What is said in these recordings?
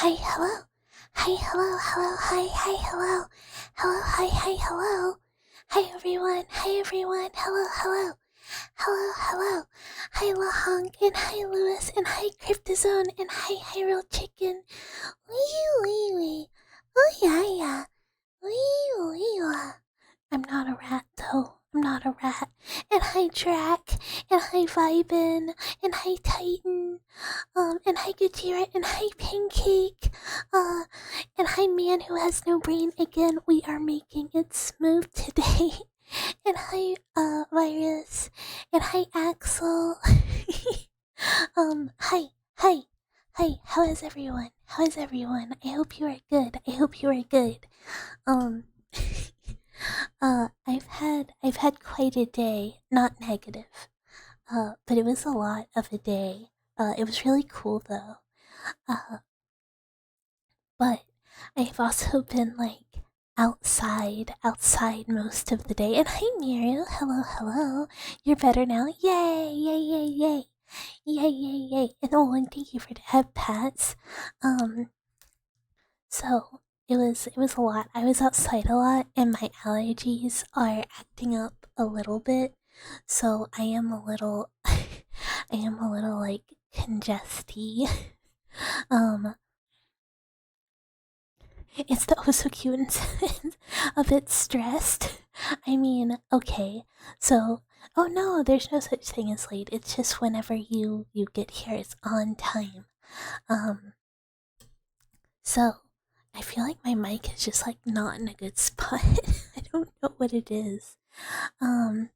Hi, hello. Hi, hello, hello, hi, hi, hello. Hello, hi, hi, hello. Hi, everyone. Hi, everyone. Hello, hello. Hello, hello. Hi, Lahong, and hi, Lewis, and hi, Cryptozone, and hi, Hyrule Chicken. Wee, wee, wee. Oh, yeah, yeah. Wee, wee, wee. I'm not a rat, though. I'm not a rat. And hi, Drac, and hi, Vibin, and hi, Titan, and hi, Gajira, and hi, Pancake, and hi, Man Who Has No Brain. Again, we are making it smooth today. And hi, Virus, and hi, Axel. Hi, hi, hi, how is everyone? How is everyone? I hope you are good. I hope you are good. Um, I've had quite a day, not negative, but it was a lot of a day. It was really cool though. Uh, but I've also been like outside most of the day. And hi, Muriel. Hello, hello. You're better now. Yay, yay, yay, yay. Yay, yay, yay. And oh, and thank you for the head pats. Um, so it was a lot. I was outside a lot and my allergies are acting up a little bit. So I am a little I am a little like congesty. um it's the oh so cute and a bit stressed. I mean, okay, so oh no, there's no such thing as late. It's just whenever you get here, it's on time. Um, so I feel like my mic is just like not in a good spot. I don't know what it is. Um,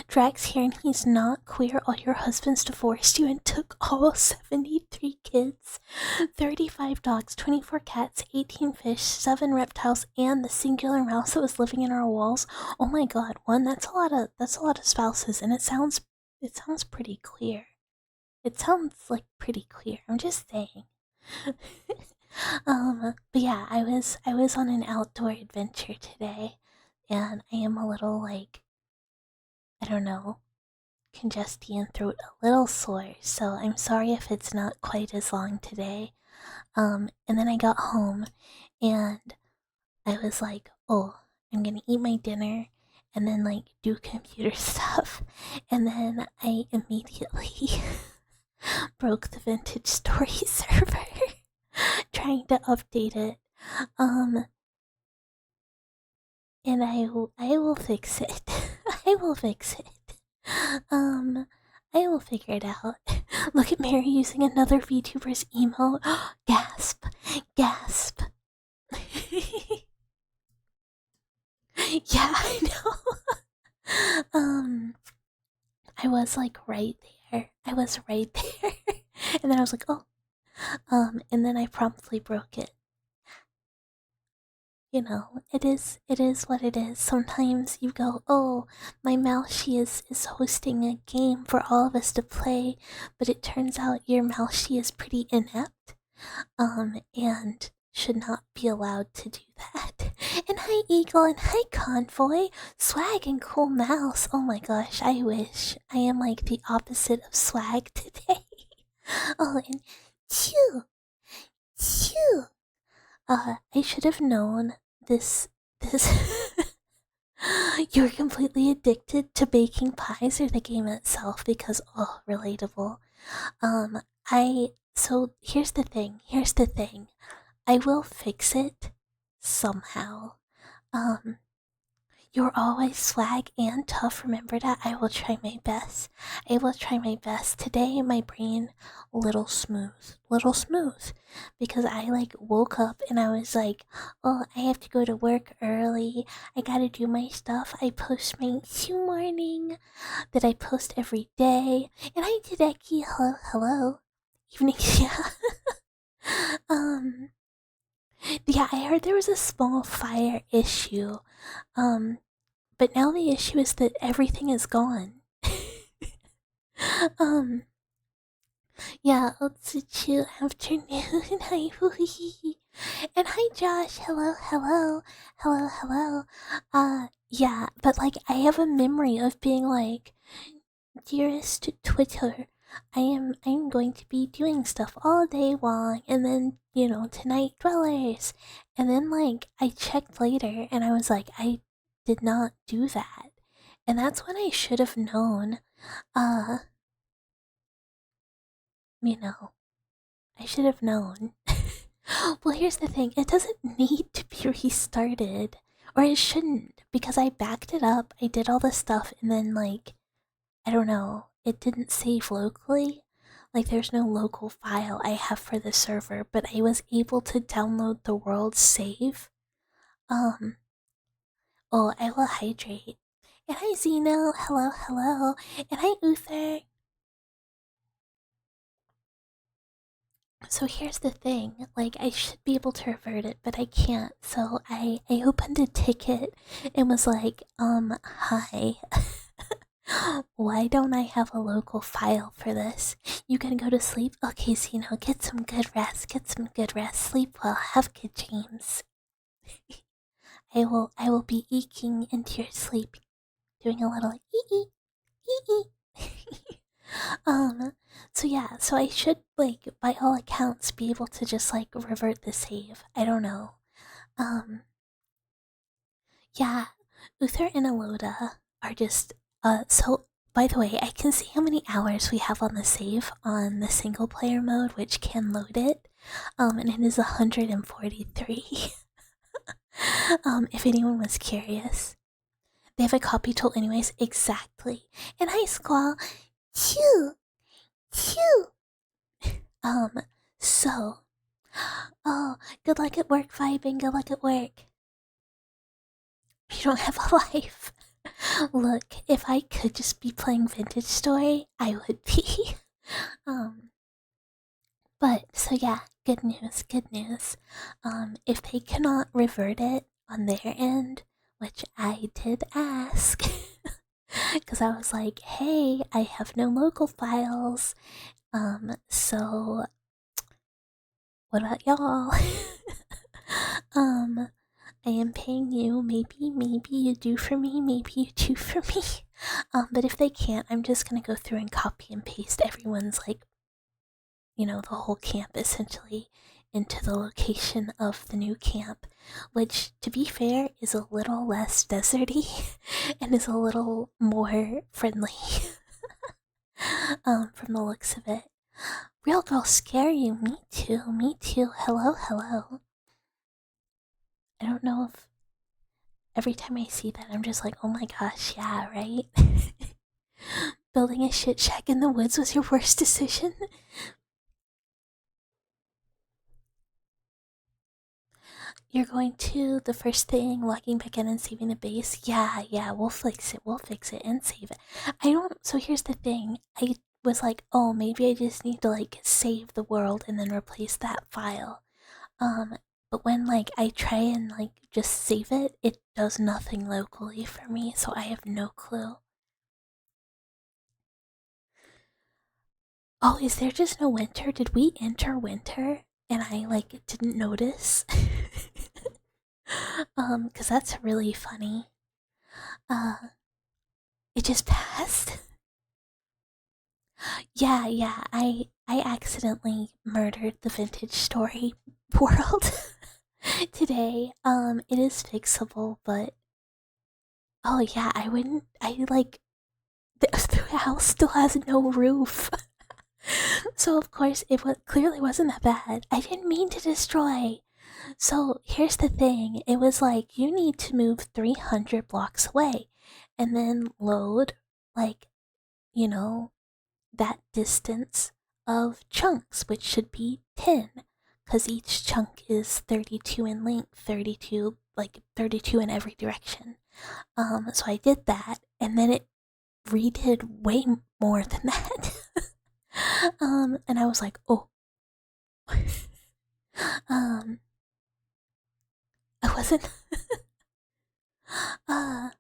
Drax here and he's not queer. All your husbands divorced you and took all 73 kids, 35 dogs, 24 cats, 18 fish, 7 reptiles, and the singular mouse that was living in our walls. Oh my god, that's a lot of spouses, and it sounds pretty clear. It sounds like pretty clear. I'm just saying. But yeah, I was on an outdoor adventure today, and I am a little like, I don't know, congesty and throat a little sore, so I'm sorry if it's not quite as long today. And then I got home and I was like, oh, I'm gonna eat my dinner and then like do computer stuff. And then I immediately broke the vintage story server trying to update it. Um, and I will fix it. I will fix it. Um, I will figure it out. Look at Mary using another VTuber's emo. Gasp! Gasp! Yeah, I know. I was like right there. I was right there. And then I was like, oh. And then I promptly broke it. It is what it is. Sometimes you go, oh, my Malshi is hosting a game for all of us to play, but it turns out your Malshi is pretty inept, and should not be allowed to do that. And hi Eagle and hi Convoy, swag and cool mouse. Oh my gosh, I wish I am like the opposite of swag today. Oh, and chew, chew. I should have known this. You're completely addicted to baking pies or the game itself because, oh, relatable. Um, so here's the thing. I will fix it somehow. Um, you're always swag and tough. Remember that. I will try my best. I will try my best. Today, my brain little smooth, because I like woke up and I was like, oh, I have to go to work early. I gotta do my stuff. I post my morning that I post every day, and I did Eki. Hello, hello, evening. Yeah. um. Yeah, I heard there was a small fire issue. Um, but now the issue is that everything is gone. um, yeah, it's a chill afternoon. Hi, and hi, Josh. Hello, hello, hello, hello. Yeah, but like, I have a memory of being like, dearest Twitter, I'm going to be doing stuff all day long, and then, tonight dwellers. And then like I checked later and I was like, I did not do that. And that's when I should have known, uh, you know, I should have known. Well, here's the thing, it doesn't need to be restarted. Or it shouldn't, because I backed it up, I did all this stuff, and then like I don't know, it didn't save locally. Like, there's no local file I have for the server, but I was able to download the world save. Um, oh, I will hydrate. And hi, Zeno. Hello, hello. And hi, Uther. So here's the thing, like, I should be able to revert it, but I can't. So I opened a ticket and was like, hi. Why don't I have a local file for this? You can go to sleep? Okay, Zeno, get some good rest. Get some good rest. Sleep well. Have good dreams. I will be eeking into your sleep, doing a little ee ee ee. So yeah, so I should, like, by all accounts, be able to just like revert the save. I don't know. Um, yeah, Uther and Aloda are just so by the way, I can see how many hours we have on the save on the single player mode, which can load it. And it is 143. If anyone was curious. They have a copy tool anyways, exactly. And hi Squall. Chew! Chew! Um, so oh, good luck at work, vibing, good luck at work. You don't have a life. Look, if I could just be playing Vintage Story, I would be. um, but so yeah, good news, good news. If they cannot revert it on their end, which I did ask, because I was like, hey, I have no local files. So what about y'all? I am paying you. Maybe you do for me. Maybe you do for me. But if they can't, I'm just gonna go through and copy and paste everyone's, like, the whole camp essentially into the location of the new camp, which, to be fair, is a little less deserty and is a little more friendly. From the looks of it. Real girl scare you? Me too, me too. Hello, hello. I don't know if every time I see that, I'm just like, oh my gosh, yeah, right? Building a shit shack in the woods was your worst decision? You're going to the first thing, logging back in and saving the base? Yeah, we'll fix it and save it. So here's the thing, I was like, oh, maybe I just need to, like, save the world and then replace that file. But when, like, I try and, like, just save it, it does nothing locally for me, so I have no clue. Oh, is there just no winter? Did we enter winter and I, like, didn't notice? Cause that's really funny. Uh, it just passed? Yeah, I accidentally murdered the Vintage Story world today. It is fixable, but oh yeah, the house still has no roof. So of course clearly wasn't that bad. I didn't mean to destroy. So here's the thing, it was like, you need to move 300 blocks away and then load, like, that distance of chunks, which should be 10, because each chunk is 32 in length, 32 in every direction. So I did that, and then it redid way more than that. And I was like, oh. I wasn't. uh,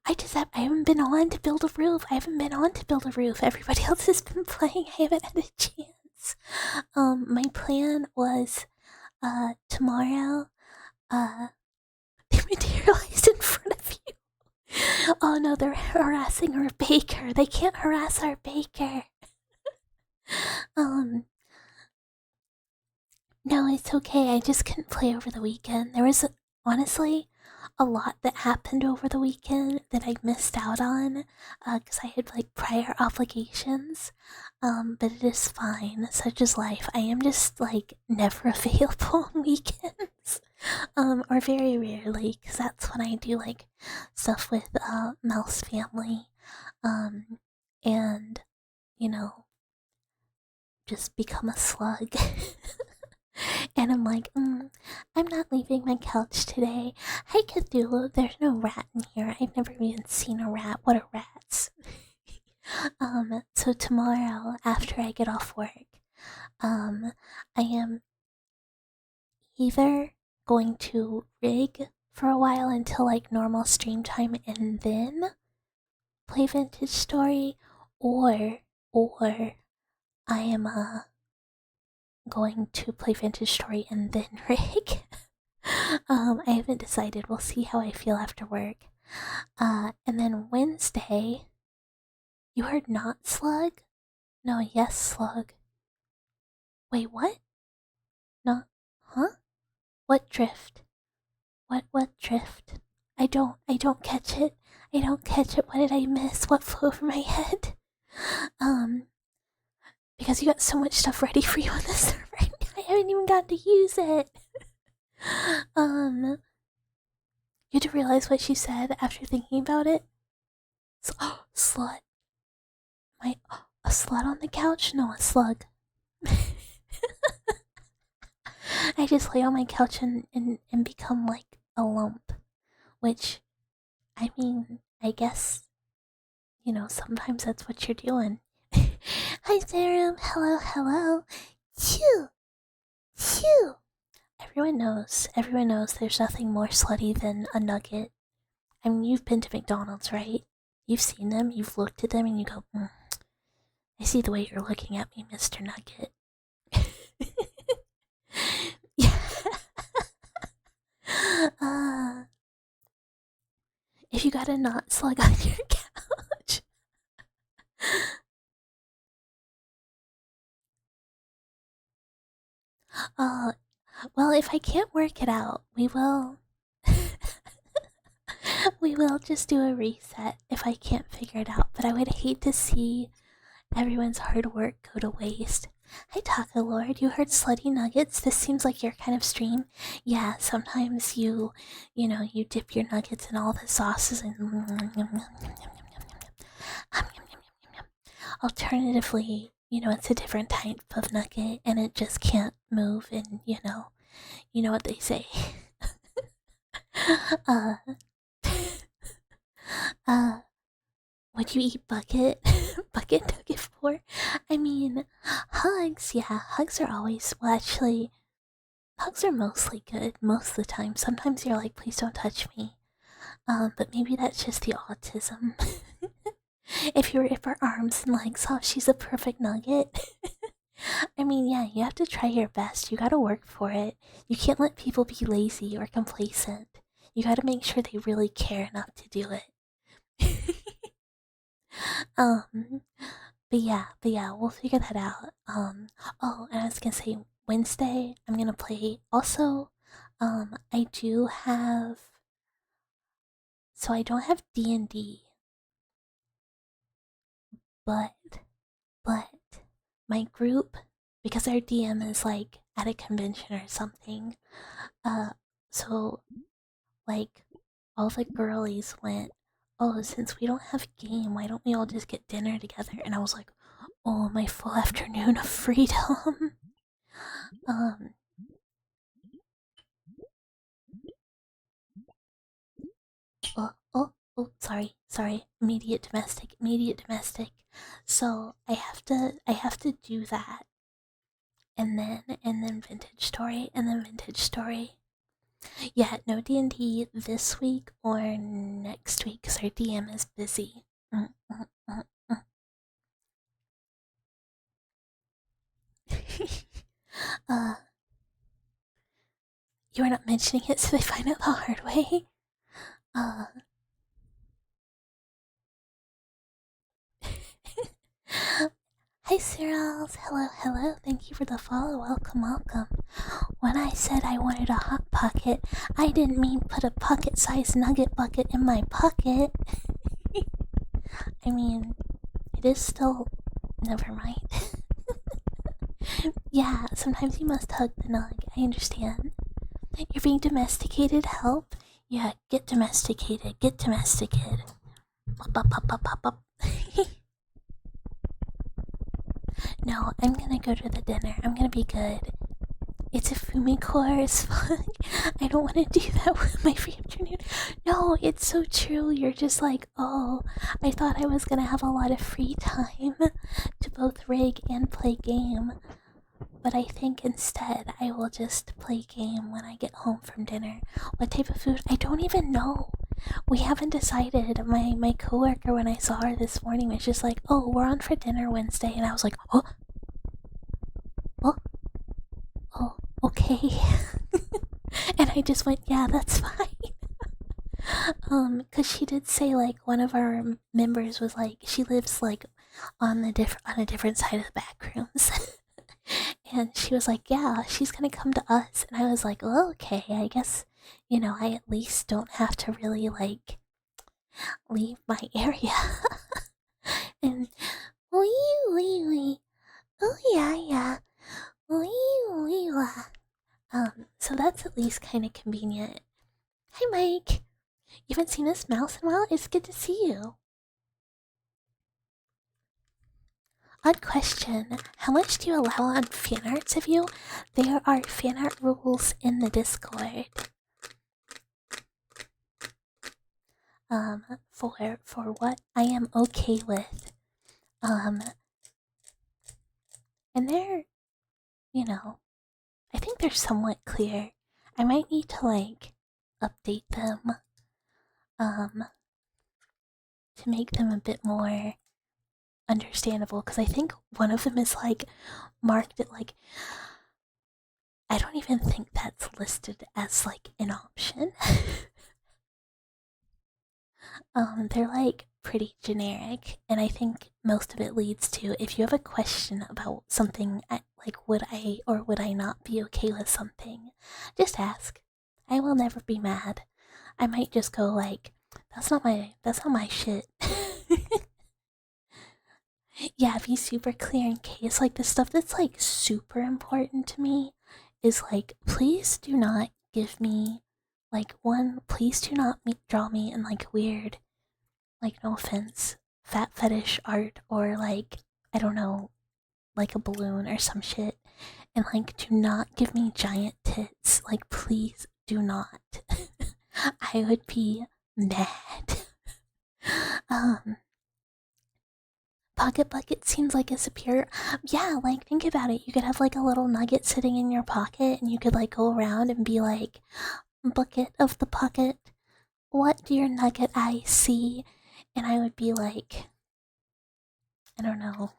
I haven't been on to build a roof. Everybody else has been playing. I haven't had a chance. My plan was, tomorrow, they materialized in front of you. Oh no, they're harassing our baker. They can't harass our baker. Um, no, it's okay. I just couldn't play over the weekend. There was honestly a lot that happened over the weekend that I missed out on because I had like prior obligations. But it is fine. Such is life. I am just like never available on weekends. Or very rarely, because that's when I do like stuff with Mouse Family. And you know, just become a slug. And I'm like, I'm not leaving my couch today. Hi, Cthulhu. There's no rat in here. I've never even seen a rat. What are rats? So tomorrow, after I get off work, I am either going to rig for a while until like normal stream time and then play Vintage Story, or I am going to play Vintage Story and then rig. I haven't decided. We'll see how I feel after work. And then Wednesday, you heard not slug? No, yes slug. Wait, what? Not, huh? What drift? What drift? I don't catch it. I don't catch it. What did I miss? What flew over my head? Um, because you got so much stuff ready for you on the server. I haven't even got to use it. You had to realize what she said after thinking about it. Slut. My a slut on the couch? No, a slug. I just lay on my couch and become like a lump. Which, I mean, I guess, sometimes that's what you're doing. Hi, Zerum. Hello, hello. Phew. Phew. Everyone knows there's nothing more slutty than a nugget. I mean, you've been to McDonald's, right? You've seen them, you've looked at them, and you go, I see the way you're looking at me, Mr. Nugget. Yeah. If you got a knot slug on your couch. uh, well, if I can't work it out, we will. We will just do a reset if I can't figure it out, but I would hate to see everyone's hard work go to waste. Hi, Taco Lord. You heard slutty nuggets? This seems like your kind of stream. Yeah, sometimes you dip your nuggets in all the sauces and. Alternatively, it's a different type of nugget and it just can't move, and you know what they say. uh, uh, would you eat bucket nugget for? I mean, hugs, yeah, hugs are always, well, actually, hugs are mostly good most of the time. Sometimes you're like, please don't touch me. But maybe that's just the autism. If you rip her arms and legs off, she's a perfect nugget. I mean, yeah, you have to try your best. You gotta work for it. You can't let people be lazy or complacent. You gotta make sure they really care enough to do it. um, but yeah, we'll figure that out. Oh, and I was gonna say Wednesday, I'm gonna play also. I do have, so I don't have D&D, but but my group, because our DM is like at a convention or something, uh so like all the girlies went, oh, since we don't have a game, why don't we all just get dinner together? And I was like, oh, my full afternoon of freedom. um sorry, immediate domestic. So I have to do that, and then vintage story, and then vintage story. Yeah, no D&D this week or next week because our DM is busy. Mm, mm, mm, mm. uh, you are not mentioning it, so they find out the hard way. Uh, Hi, Cyrils. Hello, hello. Thank you for the follow. Welcome, welcome. When I said I wanted a hot pocket, I didn't mean put a pocket-sized nugget bucket in my pocket. I mean, it is still... Never mind. Yeah, sometimes you must hug the nug. I understand. You're being domesticated, help? Yeah, get domesticated, get domesticated. Up, up, up, up, up, up. No, I'm gonna go to the dinner. I'm gonna be good. It's a fumi course. I don't want to do that with my free afternoon. No, it's so true. You're just like, oh, I thought I was gonna have a lot of free time to both rig and play game. But I think instead I will just play game when I get home from dinner. What type of food? I don't even know. We haven't decided. My coworker, when I saw her this morning, was just like, oh, we're on for dinner Wednesday. And I was like, oh, oh, oh, okay. And I just went, yeah, that's fine. Cause she did say like one of our members was like she lives like on a different side of the back rooms. And she was like, yeah, she's gonna come to us. And I was like, well, okay, I guess, I at least don't have to really like leave my area. And wee wee wee. Oh yeah, yeah. Wee wee wah. So that's at least kind of convenient. Hi, Mike. You haven't seen this mouse in a while? It's good to see you. Odd question. How much do you allow on fan arts of you? There are fan art rules in the Discord. For what I am okay with. And they're, I think they're somewhat clear. I might need to like update them. To make them a bit more understandable, because I think one of them is like marked at like I don't even think that's listed as like an option. They're like pretty generic, and I think most of it leads to if you have a question about something like would I or would I not be okay with something, just ask. I will never be mad. I might just go like that's not my shit. Yeah, be super clear in case like the stuff that's like super important to me is like please do not give me like one, please do not draw me in like weird, like no offense, fat fetish art or like I don't know, like a balloon or some shit. And like do not give me giant tits. Like please do not. I would be mad. um Pocket bucket seems like a superior. Yeah, like think about it. You could have like a little nugget sitting in your pocket, and you could like go around and be like, "Bucket of the pocket, what dear nugget I see?" And I would be like, I don't know.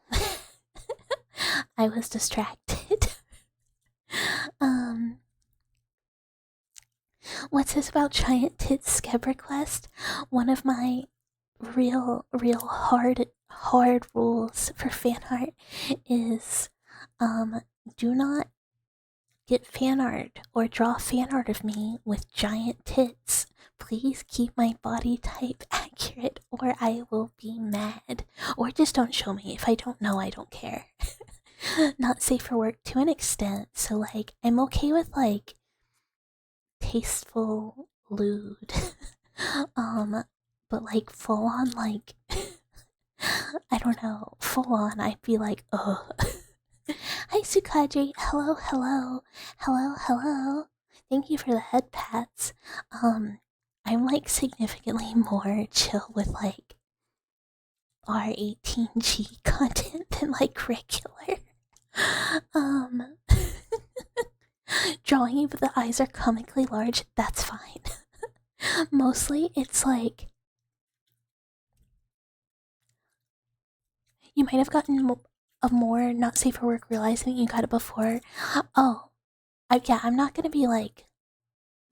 I was distracted. um, what's this about giant tits skeb request? One of my real hard rules for fan art is do not get fan art or draw fan art of me with giant tits. Please keep my body type accurate or I will be mad. Or just don't show me. If I don't know, I don't care. Not safe for work to an extent, so like I'm okay with like tasteful lewd. But like full on like I don't know, full on I'd be like, ugh. Hi Sukaji, hello, hello, hello, hello. Thank you for the head pats. I'm like significantly more chill with like R18G content than like regular. Um, drawing you but the eyes are comically large, that's fine. Mostly it's like you might have gotten a more not safe for work realizing you got it before. Oh, yeah, I'm not gonna be like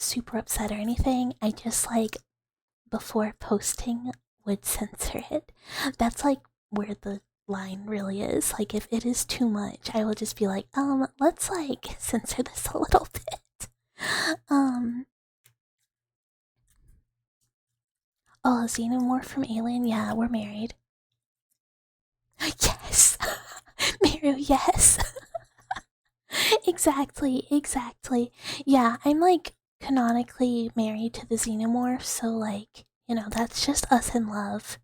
super upset or anything. I just like before posting would censor it. That's like where the line really is. Like, if it is too much, I will just be like, let's like censor this a little bit. Oh, Xenomorph from Alien, yeah, we're married. Yes! Miru, yes! Exactly, exactly. Yeah, I'm like canonically married to the Xenomorph, so like, that's just us in love.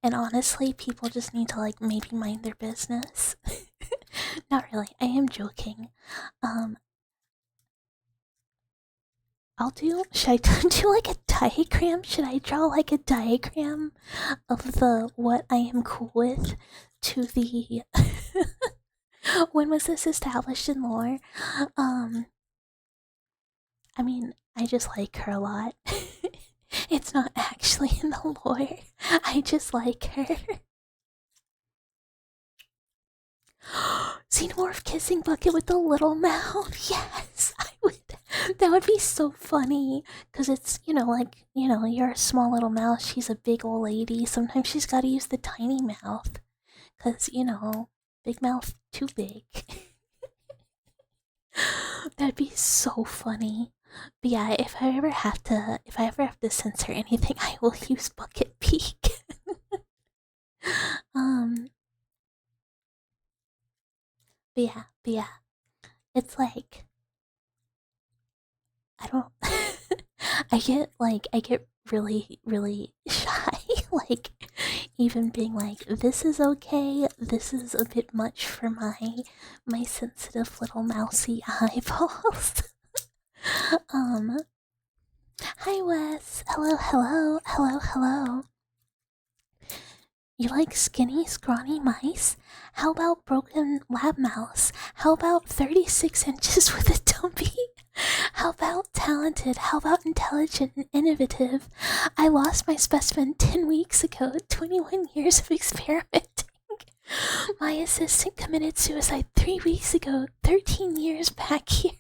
And honestly, people just need to like maybe mind their business. Not really, I am joking. Um, should I do like a diagram? Should I draw like a diagram of the what I am cool with to the when was this established in lore? Um, I mean, I just like her a lot. It's not actually in the lore. I just like her. Xenomorph kissing bucket with the little mouth. Yes, I would. That would be so funny. Cause it's, like, you're a small little mouse. She's a big old lady. Sometimes she's gotta use the tiny mouth. Cause, big mouth, too big. That'd be so funny. But yeah, if I ever have to censor anything, I will use Bucket Peak. um, but yeah, it's like I don't. I get really really shy. Like even being like, this is okay. This is a bit much for my sensitive little mousy eyeballs. um. Hi Wes. Hello, hello, hello, hello. You like skinny, scrawny mice? How about broken lab mouse? How about 36 inches with a dumpy? How about talented? How about intelligent and innovative? I lost my specimen 10 weeks ago, 21 years of experimenting. My assistant committed suicide 3 weeks ago, 13 years back here.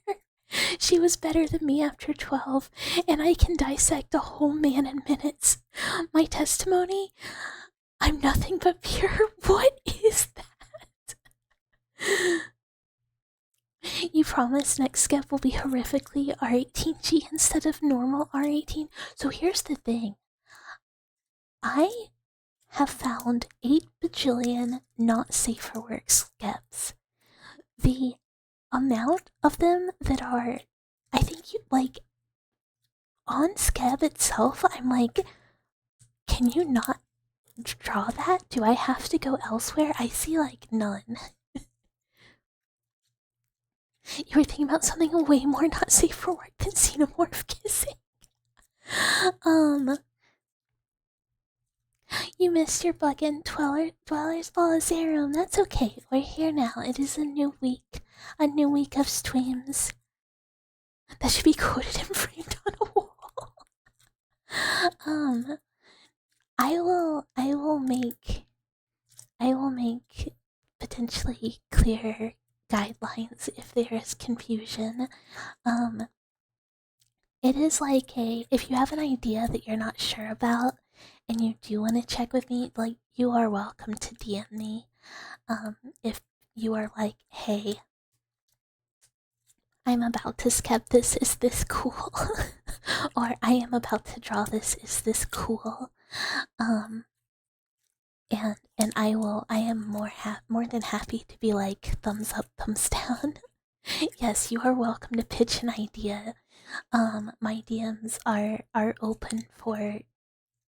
She was better than me after 12, and I can dissect a whole man in minutes. My testimony? I'm nothing but pure. What is that? You promise next skep will be horrifically R18G instead of normal R18. So here's the thing. I have found 8 bajillion not safe for work skeps. The amount of them that are, I think, on skeb itself, I'm like, can you not draw that? Do I have to go elsewhere? I see like none. You were thinking about something way more not safe for work than xenomorph kissing. You missed your bug-in dwellers all Zerum. That's okay. We're here now. It is a new week of streams. That should be quoted and framed on a wall. I will make potentially clear guidelines if there is confusion. It is like if you have an idea that you're not sure about and you do want to check with me, like, you are welcome to DM me. If you are like, hey, I'm about to skep this, is this cool? Or I am about to draw this, is this cool? And I am more than happy to be like, thumbs up, thumbs down. Yes, you are welcome to pitch an idea. My DMs are open for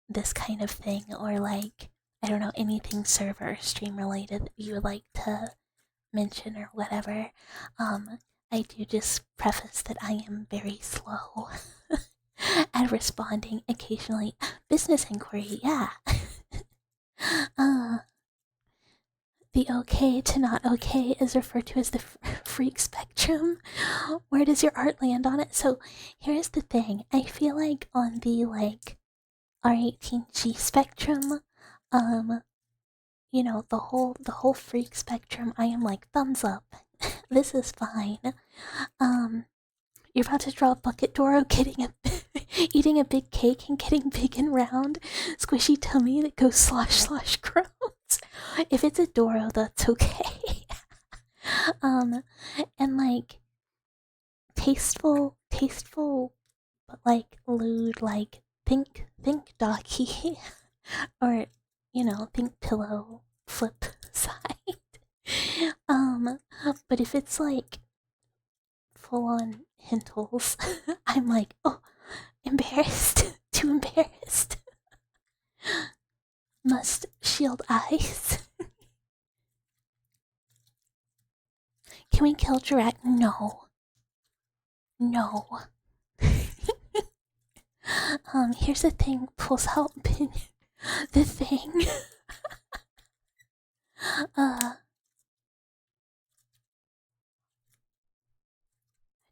this kind of thing, or like, I don't know, anything server or stream related that you would like to mention or whatever. I do just preface that I am very slow at responding occasionally. Business inquiry, yeah. The okay to not okay is referred to as the freak spectrum. Where does your art land on it? So here's the thing. I feel like on the like R18G spectrum, the whole freak spectrum, I am like thumbs up. This is fine. You're about to draw a bucket Doro eating a big cake and getting big and round, squishy tummy that goes // groan. If it's Adoro, that's okay. And like tasteful, but like lewd, like think doggy, or think pillow flip side. But if it's like full on hintles, I'm like, oh, embarrassed, too embarrassed. Must shield eyes. Can we kill Direct? No. No. Here's the thing, pulls out opinion. The thing.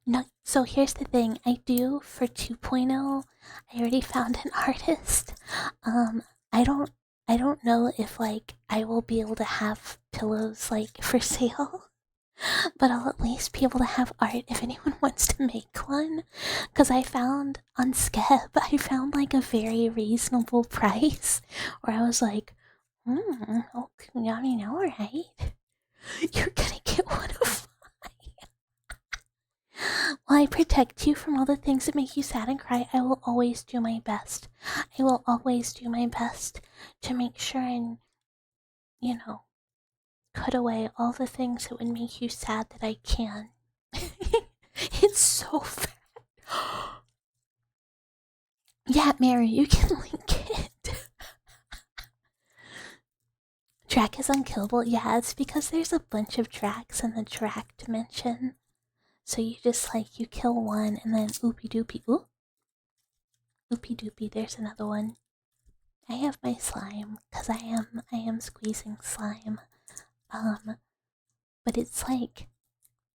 No, so here's the thing. I do for 2.0. I already found an artist. I don't know if like I will be able to have pillows like for sale, but I'll at least be able to have art if anyone wants to make one. Cause I found on Skeb, I found like a very reasonable price, where I was like, okay, I mean, all right, you're gonna get one of. While I protect you from all the things that make you sad and cry, I will always do my best. I will always do my best to make sure and, cut away all the things that would make you sad that I can. It's so fat. Yeah, Mary, you can link it. Drac is unkillable? Yeah, it's because there's a bunch of Dracs in the Drac dimension. So you just like, you kill one and then oopie doopie, oop. Oopie doopie, there's another one. I have my slime, because I am squeezing slime. But it's like,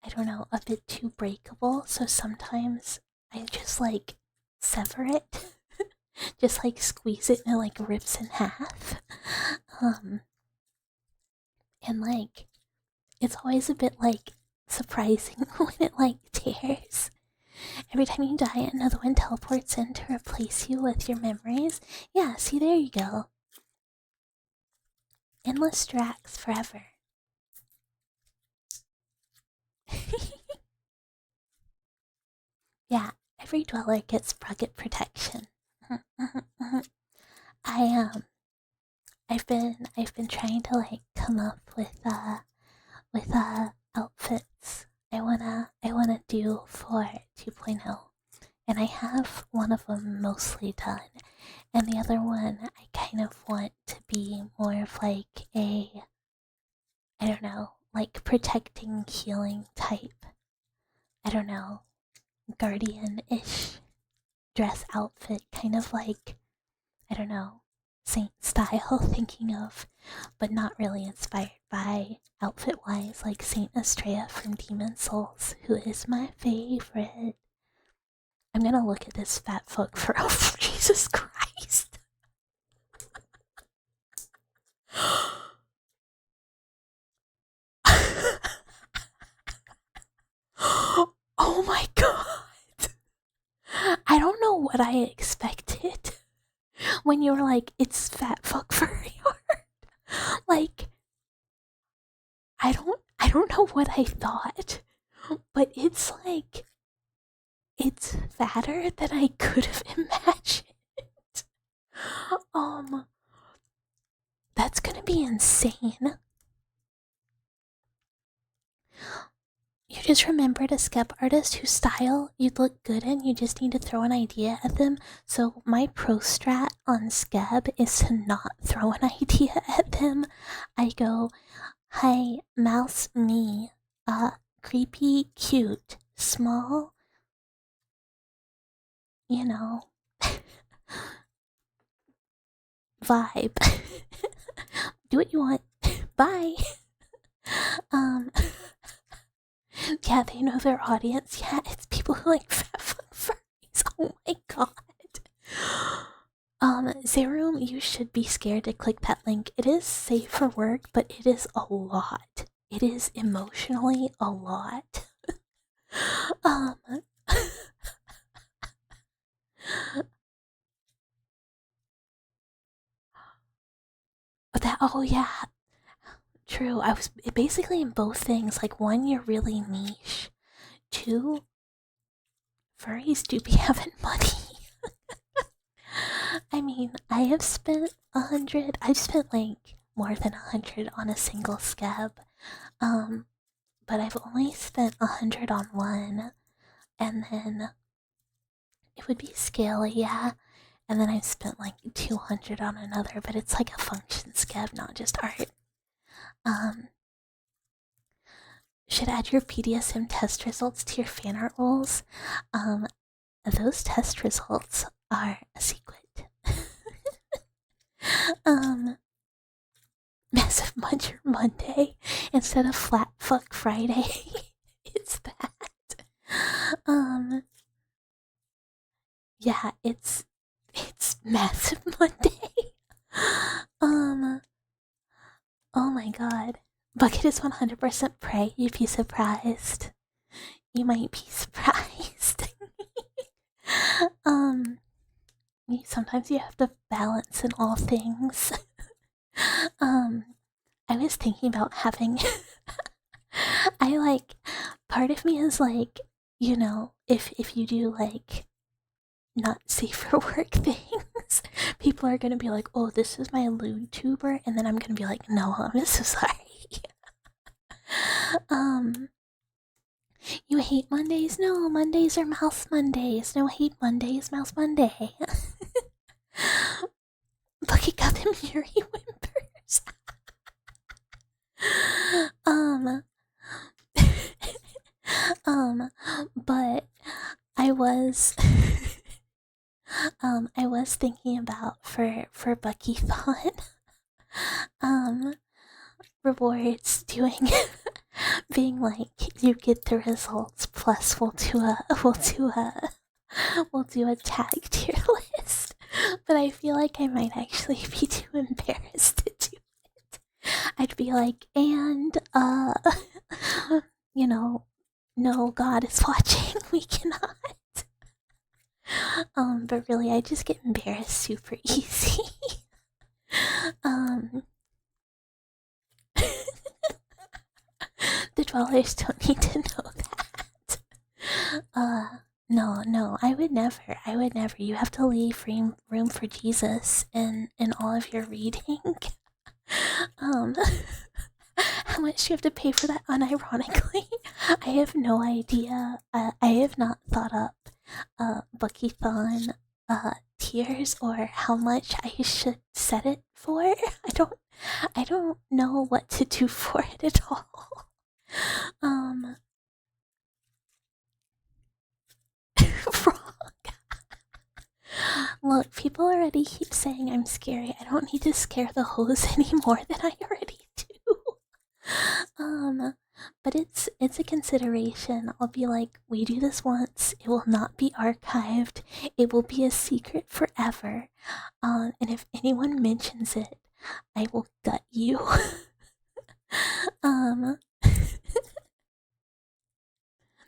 I don't know, a bit too breakable, so sometimes I just like sever it. Just like squeeze it and it like rips in half. And like, it's always a bit like surprising when it like tears. Every time you die, another one teleports in to replace you with your memories. Yeah, see, there you go. Endless Drax forever. Yeah, every dweller gets bucket protection. I've been trying to like come up with outfits I wanna do for 2.0, and I have one of them mostly done, and the other one I kind of want to be more of like a, I don't know, like protecting healing type. I don't know, guardian-ish dress outfit, kind of like, I don't know, Saint style thinking of, but not really inspired by outfit wise, like Saint Estrella from Demon Souls, who is my favorite. I'm gonna look at this fat fuck for oh Jesus Christ. Oh my god. I don't know what I expected when you were like, it's fat fuck furry art. Like, I don't know what I thought, but it's like, it's fatter than I could have imagined. That's gonna be insane. You just remembered a skep artist whose style you'd look good in, you just need to throw an idea at them. So my pro strat on Skeb is to not throw an idea at them. I go, hi, mouse me, creepy, cute, small, vibe. Do what you want. Bye. Yeah, they know their audience. Yeah, it's people who like fat fuck furries. Oh my god. Zeroom, you should be scared to click that link. It is safe for work, but it is a lot. It is emotionally a lot. um, Yeah, oh yeah. True. I was basically in both things. Like, one, you're really niche. Two, furries do be having money. I mean, I have spent 100. I've spent like more than 100 on a single scab. Um, but I've only spent 100 on one, and then it would be scaly, yeah. And then I've spent like 200 on another, but it's like a function scab, not just art. Um, should add your PDSM test results to your fan art rolls. Those test results are a secret. Massive Muncher Monday instead of Flat Fuck Friday. It's that. Yeah, it's Massive Monday. Oh my god. Bucket is 100% prey. You'd be surprised. You might be surprised. Sometimes you have to balance in all things. I was thinking about having. I like. Part of me is like, if you do like not safe for work things, people are gonna be like, oh, this is my lewd tuber, and then I'm gonna be like, no, I'm so sorry. You hate Mondays? No, Mondays are Mouse Mondays. No hate Mondays, Mouse Monday. Bucket got them Yuri whimpers. But I was I was thinking about for Bucky-thon rewards doing being like, you get the results plus we'll do a tag tier list. But I feel like I might actually be too embarrassed to do it. I'd be like, and no, God is watching, we cannot. But really, I just get embarrassed super easy. The dwellers don't need to know that. No, I would never. You have to leave room for Jesus in all of your reading. How much do you have to pay for that unironically? I have no idea. I have not thought up Bucky-thon tiers or how much I should set it for. I don't know what to do for it at all. Frog. Look, people already keep saying I'm scary. I don't need to scare the hoes any more than I already do. But it's a consideration. I'll be like, we do this once. It will not be archived. It will be a secret forever. And if anyone mentions it, I will gut you.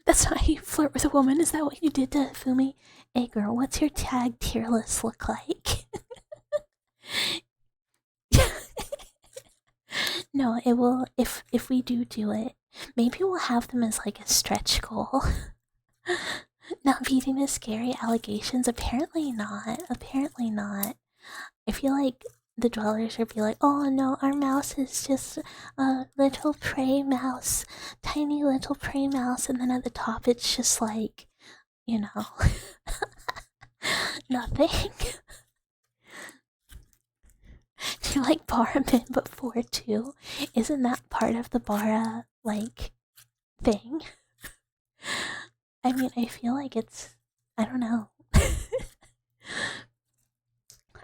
That's not how you flirt with a woman. Is that what you did to Fumi? Hey girl, what's your tag tier list look like? No, it will. If we do it, maybe we'll have them as like a stretch goal. Not beating the scary allegations. Apparently not. I feel like the dwellers would be like, oh no, our mouse is just a little prey mouse, tiny little prey mouse, and then at the top it's just like, nothing. Do you like Bara Min before too? Isn't that part of the Bara, like, thing? I mean, I feel like it's, I don't know.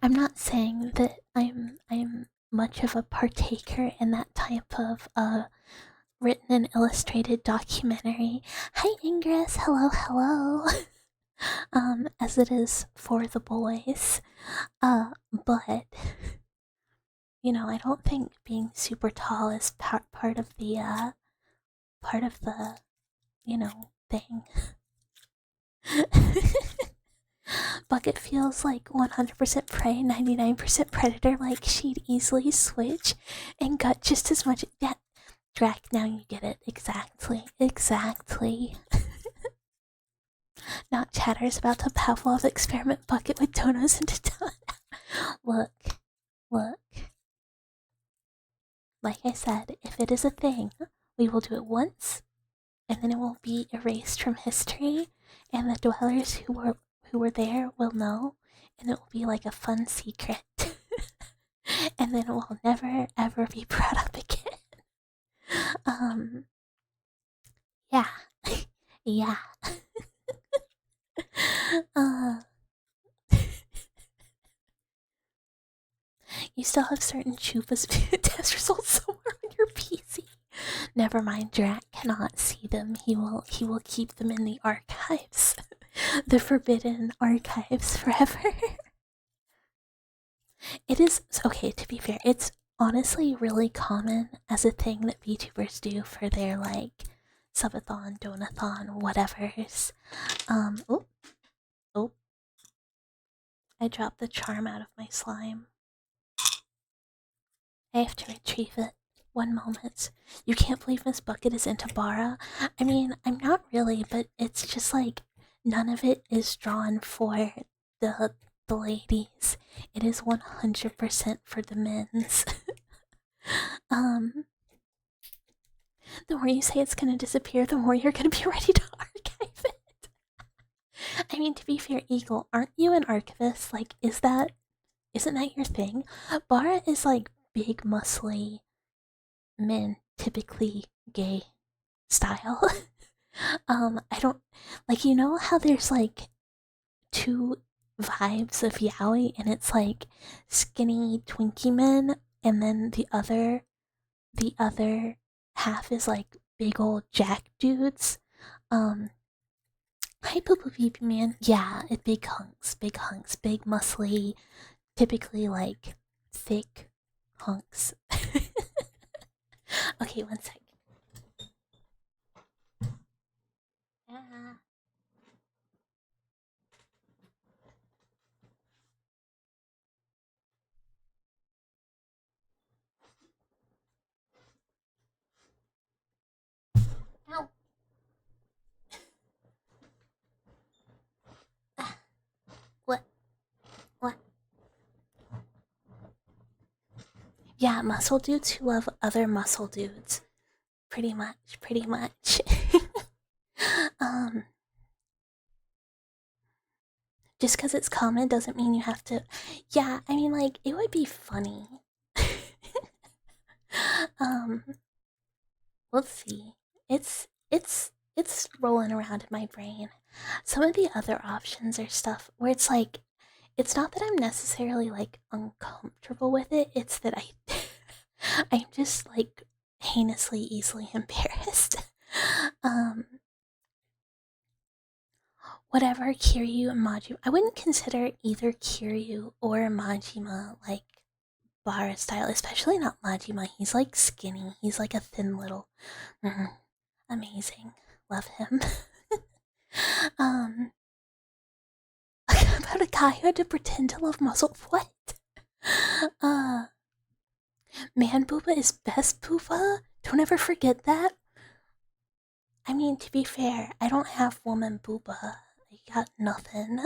I'm not saying that I'm much of a partaker in that type of written and illustrated documentary. Hi Ingress, hello. As it is for the boys. But I don't think being super tall is part of the thing. Bucket feels like 100% prey, 99% predator, like she'd easily switch and gut just as much. Yeah, Drac, now you get it. Exactly, exactly. Not Chatter's about to Pavlov experiment Bucket with donuts into town. Look, look. Like I said, if it is a thing, we will do it once, and then it will be erased from history, and the dwellers who were there will know, and it will be like a fun secret. And then it will never ever be brought up again. Yeah. Yeah. uh, you still have certain Chupa's test results somewhere on your PC. Never mind, Drac cannot see them. He will keep them in the archives. The forbidden archives forever. It is okay, to be fair, it's honestly really common as a thing that VTubers do for their like subathon, donathon, whatevers. Oh, oh. I dropped the charm out of my slime. I have to retrieve it. One moment. You can't believe Miss Bucket is into Bara? I mean, I'm not really, but it's just like none of it is drawn for the ladies. It is 100% for the men's. um, the more you say it's gonna disappear, the more you're gonna be ready to archive it. I mean, to be fair, Eagle, aren't you an archivist? Like, isn't that your thing? Bara is like big, muscly men, typically gay style. I don't like, you know how there's like two vibes of yaoi, and it's like skinny Twinkie men, and then the other half is like big old jack dudes. Hi Poo Poo Pee Pee Man. Yeah, big hunks, big muscly, typically like thick hunks. Okay, one sec. Ah. Ow. Ah. What? What? Yeah, muscle dudes who love other muscle dudes. Pretty much, pretty much. um, just because it's common doesn't mean you have to. Yeah, I mean, like, it would be funny. um, let's see. It's rolling around in my brain. Some of the other options are stuff where it's like, it's not that I'm necessarily like uncomfortable with it. It's that I'm just like heinously easily embarrassed. um, whatever Kiryu and Majima. I wouldn't consider either Kiryu or Majima like Bara style, especially not Majima. He's like skinny. He's like a thin little. Amazing. Love him. um, about a guy who had to pretend to love muscle. What? Uh, Man Booba is best Booba. Don't ever forget that. I mean, to be fair, I don't have woman Booba. I got nothing.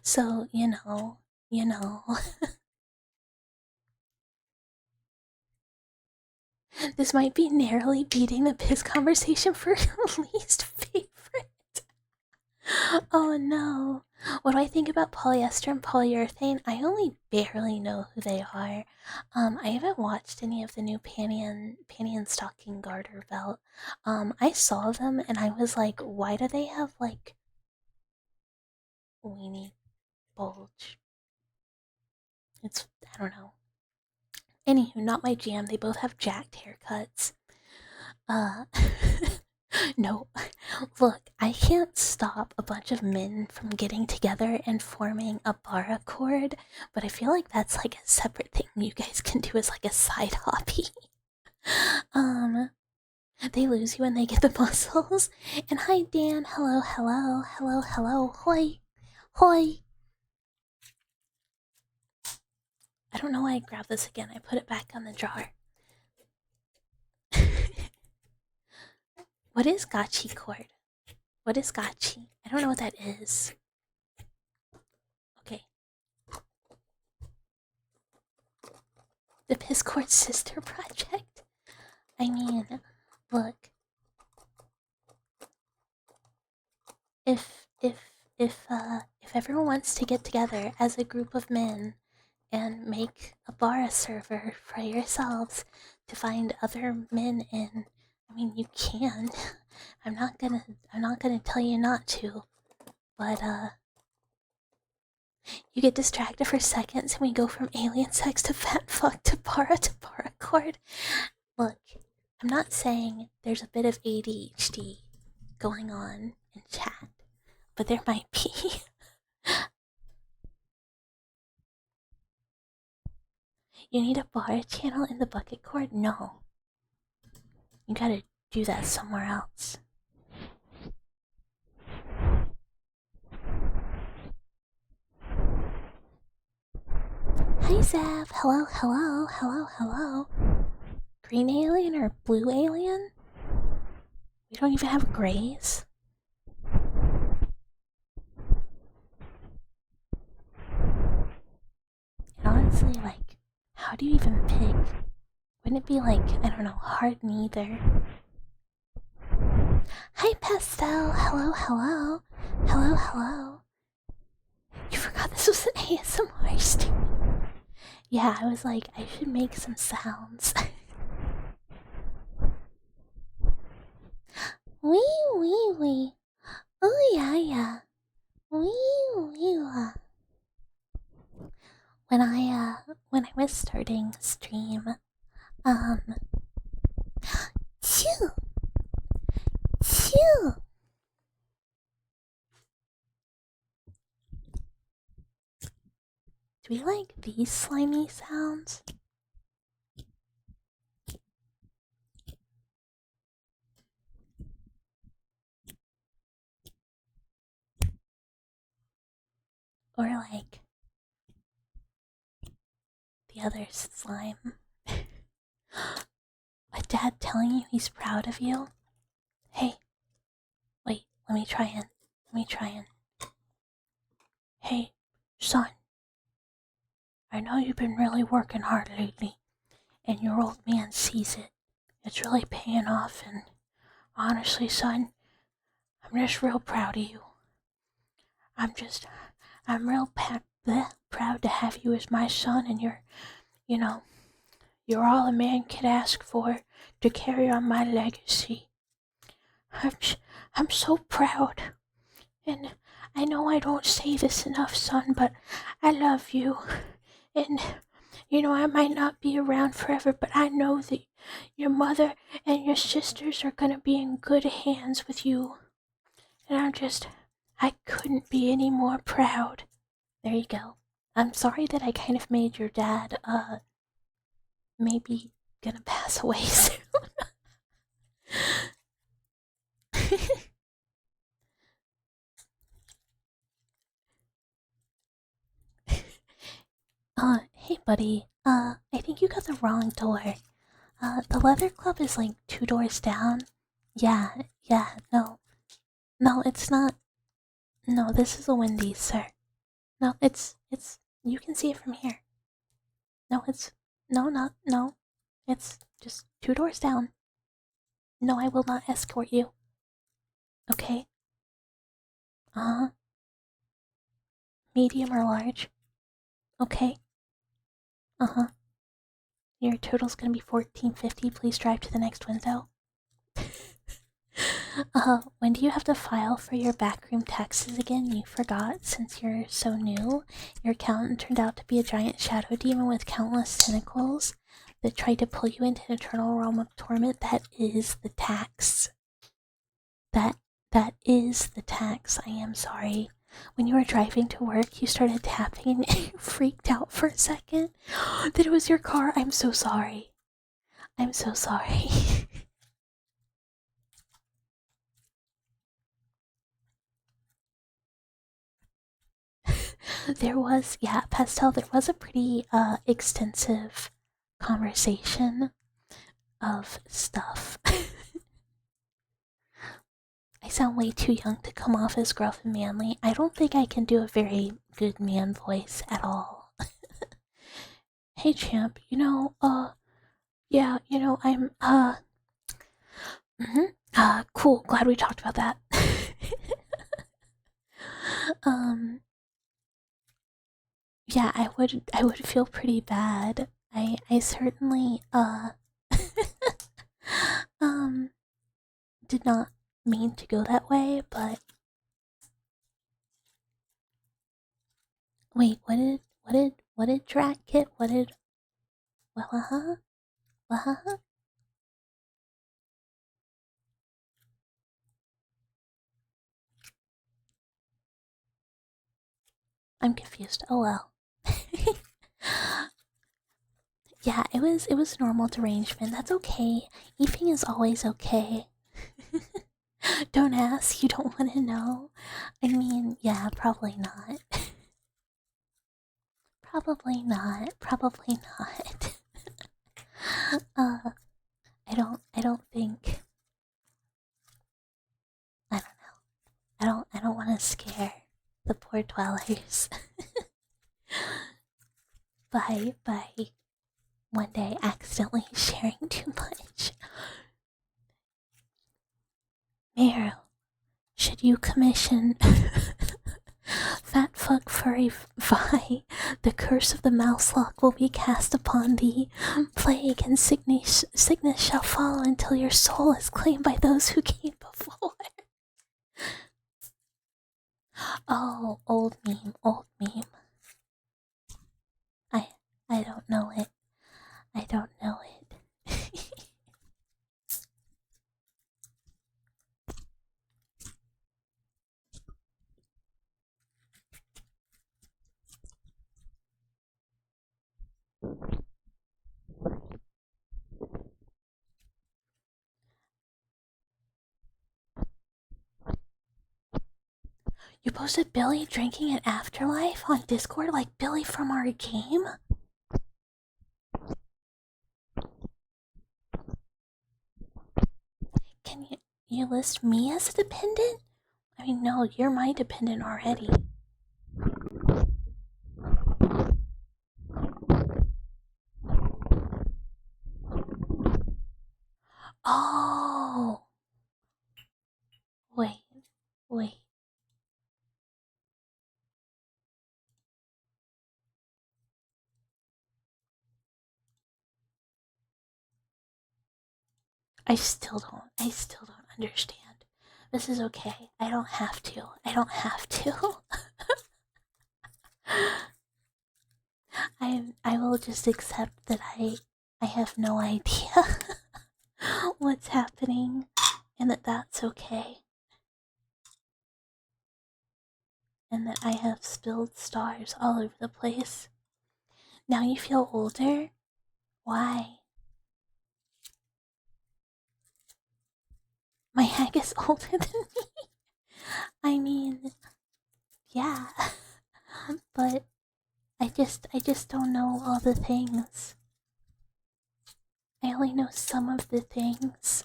So, you know. This might be narrowly beating the piss conversation for least favorite. Oh no. What do I think about polyester and polyurethane? I only barely know who they are. I haven't watched any of the new panty and stocking garter belt. I saw them and I was like, why do they have like weenie bulge? I don't know. Anywho, not my jam. They both have jacked haircuts. Uh, no. Look, I can't stop a bunch of men from getting together and forming a bara chord, but I feel like that's like a separate thing you guys can do as like a side hobby. um, they lose you when they get the muscles. And hi, Dan. Hello, hello, hello, hello. Hoi, Hoi! I don't know why I grabbed this again. I put it back on the jar. What is gotchi cord? What is gotchi? I don't know what that is. Okay. The Piscord Sister Project? I mean, look. If everyone wants to get together as a group of men and make a Bara server for yourselves to find other men in, I mean, you can. I'm not gonna tell you not to, but you get distracted for seconds and we go from alien sex to fat fuck to para cord. Look, I'm not saying there's a bit of ADHD going on in chat, but there might be. You need a bar channel in the bucket cord? No. You gotta do that somewhere else. Hi Zav! Hello. Green alien or blue alien? We don't even have grays. And honestly, like, how do you even pick? Wouldn't it be like, I don't know, hard neither? Hi Pastel! Hello. You forgot this was an ASMR stream. Yeah, I was like, I should make some sounds. Wee. Oh yeah. Wee. When I was starting stream, Chew. Do we like these slimy sounds? Or like the other slime? My dad telling you he's proud of you? Hey, wait, let me try in. Hey, son. I know you've been really working hard lately, and your old man sees it. It's really paying off, and honestly, son, I'm just real proud of you. I'm real proud to have you as my son, and you're all a man could ask for to carry on my legacy. I'm so proud. And I know I don't say this enough, son, but I love you. And, I might not be around forever, but I know that your mother and your sisters are gonna be in good hands with you. And I couldn't be any more proud. There you go. I'm sorry that I kind of made your dad, maybe gonna pass away soon. Hey buddy, I think you got the wrong door. The leather club is like 2 doors down. Yeah, no. No, it's not. No, this is a Wendy's, sir. No, you can see it from here. No, no. It's just 2 doors down. No, I will not escort you. Okay? Uh-huh. Medium or large? Okay. Uh-huh. Your total's gonna be $14.50. Please drive to the next window. When do you have to file for your backroom taxes again? You forgot since you're so new. Your accountant turned out to be a giant shadow demon with countless tentacles that tried to pull you into an eternal realm of torment. That is the tax. That is the tax. I am sorry. When you were driving to work, you started tapping and you freaked out for a second. That it was your car. I'm so sorry. There was, yeah, Pastel, there was a pretty extensive conversation of stuff. I sound way too young to come off as gruff and manly. I don't think I can do a very good man voice at all. Hey champ, yeah, I'm cool, glad we talked about that. Yeah, I would feel pretty bad. I certainly um did not mean to go that way, but wait, what did Drac get? Well, I'm confused. Oh well. Yeah, it was normal derangement. That's okay. Eeping is always okay. Don't ask, you don't want to know. I mean, yeah, probably not. Probably not. Probably not. uh, I don't think. I don't know. I don't want to scare the poor dwellers by one day accidentally sharing too much. Meryl, should you commission Fat fuck furry vi, the curse of the mouselock will be cast upon thee. Plague and sickness shall follow until your soul is claimed by those who came before. Oh, old meme, old meme. I I don't know it. I don't know it. You posted Billy drinking at Afterlife on Discord like Billy from our game? Can you list me as a dependent? I mean, no, you're my dependent already. Oh! Wait, wait. I still don't understand. This is okay. I don't have to. I don't have to. I will just accept that I have no idea what's happening and that that's okay. And that I have spilled stars all over the place. Now you feel older? Why? My hag is older than me. I mean, yeah. But I just don't know all the things. I only know some of the things.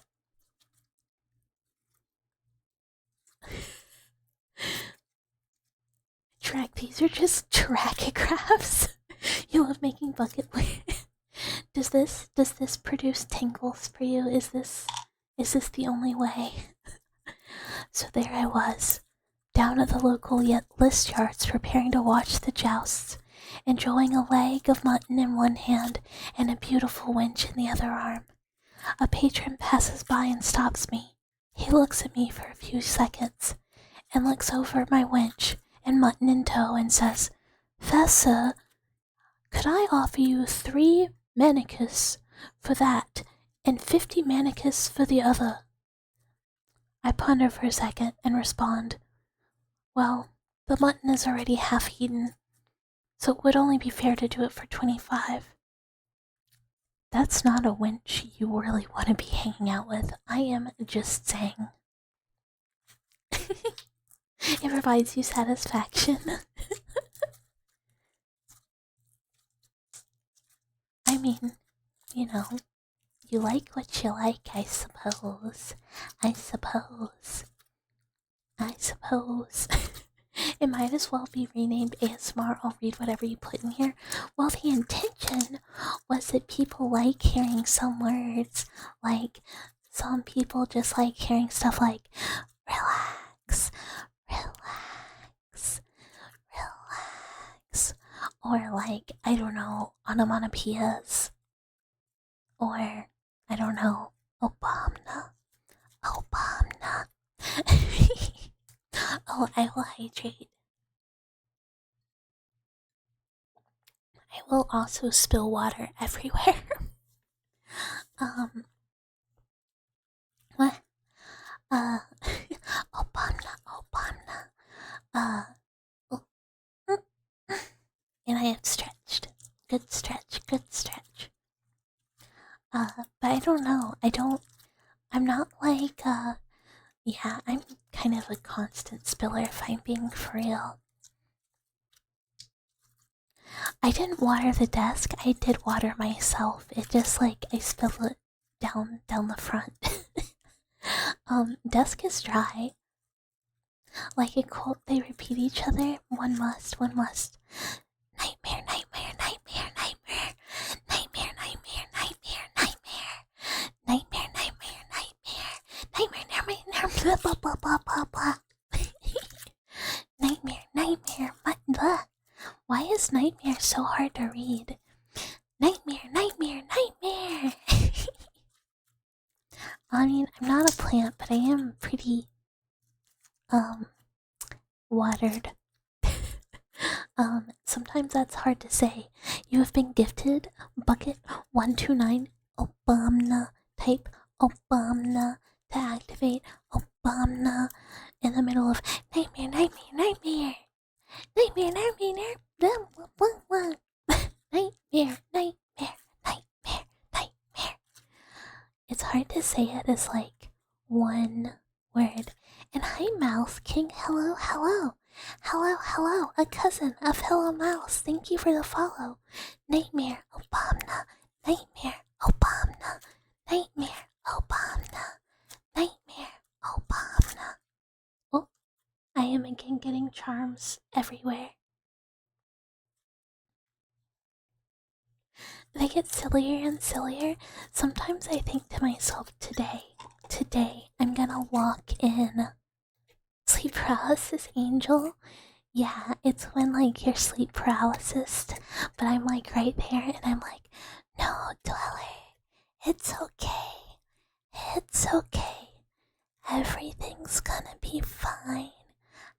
Track, these are just trackographs. You love making bucket list. Does this produce tingles for you? Is this the only way? So there I was, down at the local list yards preparing to watch the jousts, enjoying a leg of mutton in one hand and a beautiful wench in the other arm. A patron passes by and stops me. He looks at me for a few seconds, and looks over at my wench and mutton in tow and says, "Fessa, could I offer you 3 manicus for that and 50 manicus for the other?" I ponder for a second and respond, "Well, the mutton is already half eaten, so it would only be fair to do it for 25. That's not a wench you really want to be hanging out with. I am just saying. It provides you satisfaction. I mean, you know, you like what you like, I suppose. I suppose. I suppose. It might as well be renamed ASMR. I'll read whatever you put in here. Well, the intention was that people like hearing some words. Like, some people just like hearing stuff like, relax, relax, relax. Or like, I don't know, onomatopoeias. Or, I don't know, Obama. Obama. Oh, I will hydrate. I will also spill water everywhere. What? Obama, Obama. Oh, and I am stretched. Good stretch, good stretch. But I don't know. I'm not like, yeah, I'm kind of a constant spiller if I'm being for real. I didn't water the desk, I did water myself. It just like, I spilled it down the front. Desk is dry. Like a quote, they repeat each other. One must, one must. Nightmare, nightmare, nightmare, nightmare. Nightmare, nightmare, nightmare, nightmare. Nightmare, nightmare, nightmare. Nightmare, nightmare, blah, blah, blah, blah, blah, blah. Nightmare, nightmare, blah. Why is nightmare so hard to read? Nightmare, nightmare, nightmare. I mean, I'm not a plant, but I am pretty, watered. Sometimes that's hard to say. You have been gifted bucket 129 Obama type Obama to activate Obama in the middle of nightmare, nightmare, nightmare. Nightmare, nightmare, blah, blah, blah, blah. Nightmare, nightmare, nightmare, nightmare. It's hard to say it as like one word. And hi, Mouse King. Hello, hello. Hello, hello. A cousin of Hello Mouse. Thank you for the follow. Nightmare, Obama. Nightmare, Obama. Nightmare, Obama. Nightmare, Obama. Oh, I am again getting charms everywhere. They get sillier and sillier. Sometimes I think to myself, today, I'm gonna walk in sleep paralysis angel. Yeah, it's when like you're sleep paralysis, but I'm like right there and I'm like, no, Dweller, it's okay. It's okay. Everything's gonna be fine.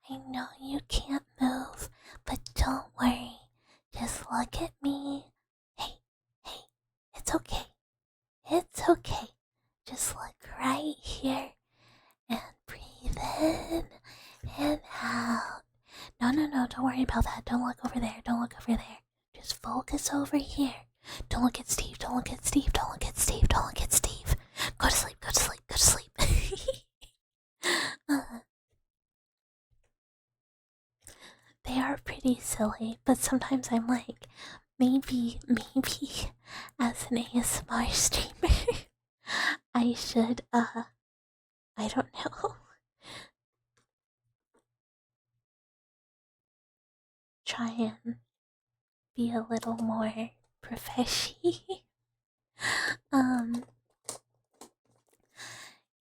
I know you can't move, but don't worry. Just look at me. Hey, hey, it's okay. It's okay. Just look right here and breathe in and out. No, don't worry about that. Don't look over there. Don't look over there. Just focus over here. Don't look at Steve. Don't look at Steve. Don't look at Steve. Don't look at Steve. Go to sleep. Go to sleep. Go to sleep. They are pretty silly, but sometimes I'm like, maybe, as an ASMR streamer, I should, I don't know, try and be a little more professional.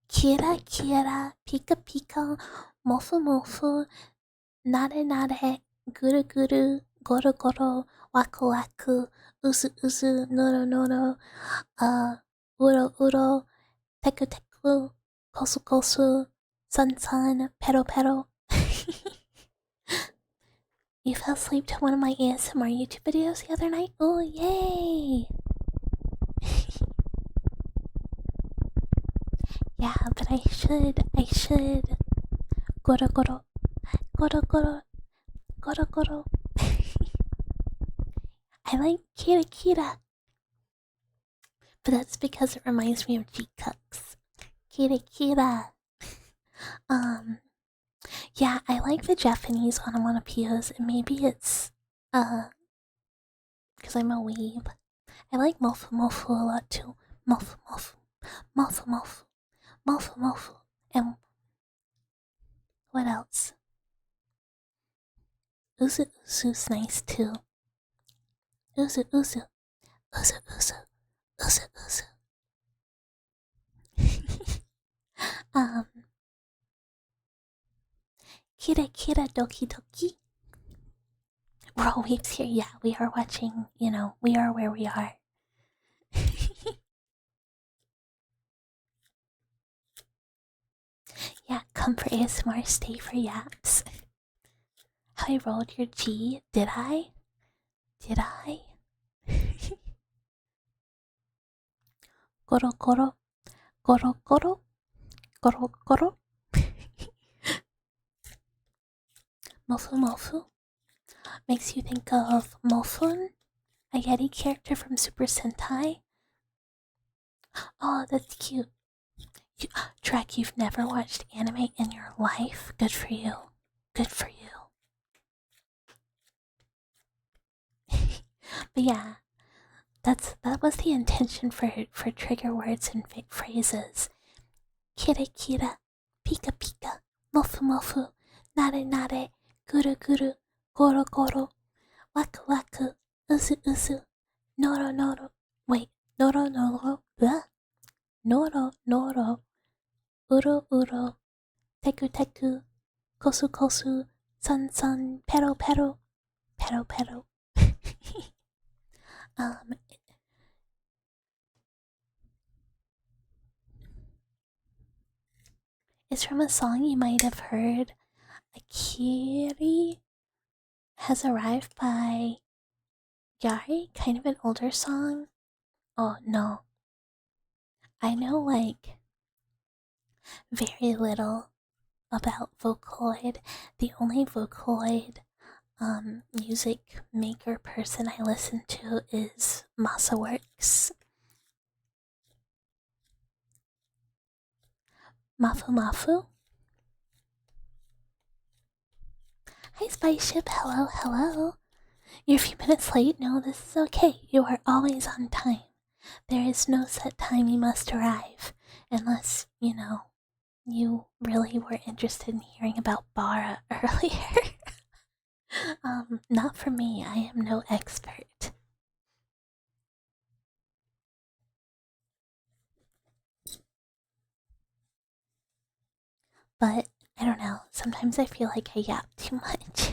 Kira kira, pika pika, mofu mofu, nare nare, guru guru, goro goro, waku waku, uzu uzu, noro noro, uro uro, teku teku, kosu kosu, sun sun, pero pero. You fell asleep to one of my ASMR YouTube videos the other night? Oh, yay! Yeah, but I should. Goro goro. Goro goro. Goro goro. I like Kira Kira. But that's because it reminds me of G-Cucks. Kira Kira. Yeah, I like the Japanese onomatopoeias, and maybe it's, because I'm a weeb. I like mofu mofu a lot too. Mofu mofu. Mofu mofu. Mofu mofu. And what else? Uzu uzu's nice too. Uzu uzu. Uzu uzu. Uzu uzu. Kira kira doki doki. We're always here. Yeah, we are watching. We are where we are. Yeah, come for ASMR, stay for yaps. How I rolled your G? Did I? Did I? Goro goro. Goro goro. Goro goro. Mofu mofu makes you think of Mofun, a Yeti character from Super Sentai. Oh, that's cute. Track, you've never watched anime in your life? Good for you. Good for you. But yeah, that was the intention for trigger words and phrases. Kira kira, pika pika, mofu mofu, nare nare, guru guru, goro goro, waku waku, uzu uzu, noro noro. Wait, noro noro, blah. Noro noro, uro uro, teku teku, kosu kosu, san san, pero pero, pero pero. It's from a song you might have heard. Akiri has arrived by Yari, kind of an older song. Oh no. I know like very little about Vocaloid. The only Vocaloid music maker person I listen to is Masaworks. Mafu Mafu. Hi Spaceship, hello, hello. You're a few minutes late. No, this is okay. You are always on time. There is no set time you must arrive, unless, you really were interested in hearing about Bara earlier. Not for me. I am no expert. But I don't know. Sometimes I feel like I yap too much.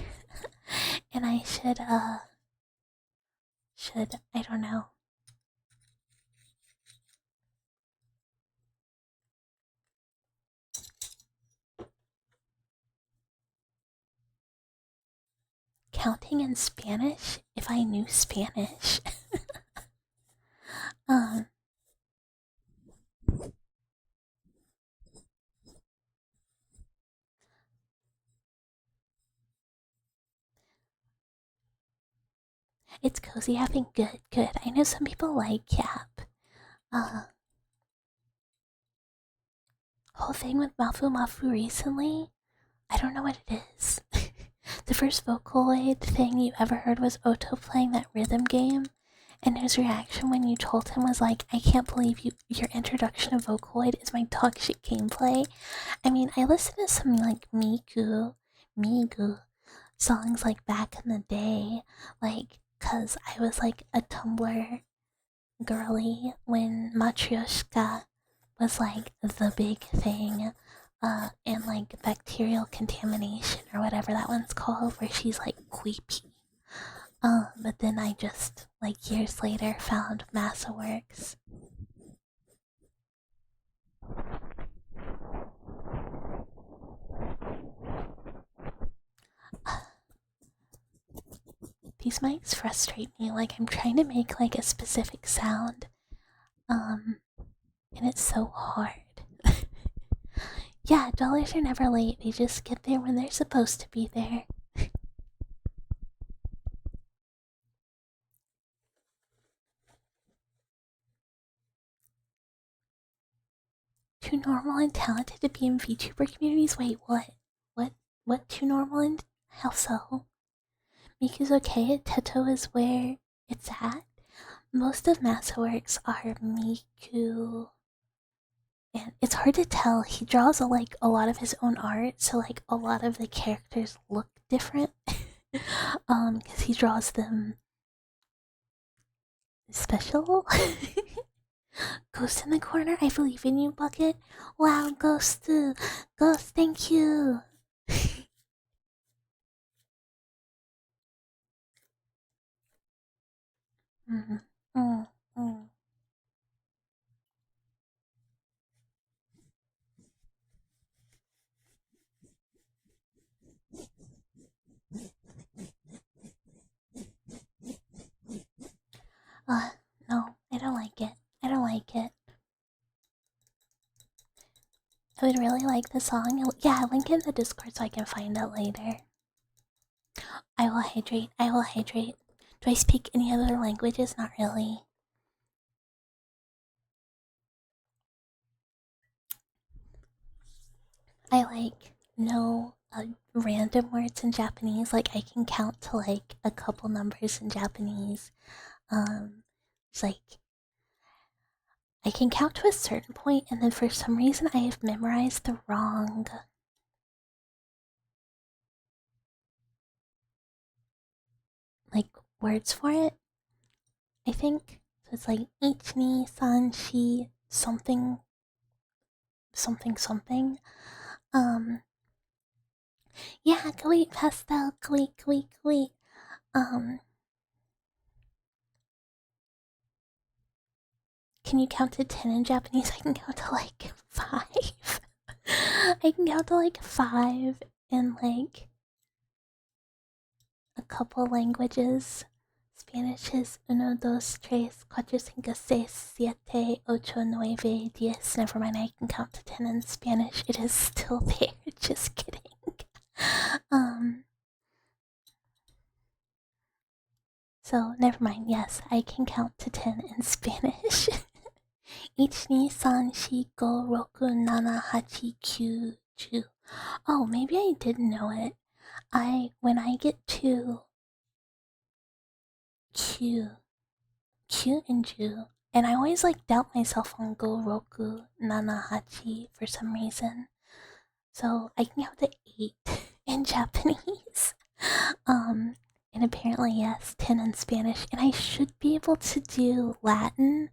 And I should I don't know. Counting in Spanish if I knew Spanish. It's cozy having good, good. I know some people like Yap. Whole thing with Mafu Mafu recently, I don't know what it is. The first Vocaloid thing you ever heard was Otto playing that rhythm game, and his reaction when you told him was like, I can't believe your introduction of Vocaloid is my dog shit gameplay. I mean, I listened to some like Migu songs like back in the day, like, cause I was like a Tumblr girly when Matryoshka was like the big thing, and like bacterial contamination or whatever that one's called, where she's like queepy. But then I just like years later found Massaworks. These mics frustrate me. Like I'm trying to make like a specific sound, and it's so hard. Yeah, dollars are never late. They just get there when they're supposed to be there. Too normal and talented to be in VTuber communities? Wait, what? What too normal and how so? Miku's okay, Teto is where it's at. most of Masterworks are Miku, and it's hard to tell. He draws like a lot of his own art, so like a lot of the characters look different. Because he draws them special. Ghost in the corner, I believe in you, Bucket. Wow, Ghost, Ghost, thank you. mm, mm, mm. Uh, no, I don't like it. I don't like it. I would really like the song. Yeah, link in the Discord so I can find it later. I will hydrate. I will hydrate. Do I speak any other languages? Not really. I like know random words in Japanese. Like I can count to like a couple numbers in Japanese. It's like I can count to a certain point, and then for some reason I have memorized the wrong like words for it. I think so. It's like ich ni san shi something something something. Yeah, Kawait pastel, Kawait, Kawait, Kawait. Um, can you count to 10 in Japanese? I can count to like 5. I can count to like 5 in like a couple languages. Spanish is uno, dos, tres, cuatro, cinco, seis, siete, ocho, nueve, diez. Never mind, I can count to 10 in Spanish. It is still there. Just kidding. Um, so never mind. Yes, I can count to 10 in Spanish. 1, 2, 3, 4, 5, 6, 7, 8, 9, 10. Oh, maybe I didn't know it. When I get to Q, Q and Ju, and I always like doubt myself on Go Roku Nanahachi for some reason. So I can count to 8 in Japanese. And apparently yes, 10 in Spanish, and I should be able to do Latin.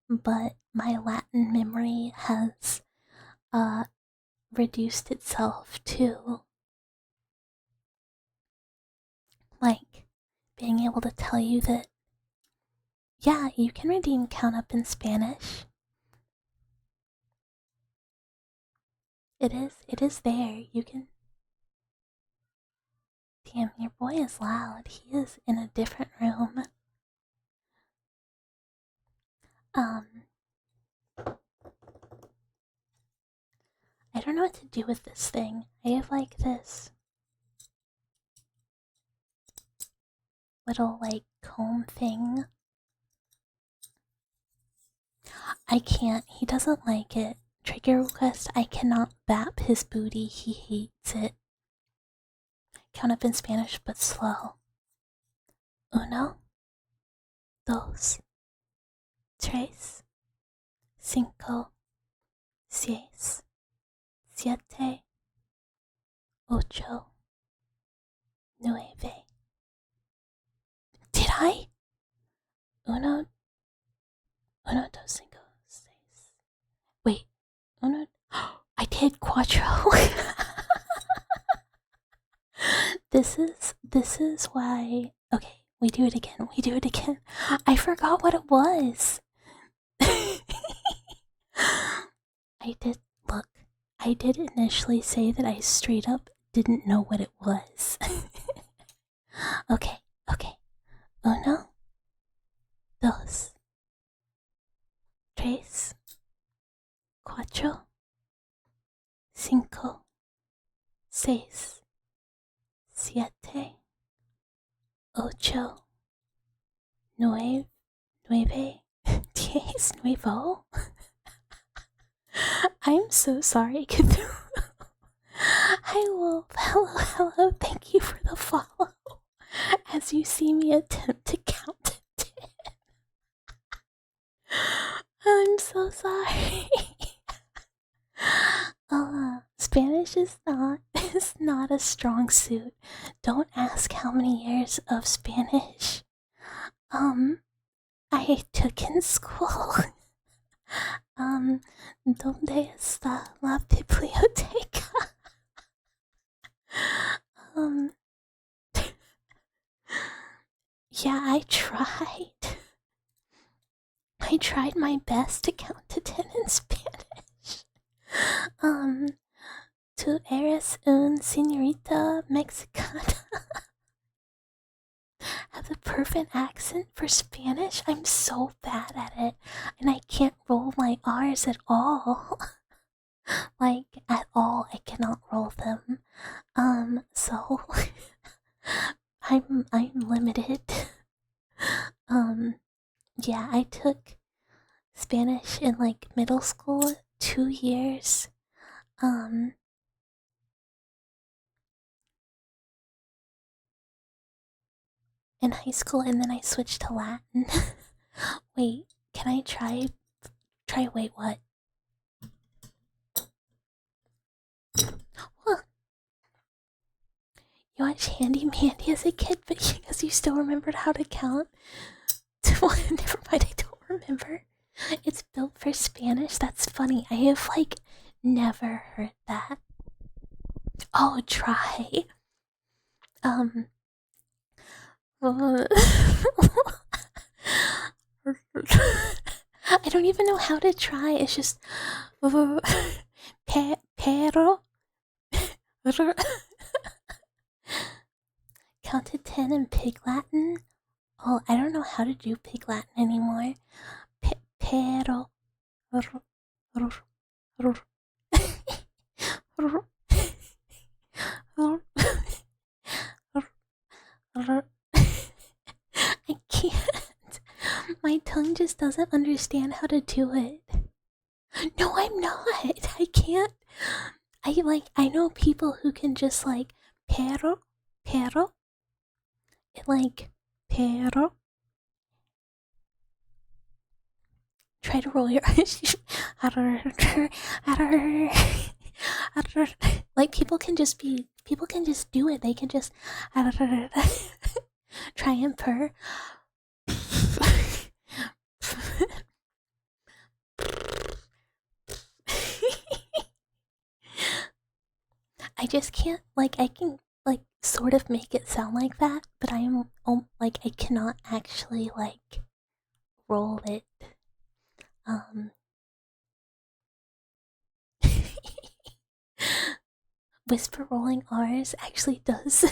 But my Latin memory has reduced itself to like being able to tell you that yeah, you can redeem count up in Spanish. It is there. You can. Damn, your boy is loud. He is in a different room. Um, I don't know what to do with this thing. I have like this little like comb thing. I can't. He doesn't like it. Trigger request, I cannot bap his booty. He hates it. Count up in Spanish, but slow. Uno, dos, tres, cinco, seis, siete, ocho, nueve. Did I? Uno, uno, dos, cinco, seis. Wait, uno. I did cuatro. This is why. Okay, we do it again. We do it again. I forgot what it was. I did look. I did initially say that I straight up didn't know what it was. Okay, okay. Uno, dos, tres, cuatro, cinco, seis, siete, ocho, nueve, diez, nuevo. I'm so sorry, Cthulhu. Hi, Wolf. Hello, hello. Thank you for the follow. As you see me attempt to count to 10. I'm so sorry. Spanish is not is not a strong suit. Don't ask how many years of Spanish I took in school. ¿Dónde está la biblioteca? um yeah, I tried my best to count to 10 in Spanish. Tu eres un señorita mexicana. Have the perfect accent for Spanish? I'm so bad at it, and I can't roll my R's at all. Like, at all, I cannot roll them. So I'm limited. Yeah, I took Spanish in like middle school, 2 years. In high school, and then I switched to Latin. Wait, can I try? Wait, what? Huh. You watched Handy Mandy as a kid, but because you still remembered how to count? Never mind, I don't remember. It's built for Spanish? That's funny. I have, like, never heard that. Oh, try. I don't even know how to try. It's just pero. Count to 10 in Pig Latin. Oh, I don't know how to do Pig Latin anymore. Pero. I can't. My tongue just doesn't understand how to do it. No, I'm not. I can't. I know people who can just like pero. It like pero. Try to roll your eyes. Like people can just do it. They can just try and purr. I just can't, like, I can like sort of make it sound like that, but I am like I cannot actually like roll it. Whisper rolling R's actually does.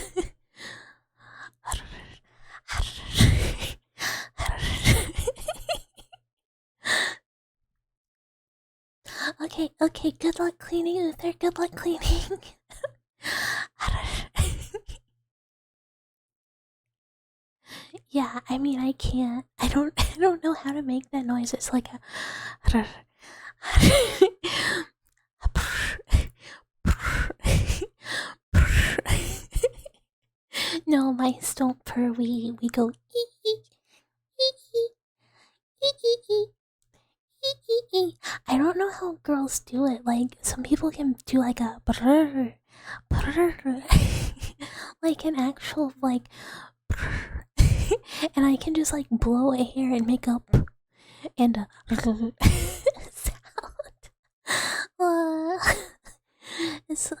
Okay, good luck cleaning, Uther. Good luck cleaning. Yeah, I mean, I can't. I don't know how to make that noise. It's like a. No, mice don't purr. We go ee ee ee ee ee ee. I don't know how girls do it. Like some people can do like a brrr, brrr, like an actual like, and I can just like blow air and make up and sound. It's,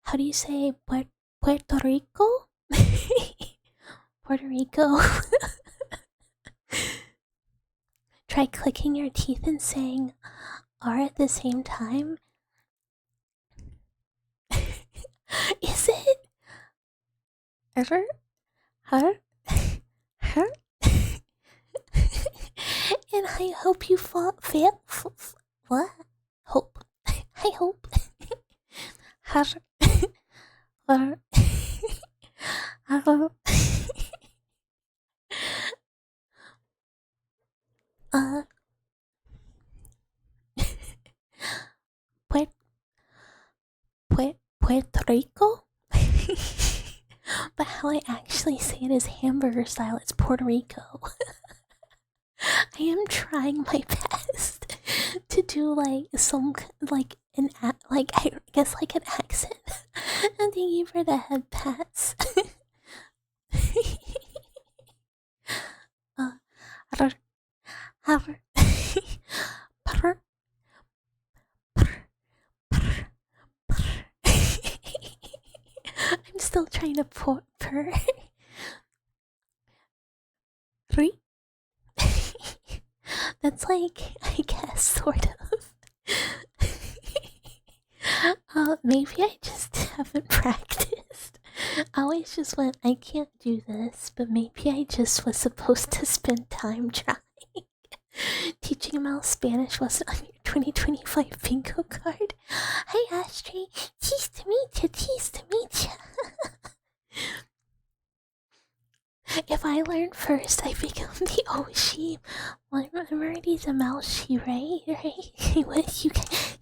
how do you say Puerto Rico? Puerto Rico. Try clicking your teeth and saying R at the same time. Is it? Ever? Her? And I hope you what? Hope. I hope. Her. Puerto Rico? But how I actually say it is hamburger style, it's Puerto Rico. I am trying my best to do like some like like I guess like an accent. And thank you for the head pats. uh, I'm still trying to purr. That's like, I guess, sort of. Maybe I just haven't practiced. I always just went, I can't do this, but maybe I just was supposed to spend time trying. Teaching him how Spanish wasn't on your 2025 bingo card. Hi, Ashtray. Tease to meet you, tease to meet you. If I learn first, I become the Oshi. Well, I'm already the Moushi, right?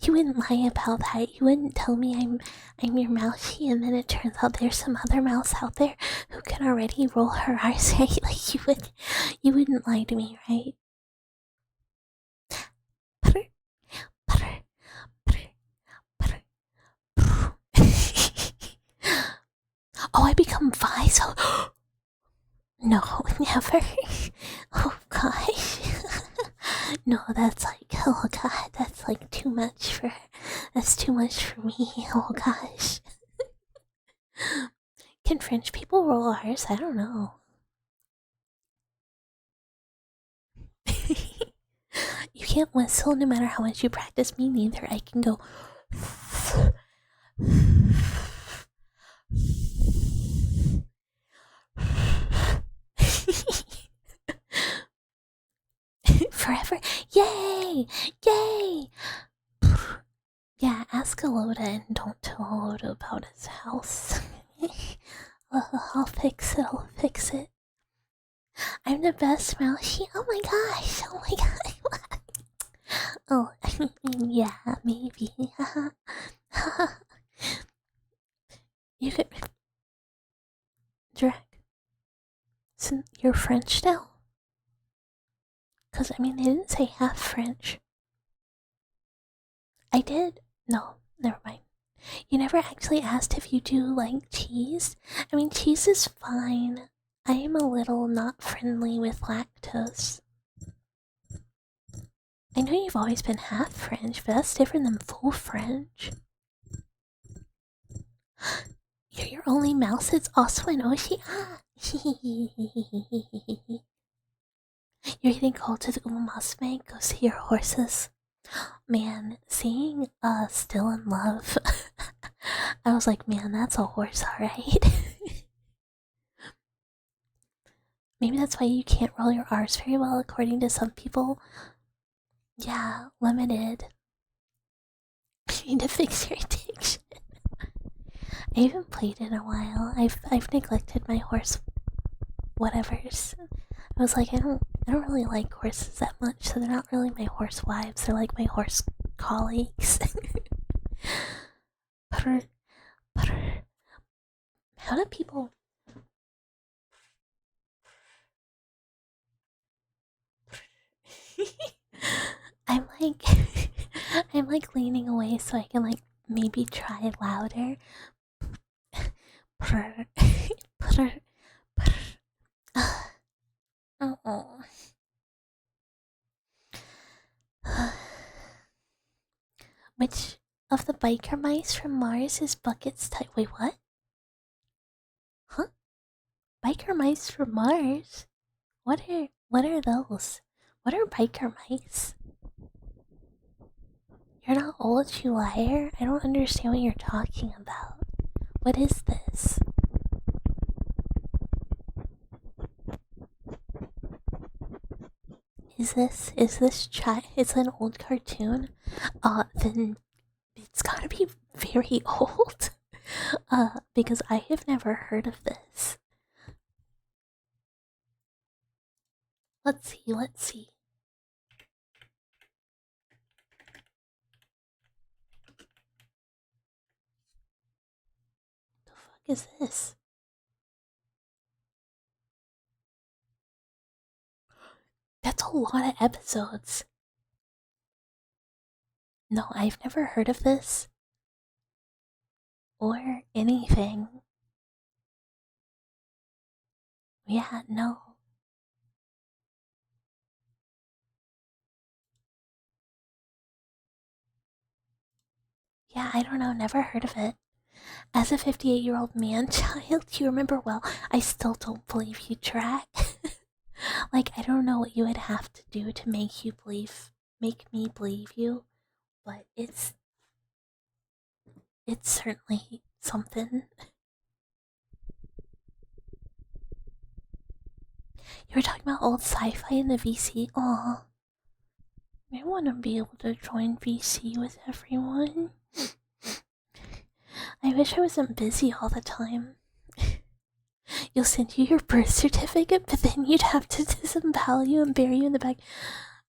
You wouldn't lie about that. You wouldn't tell me I'm your Moushi, and then it turns out there's some other mouse out there who can already roll her R's, right? Like you wouldn't lie to me, right? Putter, putter, putter, putter. Oh, I become Vice. No, never. Oh gosh. No, that's like, oh god, that's like too much for. That's too much for me. Oh gosh. Can French people roll R's? I don't know. You can't whistle no matter how much you practice. Me neither. I can go. Forever. Yay! Yay! Yeah, ask Aloda and don't tell Aloda about his house. I'll fix it, I'll fix it. I'm the best mousey. Oh my gosh, oh my god. Oh, yeah, maybe. You could. Drag. So you're French now? Because, I mean, they didn't say half French. I did? No, never mind. You never actually asked if you do like cheese? I mean, cheese is fine. I am a little not friendly with lactose. I know you've always been half French, but that's different than full French. You're your only mouse that's also an Oshi? Ah! You're getting called to the Umasme? Go see your horses. Man, seeing Still in Love, I was like, man, that's a horse, alright. Maybe that's why you can't roll your R's very well, according to some people. Yeah, limited. You need to fix your addiction. I haven't played in a while. I've neglected my horse whatevers. I was like, I don't really like horses that much, so they're not really my horse wives, they're like my horse colleagues. Putter, putter. How do people I'm like I'm like leaning away so I can like maybe try louder. Putter, putter, putter. Oh. Which of the biker mice from Mars is Bucket's type? Wait, what? Huh? Biker mice from Mars? What are those? What are biker mice? You're not old, you liar. I don't understand what you're talking about. What is this? Is this it's an old cartoon? Then it's gotta be very old. Because I have never heard of this. Let's see, let's see. The fuck is this? That's a lot of episodes. No, I've never heard of this or anything. Yeah, no. Yeah, I don't know, never heard of it. As a 58-year-old man child, you remember well. I still don't believe you, Track. Like, I don't know what you would have to do to make me believe you, but it's certainly something. You were talking about old sci-fi in the VC. Aw, I want to be able to join VC with everyone. I wish I wasn't busy all the time. You'll send you your birth certificate, but then you'd have to disembowel you and bury you in the back.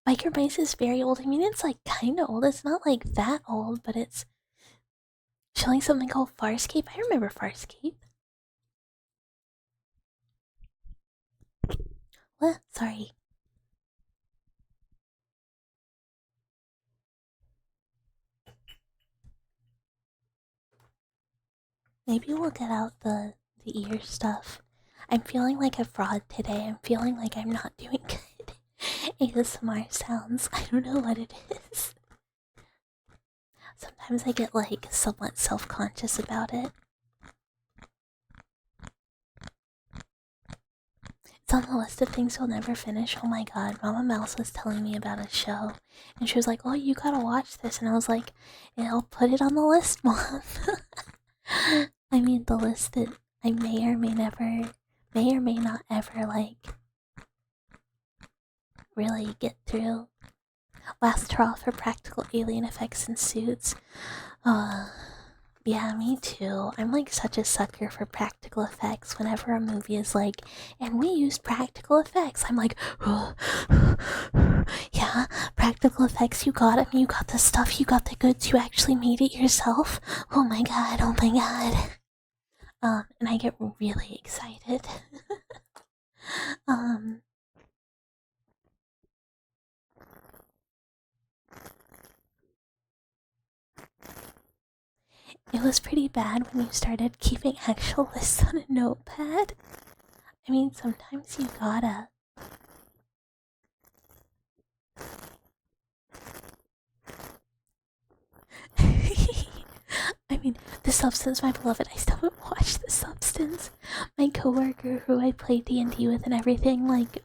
Biker Mice is very old. I mean, it's like kinda old. It's not like that old, but it's showing something called Farscape. I remember Farscape. What? Sorry. Maybe we'll get out the ear stuff. I'm feeling like a fraud today. I'm feeling like I'm not doing good. ASMR sounds. I don't know what it is. Sometimes I get like somewhat self-conscious about it. It's on the list of things we'll never finish. Oh my god, Mama Mouse was telling me about a show. And she was like, oh, you gotta watch this. And I was like, yeah, I'll put it on the list, Mom. I mean, the list that I may or may not ever, like, really get through. Last hurrah for practical alien effects and suits. Yeah, me too. I'm like such a sucker for practical effects. Whenever a movie is like, and we use practical effects, I'm like, yeah, practical effects, you got them, you got the stuff, you got the goods, you actually made it yourself. Oh my god, oh my god. And I get really excited. It was pretty bad when you started keeping actual lists on a notepad. I mean, sometimes you gotta. I mean, The Substance, my beloved. I still haven't watched The Substance. My coworker, who I play D&D with and everything, like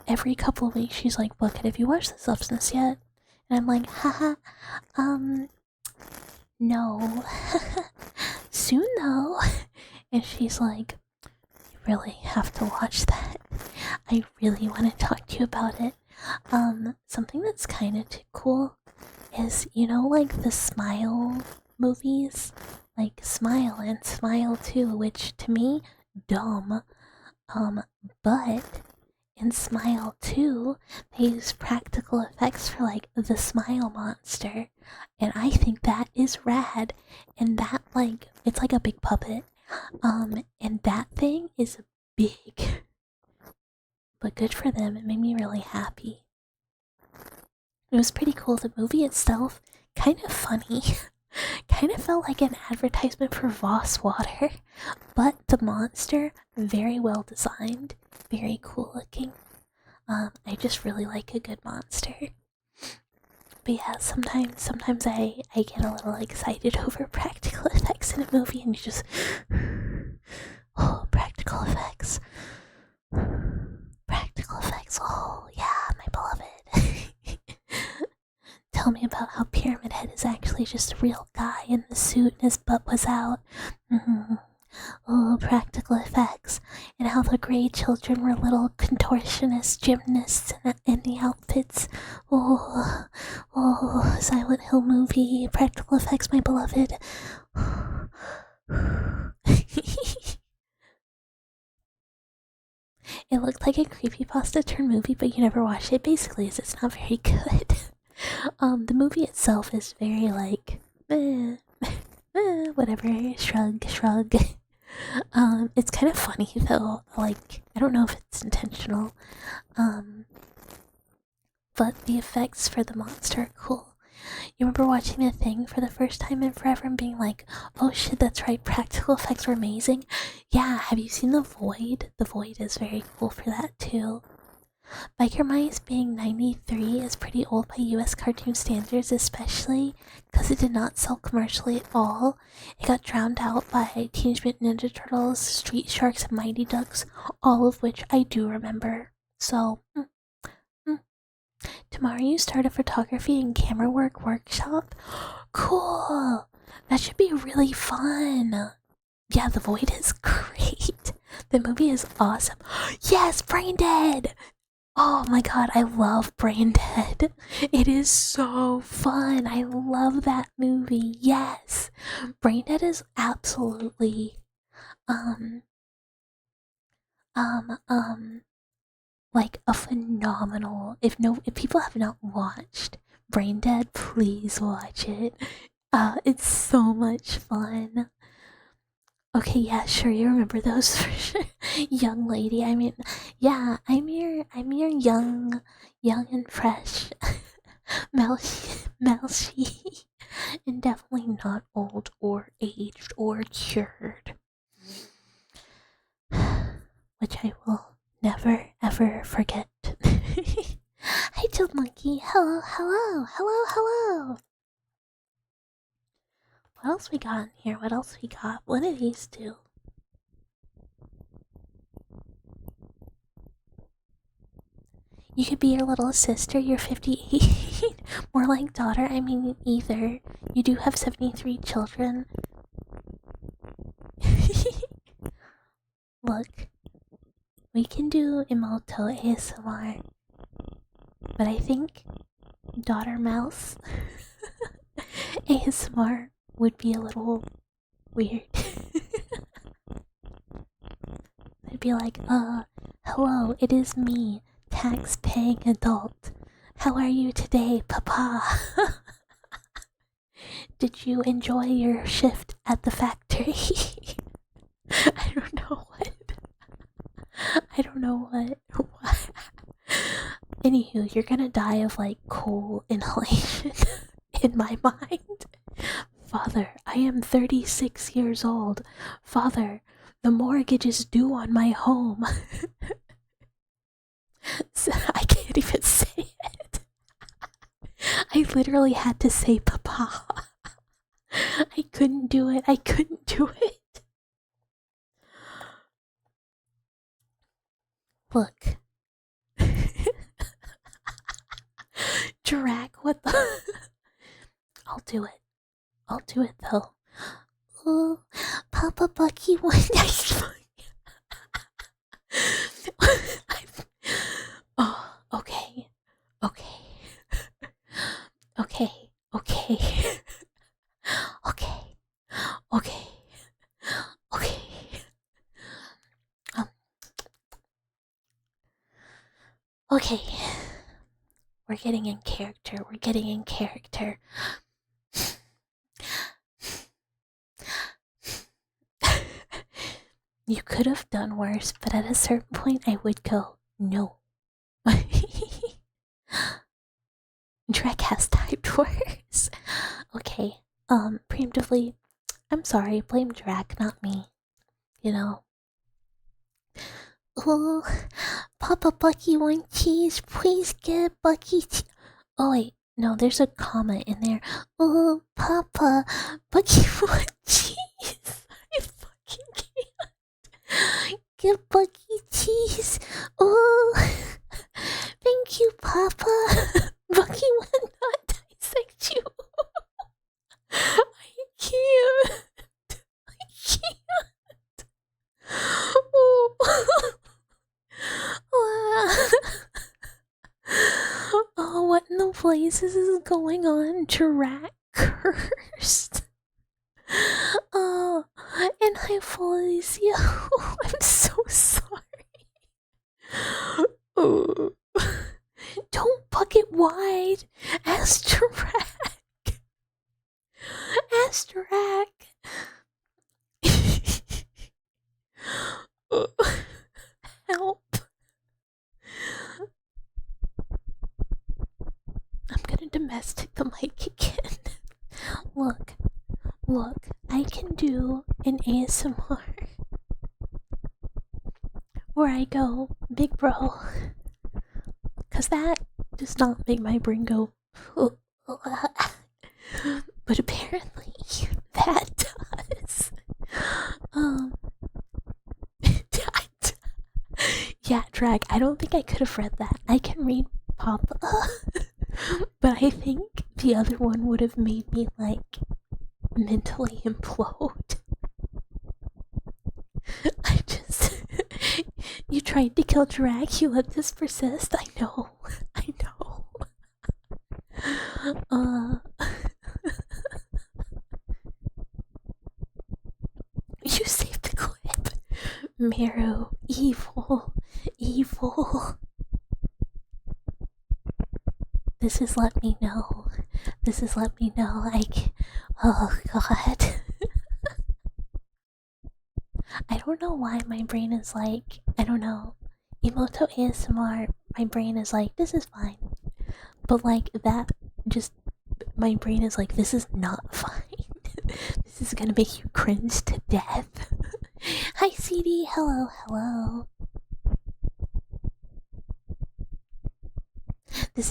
every couple of weeks, she's like, "Look, have you watched The Substance yet?" And I'm like, "Haha, no, soon though." And she's like, "You really have to watch that. I really want to talk to you about it." Something that's kind of cool is, you know, like the Smile movies, like Smile and Smile 2, which to me, dumb. But in Smile 2, they use practical effects for like the Smile monster, and I think that is rad. And that, like, it's like a big puppet, and that thing is big. But good for them, it made me really happy. It was pretty cool. The movie itself, kind of funny. Kind of felt like an advertisement for Voss water. But the monster, very well designed. Very cool looking. I just really like a good monster. But yeah, sometimes I get a little excited over practical effects in a movie and you just... Oh, practical effects. Practical effects, oh yeah, my beloved. Tell me about how Pyramid Head is actually just a real guy in the suit and his butt was out. Oh, practical effects. And how the Grey Children were little contortionist gymnasts in the outfits. Oh, Silent Hill movie. Practical effects, my beloved. It looked like a creepypasta turned movie, but you never watched it. Basically, it's not very good. The movie itself is very like, whatever, shrug. It's kind of funny though. Like, I don't know if it's intentional. but the effects for the monster are cool. You remember watching The Thing for the first time in forever and being like, oh shit, that's right, practical effects were amazing? Yeah, have you seen The Void? The Void is very cool for that too. Biker Mice being 93 is pretty old by US cartoon standards, especially because it did not sell commercially at all. It got drowned out by Teenage Mutant Ninja Turtles, Street Sharks, and Mighty Ducks, all of which I do remember. So, tomorrow you start a photography and camera work workshop? Cool! That should be really fun. Yeah, The Void is great. The movie is awesome. Yes, Brain Dead! Oh my god, I love Brain Dead. It is so fun. I love that movie. Yes. Brain Dead is absolutely um um um like a phenomenal. If people have not watched Brain Dead, please watch it. It's so much fun. Okay, yeah, sure, you remember those for sure. Young lady, I mean, yeah, I'm your young and fresh Melshi, and definitely not old or aged or cured. Which I will never ever forget. Hi, Jill Monkey. Hello, hello, hello, hello. What else we got in here? What else we got? What do these do? You could be your little sister, you're 58. More like daughter, I mean either. You do have 73 children. Look, we can do Emoto ASMR. But I think daughter mouse ASMR would be a little weird. I'd be like, hello, it is me, tax-paying adult. How are you today, Papa? Did you enjoy your shift at the factory? I don't know what. I don't know what. Anywho, you're gonna die of like coal inhalation in my mind. Father, I am 36 years old. Father, the mortgage is due on my home. So I can't even say it. I literally had to say Papa. I couldn't do it. I couldn't do it. Look. Drag, what the? I'll do it. I'll do it though. Oh, Papa Bucky one nice. Oh, okay. Okay. Okay. Okay. Okay. Okay. Okay. Okay. We're getting in character. We're getting in character. You could have done worse, but at a certain point I would go, no. Drek has typed worse. Okay, preemptively, I'm sorry, blame Drek, not me. You know. Oh, Papa Bucky one cheese, please get Bucky oh wait, no, there's a comma in there. Oh, Papa Bucky one cheese. I fucking can't. Get Bucky cheese. Oh, thank you, Papa. Bucky will not dissect you. I can't. I can't. Oh. Oh, what in the blazes is going on? Drak cursed. Oh, and hi, Felicia. I'm so sorry. Oh. Don't bucket wide. Ask Drak. Ask Drak. Help. deadass took the mic again. Look, I can do an ASMR where I go, big bro. Cause that does not make my brain go. But apparently that does. Yeah, Drag, I don't think I could have read that. I can read Papa. But I think the other one would have made me, like, mentally implode. I just. You tried to kill Drag, you let this persist. I know. You saved the clip. Meru, evil. This is let me know. Like, oh god. I don't know why my brain is like, I don't know. Emoto ASMR, my brain is like, this is fine. But like that, just, my brain is like, this is not fine. This is gonna make you cringe to death. Hi CD, hello. This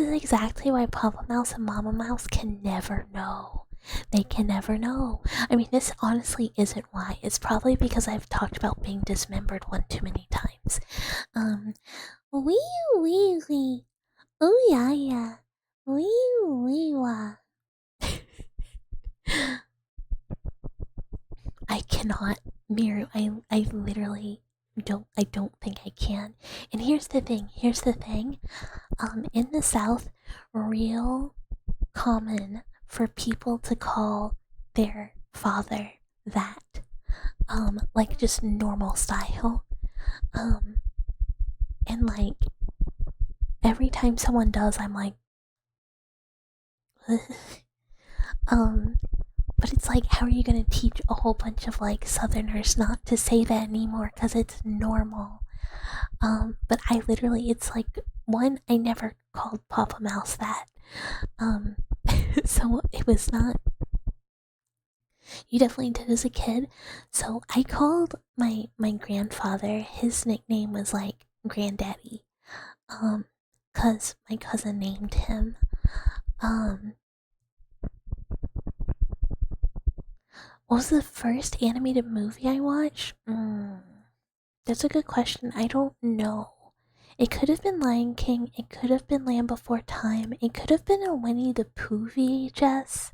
is exactly why Papa Mouse and Mama Mouse can never know. They can never know. I mean, this honestly isn't why. It's probably because I've talked about being dismembered one too many times. Wee. Oh yeah. Wee wah. I cannot, Miru. I literally don't think I can. And here's the thing. In the South, real common for people to call their father that. Like just normal style. And like every time someone does, I'm like but it's like, how are you gonna teach a whole bunch of like Southerners not to say that anymore because it's normal? But I literally, it's like, one, I never called Papa Mouse that. So it was not. You definitely did as a kid. So I called my grandfather. His nickname was like Granddaddy. Cause my cousin named him. What was the first animated movie I watched? That's a good question. I don't know. It could have been Lion King. It could have been Land Before Time. It could have been a Winnie the Pooh VHS.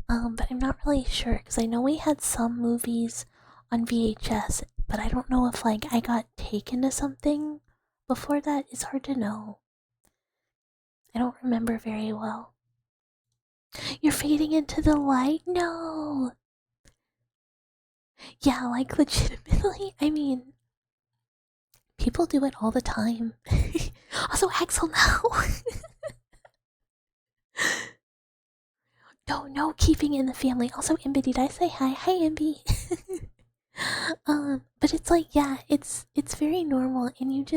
But I'm not really sure because I know we had some movies on VHS, but I don't know if like I got taken to something before that. It's hard to know. I don't remember very well. You're fading into the light? No! Yeah, like legitimately, I mean, people do it all the time. Also, Axel, no! No keeping in the family. Also, Imbi, did I say hi? Hi, Imbi. But it's like, yeah, it's very normal, and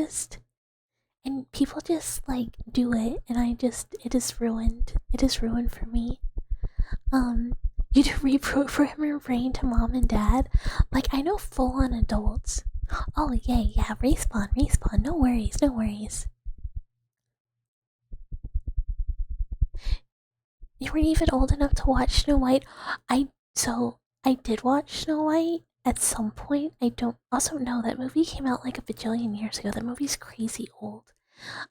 people just like do it, and it is ruined. It is ruined for me. You do reprogram your brain to mom and dad. Like, I know full-on adults. Oh yeah, respawn. No worries. You weren't even old enough to watch Snow White. I did watch Snow White at some point. I don't also know that movie came out like a bajillion years ago. That movie's crazy old.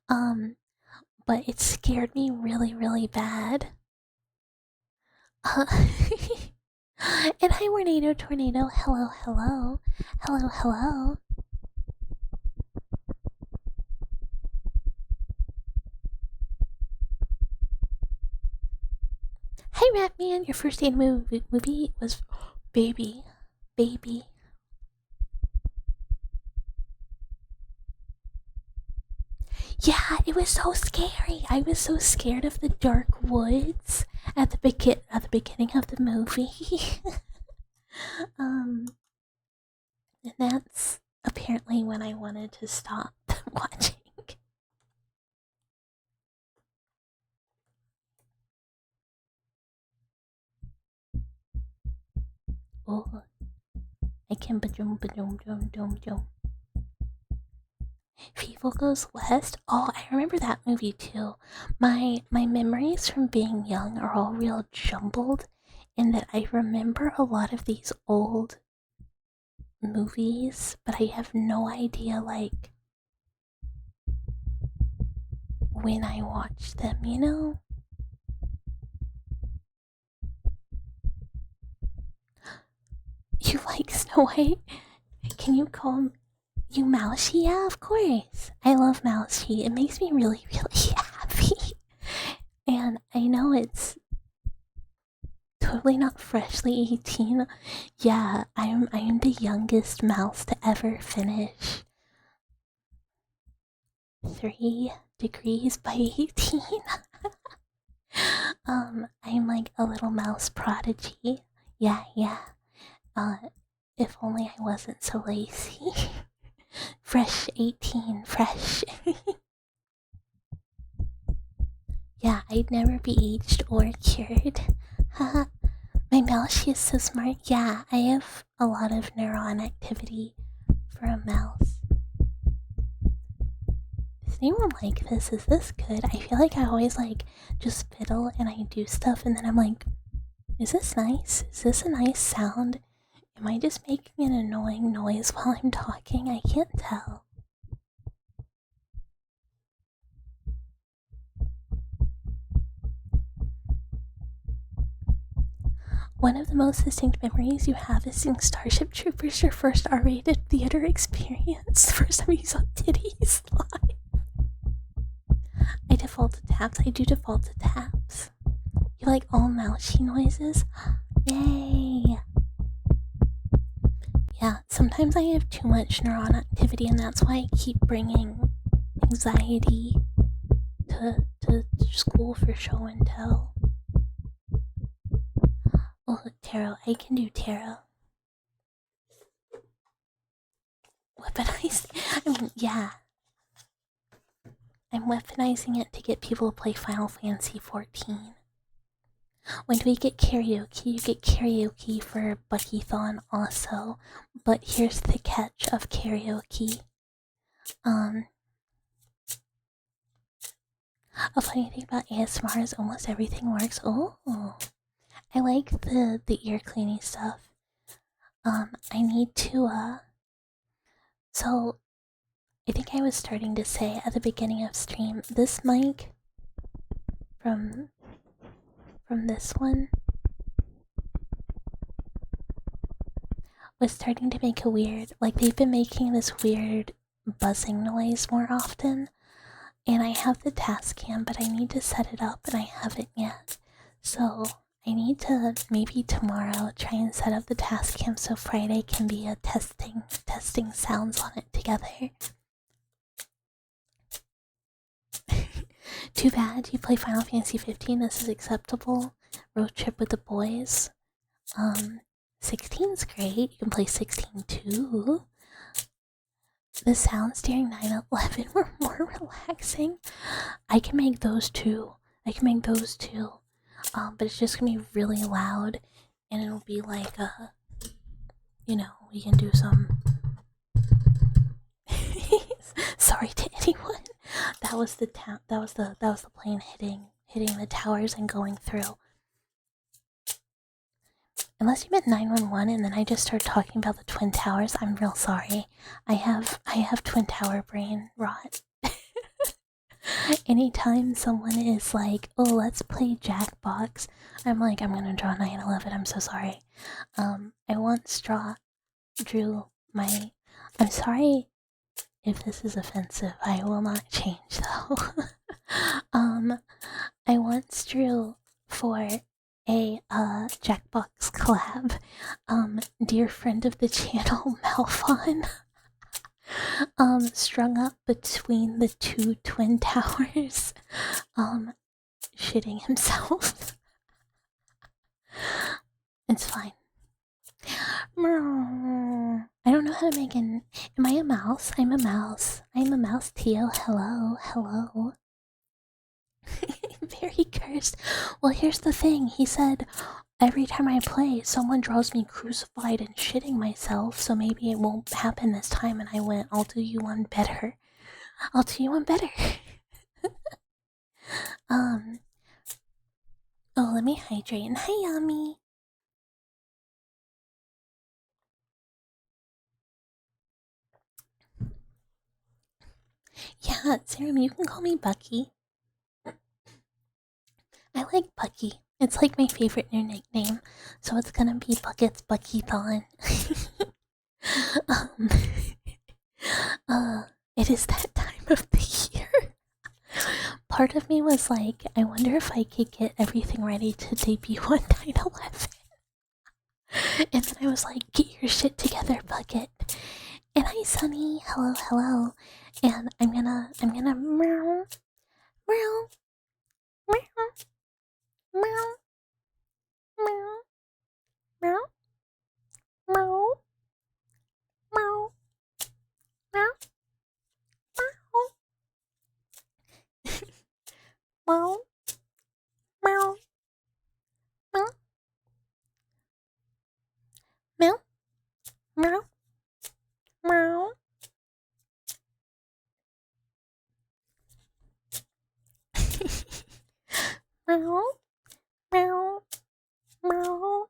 But it scared me really bad. And hi, Tornado. Hello. Hi, Ratman. Your first movie was Baby. Yeah, it was so scary. I was so scared of the dark woods at the beginning of the movie. And that's apparently when I wanted to stop watching. Oh, I can ba-jum. Evil Goes West. Oh, I remember that movie too. My memories from being young are all real jumbled, in that I remember a lot of these old movies, but I have no idea like when I watched them. You know? You like Snow White? Can you call you Mousy? Yeah, of course. I love Mousy. It makes me really, really happy. And I know it's totally not freshly 18. Yeah, I'm the youngest mouse to ever finish 3 degrees by 18. I'm like a little mouse prodigy. Yeah. Uh, if only I wasn't so lazy. Fresh 18, fresh. Yeah, I'd never be aged or cured. Haha. My mouse is so smart. Yeah, I have a lot of neuron activity for a mouse. Does anyone like this? Is this good? I feel like I always like just fiddle and I do stuff and then I'm like, is this nice? Is this a nice sound? Am I just making an annoying noise while I'm talking? I can't tell. One of the most distinct memories you have is seeing Starship Troopers, your first R-rated theater experience. The first time you saw titties live. I default to taps. I do default to taps. You like all mousy noises? Yay! Yeah, sometimes I have too much neuron activity and that's why I keep bringing anxiety to school for show and tell. Oh, tarot. I can do tarot. Weaponize. I mean, yeah. I'm weaponizing it to get people to play Final Fantasy XIV. When do we get karaoke? You get karaoke for Buckython also. But here's the catch of karaoke. A funny thing about ASMR is almost everything works. Oh, I like the ear cleaning stuff. I need to, so I think I was starting to say at the beginning of stream, this mic from this one was starting to make a weird, like they've been making this weird buzzing noise more often. And I have the task cam, but I need to set it up and I haven't yet. So I need to maybe tomorrow try and set up the task cam so Friday can be a testing sounds on it together. Too bad you play Final Fantasy 15. This is acceptable. Road trip with the boys. 16's great. You can play 16 too. The sounds during 9/11 were more relaxing. I can make those too. But it's just gonna be really loud, and it'll be like we can do some. Sorry to anyone. That was the plane hitting the towers and going through. Unless you meant 911 and then I just started talking about the Twin Towers, I'm real sorry. I have Twin Tower brain rot. Anytime someone is like, oh, let's play Jackbox, I'm like, I'm gonna draw 9/11, I'm so sorry. I once drew my... I'm sorry if this is offensive, I will not change though. I once drew for a Jackbox collab, dear friend of the channel, Malphon, strung up between the two twin towers, shitting himself. It's fine. I don't know how to make an... Am I a mouse? I'm a mouse. I'm a mouse, Tio. Hello. Very cursed. Well, here's the thing. He said every time I play, someone draws me crucified and shitting myself, so maybe it won't happen this time. And I went, I'll do you one better. I'll do you one better. Oh, let me hydrate. And hi, Yummy. Yeah, Serum, you can call me Bucky. I like Bucky. It's like my favorite new nickname, so it's gonna be Buckets Bucky-thon. um, it is that time of the year. Part of me was like, I wonder if I could get everything ready to debut on 9/11. And then I was like, get your shit together, Bucket. And hi, Sunny. Hello, hello. And I'm gonna meow, meow, meow, meow, meow, meow, meow, meow, meow, meow, meow, meow, meow, meow, meow. Meow, meow, meow,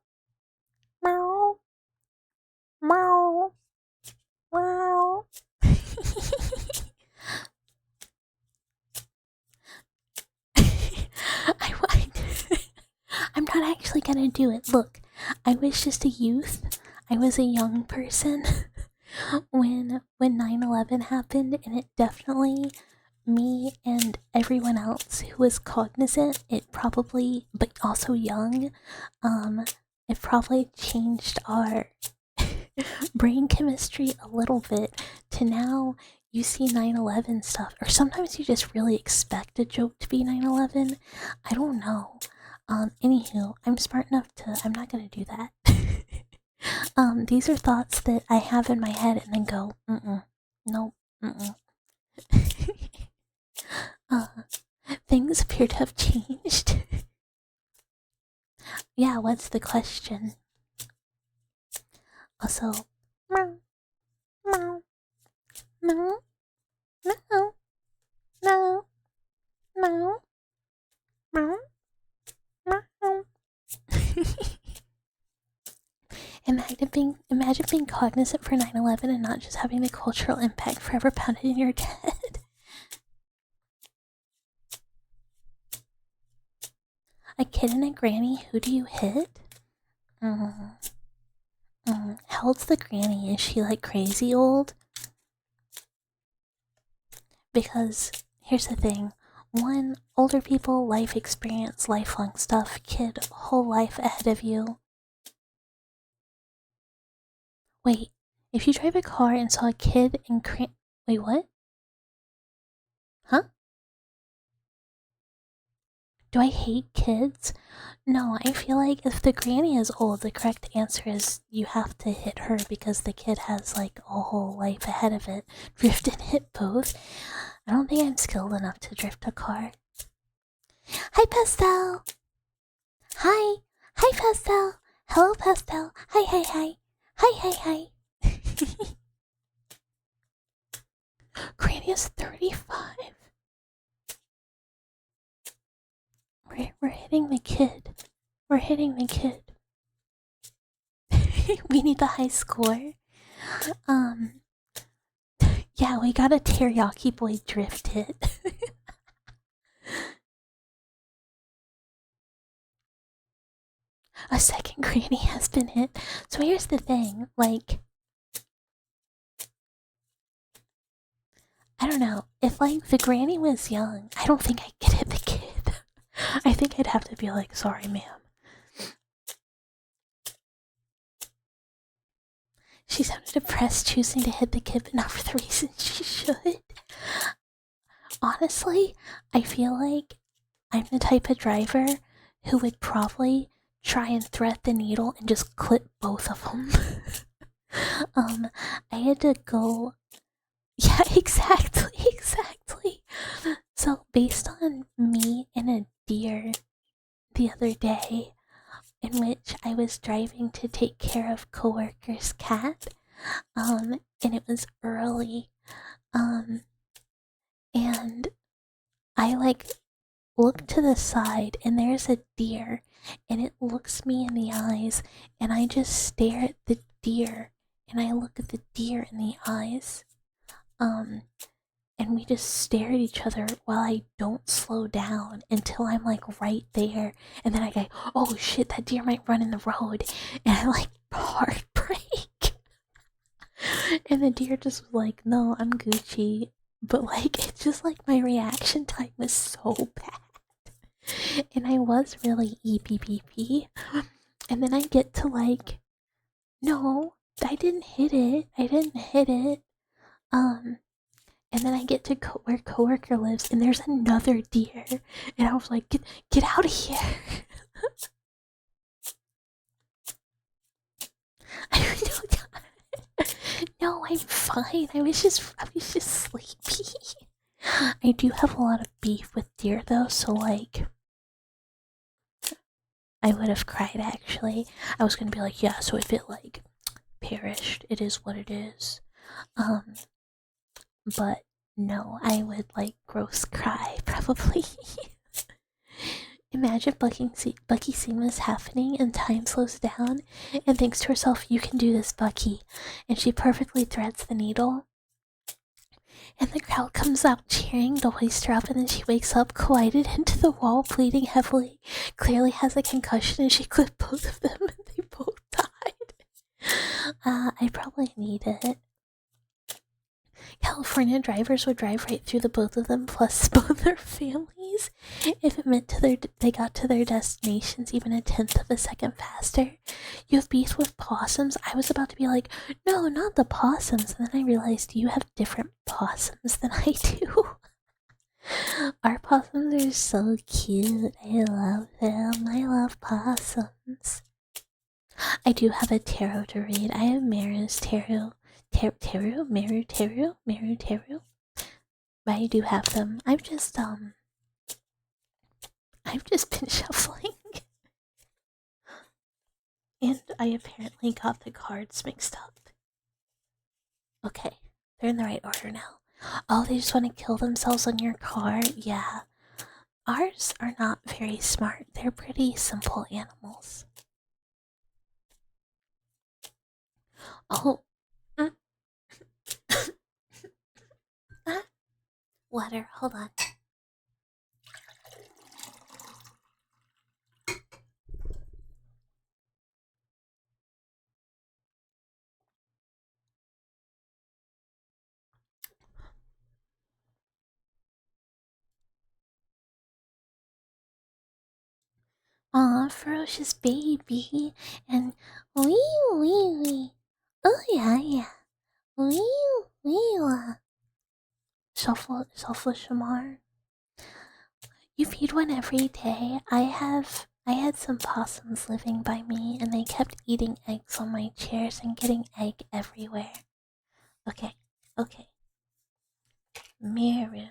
meow, meow, meow. I'm not actually gonna do it. Look, I was just a youth. I was a young person when 9/11 happened, and it definitely, me and everyone else who was cognizant, it probably, but also young, it probably changed our brain chemistry a little bit to now you see 9/11 stuff, or sometimes you just really expect a joke to be 9/11. I don't know. Anywho, I'm smart enough to, I'm not gonna do that. These are thoughts that I have in my head and then go, nope, things appear to have changed. Yeah, what's the question? Also, meow, meow, meow, meow, meow, meow, meow, meow. Imagine being cognizant for 9/11 and not just having the cultural impact forever pounded in your head. A kid and a granny, who do you hit? How old's the granny? Is she like crazy old? Because here's the thing. One, older people, life experience, lifelong stuff. Kid, whole life ahead of you. Wait, if you drive a car and saw a kid and wait, what? Huh? Do I hate kids? No, I feel like if the granny is old, the correct answer is you have to hit her because the kid has like a whole life ahead of it. Drift and hit both. I don't think I'm skilled enough to drift a car. Hi, Pastel! Hi! Hi, Pastel! Hello, Pastel! Hi, hi, hi! Hi, hi, hi! Granny is 35. We're hitting the kid. We're hitting the kid. We need the high score. Yeah, we got a teriyaki boy drift hit. A second granny has been hit. So here's the thing, like, I don't know, if like the granny was young, I don't think I could hit the kid. I think I'd have to be like, sorry ma'am. She sounded depressed choosing to hit the kid, but not for the reason she should. Honestly, I feel like I'm the type of driver who would probably try and thread the needle and just clip both of them. I had to go. Yeah, exactly. So based on me in a deer the other day in which I was driving to take care of coworker's cat. And it was early. And I like look to the side and there's a deer and it looks me in the eyes and I just stare at the deer and I look at the deer in the eyes. And we just stare at each other while I don't slow down until I'm like right there. And then I go, oh shit, that deer might run in the road. And I like hard brake. And the deer just was like, no, I'm Gucci. But like, it's just like my reaction time was so bad. And I was really EPPP. And then I get to like, no, I didn't hit it. I didn't hit it. And then I get to where coworker lives, and there's another deer, and I was like, "Get out of here!" No, I'm fine. I was just sleepy. I do have a lot of beef with deer, though, so like, I would have cried. Actually, I was gonna be like, "Yeah." So if it like perished, it is what it is. But no, I would like gross cry probably. Imagine Bucky seeing this happening and time slows down and thinks to herself, you can do this, Bucky. And she perfectly threads the needle. And the crowd comes out cheering to hoist her up, and then she wakes up, collided into the wall, bleeding heavily, clearly has a concussion, and she clipped both of them and they both died. I probably need it. California drivers would drive right through the both of them, plus both their families, if it meant they got to their destinations even a tenth of a second faster. You have beef with possums? I was about to be like, no, not the possums, and then I realized you have different possums than I do. Our possums are so cute. I love them. I love possums. I do have a tarot to read. I have Maru's tarot. Maru tarot. But I do have them. I've just been shuffling. And I apparently got the cards mixed up. Okay, they're in the right order now. Oh, they just want to kill themselves on your car? Yeah. Ours are not very smart. They're pretty simple animals. Oh. Water, hold on. Aw, ferocious baby. And wee. Oh yeah. Wee. Shuffle Shamar. You feed one every day. I had some possums living by me and they kept eating eggs on my chairs and getting egg everywhere. Okay. Meru.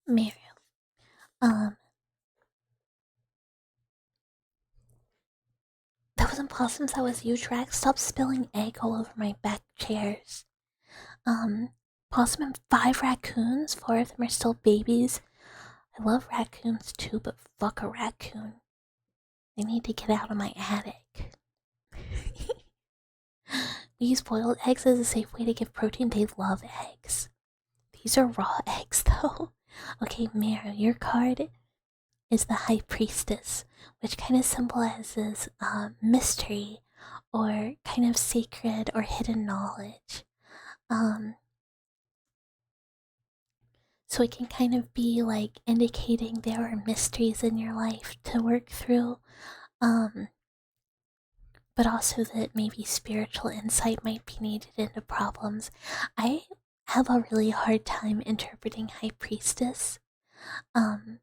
Meru. That wasn't possums, that was you, Drax. Stop spilling egg all over my back chairs. Possum and 5 raccoons. 4 of them are still babies. I love raccoons too, but fuck a raccoon. They need to get out of my attic. We use boiled eggs as a safe way to give protein. They love eggs. These are raw eggs, though. Okay, Mara, your card is the High Priestess, which kind of symbolizes mystery or kind of sacred or hidden knowledge. So it can kind of be like indicating there are mysteries in your life to work through, but also that maybe spiritual insight might be needed into problems. I have a really hard time interpreting High Priestess,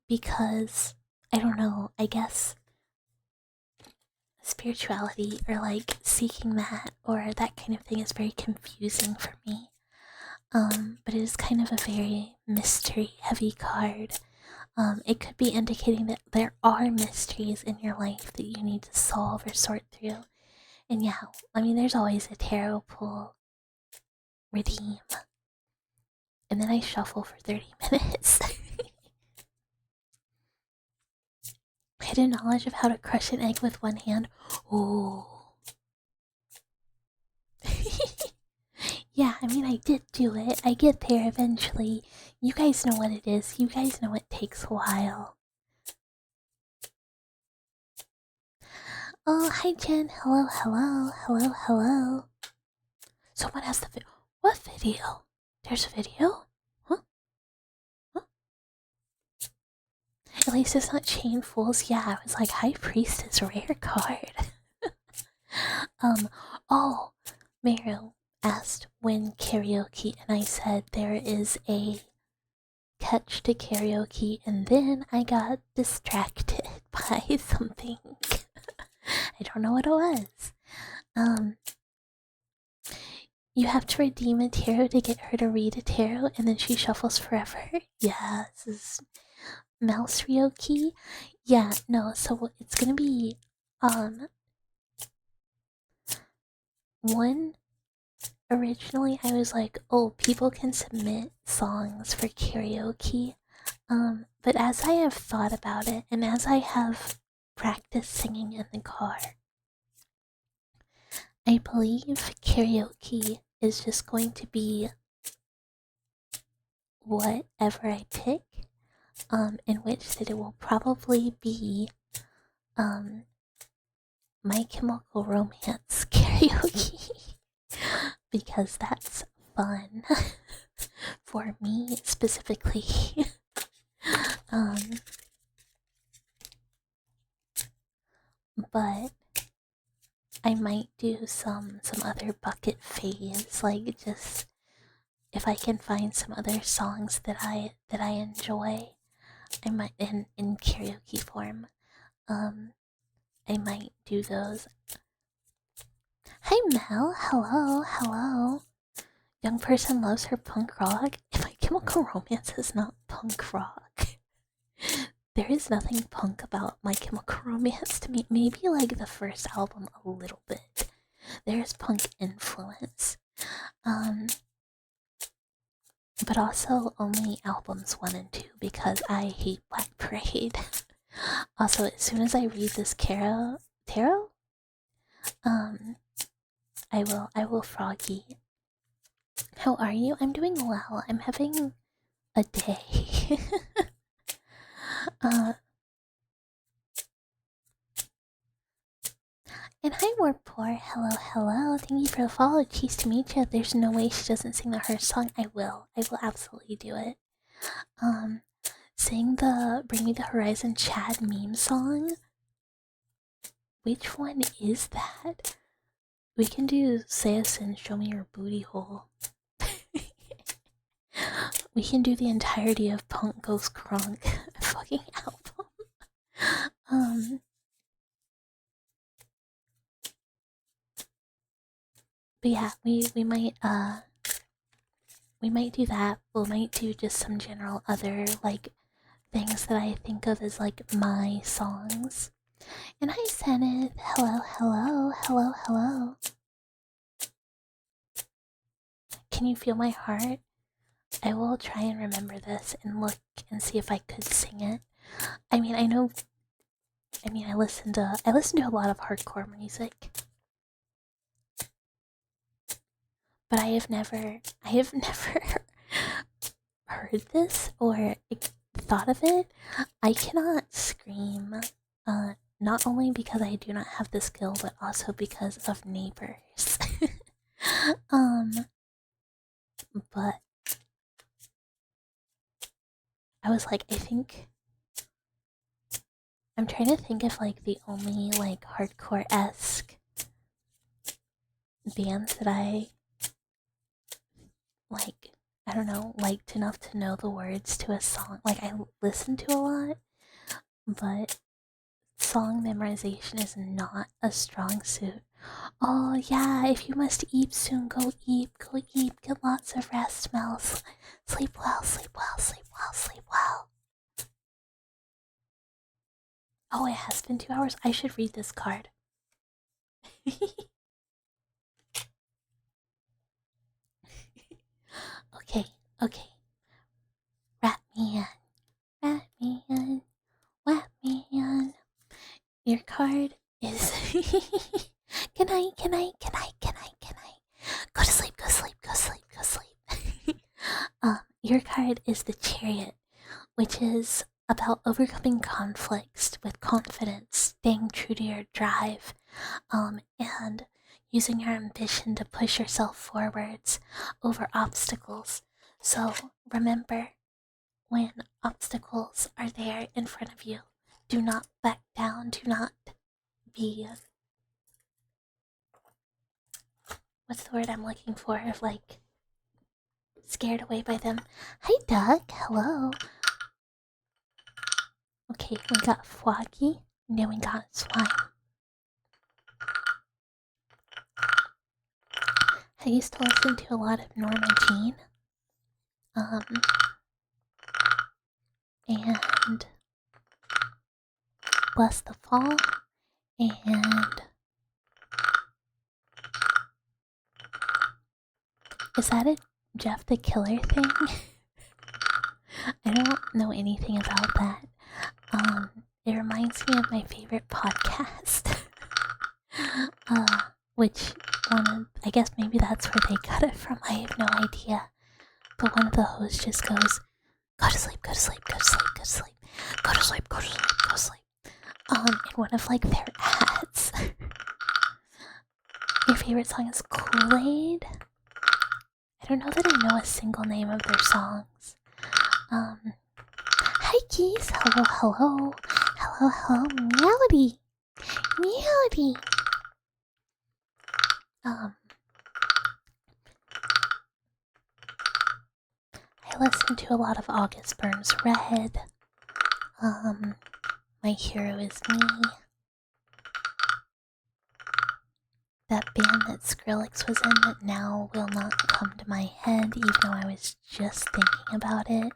because I don't know, I guess spirituality or like seeking that or that kind of thing is very confusing for me. But it is kind of a very mystery heavy card. It could be indicating that there are mysteries in your life that you need to solve or sort through. And yeah, I mean, there's always a tarot pull, redeem, and then I shuffle for 30 minutes. Hidden knowledge of how to crush an egg with one hand. Ooh. Yeah, I mean, I did do it. I get there eventually. You guys know what it is. You guys know it takes a while. Oh, hi Jen. Hello, hello, hello, hello. Someone has the video. What video? There's a video? Huh? Huh? At least it's not Chain Fools. Yeah, I was like, High Priestess rare card. Oh, Meryl asked when karaoke, and I said there is a catch to karaoke, and then I got distracted by something. I don't know what it was. You have to redeem a tarot to get her to read a tarot, and then she shuffles forever. Yeah, this is Mouse Ryoki. Yeah, no, so it's gonna be, one, originally I was like, oh, people can submit songs for karaoke. But as I have thought about it, and as I have practiced singing in the car, I believe karaoke is just going to be whatever I pick, in which that it will probably be, My Chemical Romance karaoke, because that's fun for me specifically. But I might do some other bucket faves, like just if I can find some other songs that I enjoy, I might in karaoke form. I might do those. Hi Mel, hello, hello. Young person loves her punk rock. My Chemical Romance is not punk rock. There is nothing punk about My Chemical Romance to me. Maybe like the first album a little bit. There's punk influence. But also only albums 1 and 2 because I hate Black Parade. Also, as soon as I read this tarot, I will froggy. How are you? I'm doing well. I'm having a day. And hi, Warpoor. Hello, hello. Thank you for the follow. Cheese to meet you. There's no way she doesn't sing the her song. I will absolutely do it. Sing the Bring Me the Horizon Chad meme song. Which one is that? We can do Seosin, Show Me Your Booty Hole. We can do the entirety of Punk Goes Crunk fucking album. But yeah, we might do that. We might do just some general other like things that I think of as like my songs. And hi Zenith, hello, hello, hello, hello. Can you feel my heart? I will try and remember this and look and see if I could sing it. I mean, I listen to a lot of hardcore music. But I have never heard this or thought of it. I cannot scream, not only because I do not have the skill, but also because of neighbors. But I was like, I'm trying to think of like the only like hardcore-esque bands that I like, I don't know, liked enough to know the words to a song. Like I listen to a lot, but song memorization is not a strong suit. Oh yeah, if you must eat soon, go eat, get lots of rest, Mel. Sleep well, sleep well, sleep well, sleep well. Oh, it has been 2 hours. I should read this card. Okay, okay. Wrap me in, wrap me in, wrap me in. Your card is. Good night, good night, good night, good night, good night. Go to sleep, go sleep, go sleep, go sleep. Your card is the Chariot, which is about overcoming conflicts with confidence, staying true to your drive, and using your ambition to push yourself forwards over obstacles. So remember, when obstacles are there in front of you, do not back down, do not be, what's the word I'm looking for, like, scared away by them. Hi Doug, hello. Okay, we got Foggy, and then we got Swine. I used to listen to a lot of Norma Jean. And Bless the Fall, and is that a Jeff the Killer thing? I don't know anything about that. It reminds me of my favorite podcast. Which I guess maybe that's where they got it from, I have no idea. But one of the hosts just goes, go to sleep, go to sleep, go to sleep, go to sleep, go to sleep, go to sleep, go to sleep. In one of like their ads. Your favorite song is Kool-Aid? I don't know that I know a single name of their songs. Hi Keys, hello, hello, hello, hello, Meowdy, Meowdy. I listen to a lot of August Burns Red. My Hero Is Me. That band that Skrillex was in that now will not come to my head, even though I was just thinking about it.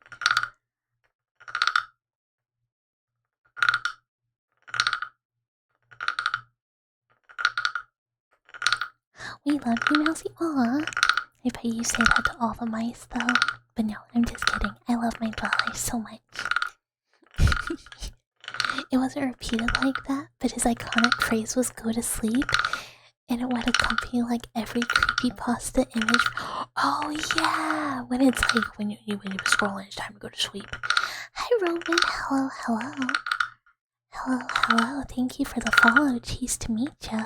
We love you, Mousy. Aw. I bet you say that to all the mice, though. But no, I'm just kidding. I love my dwellers so much. It wasn't repeated like that, but his iconic phrase was go to sleep, and it would accompany like every creepypasta image. Oh yeah! When it's like when you scroll and it's time to go to sleep. Hi Roman, hello, hello. Hello, hello, thank you for the follow. Cheese to meet ya.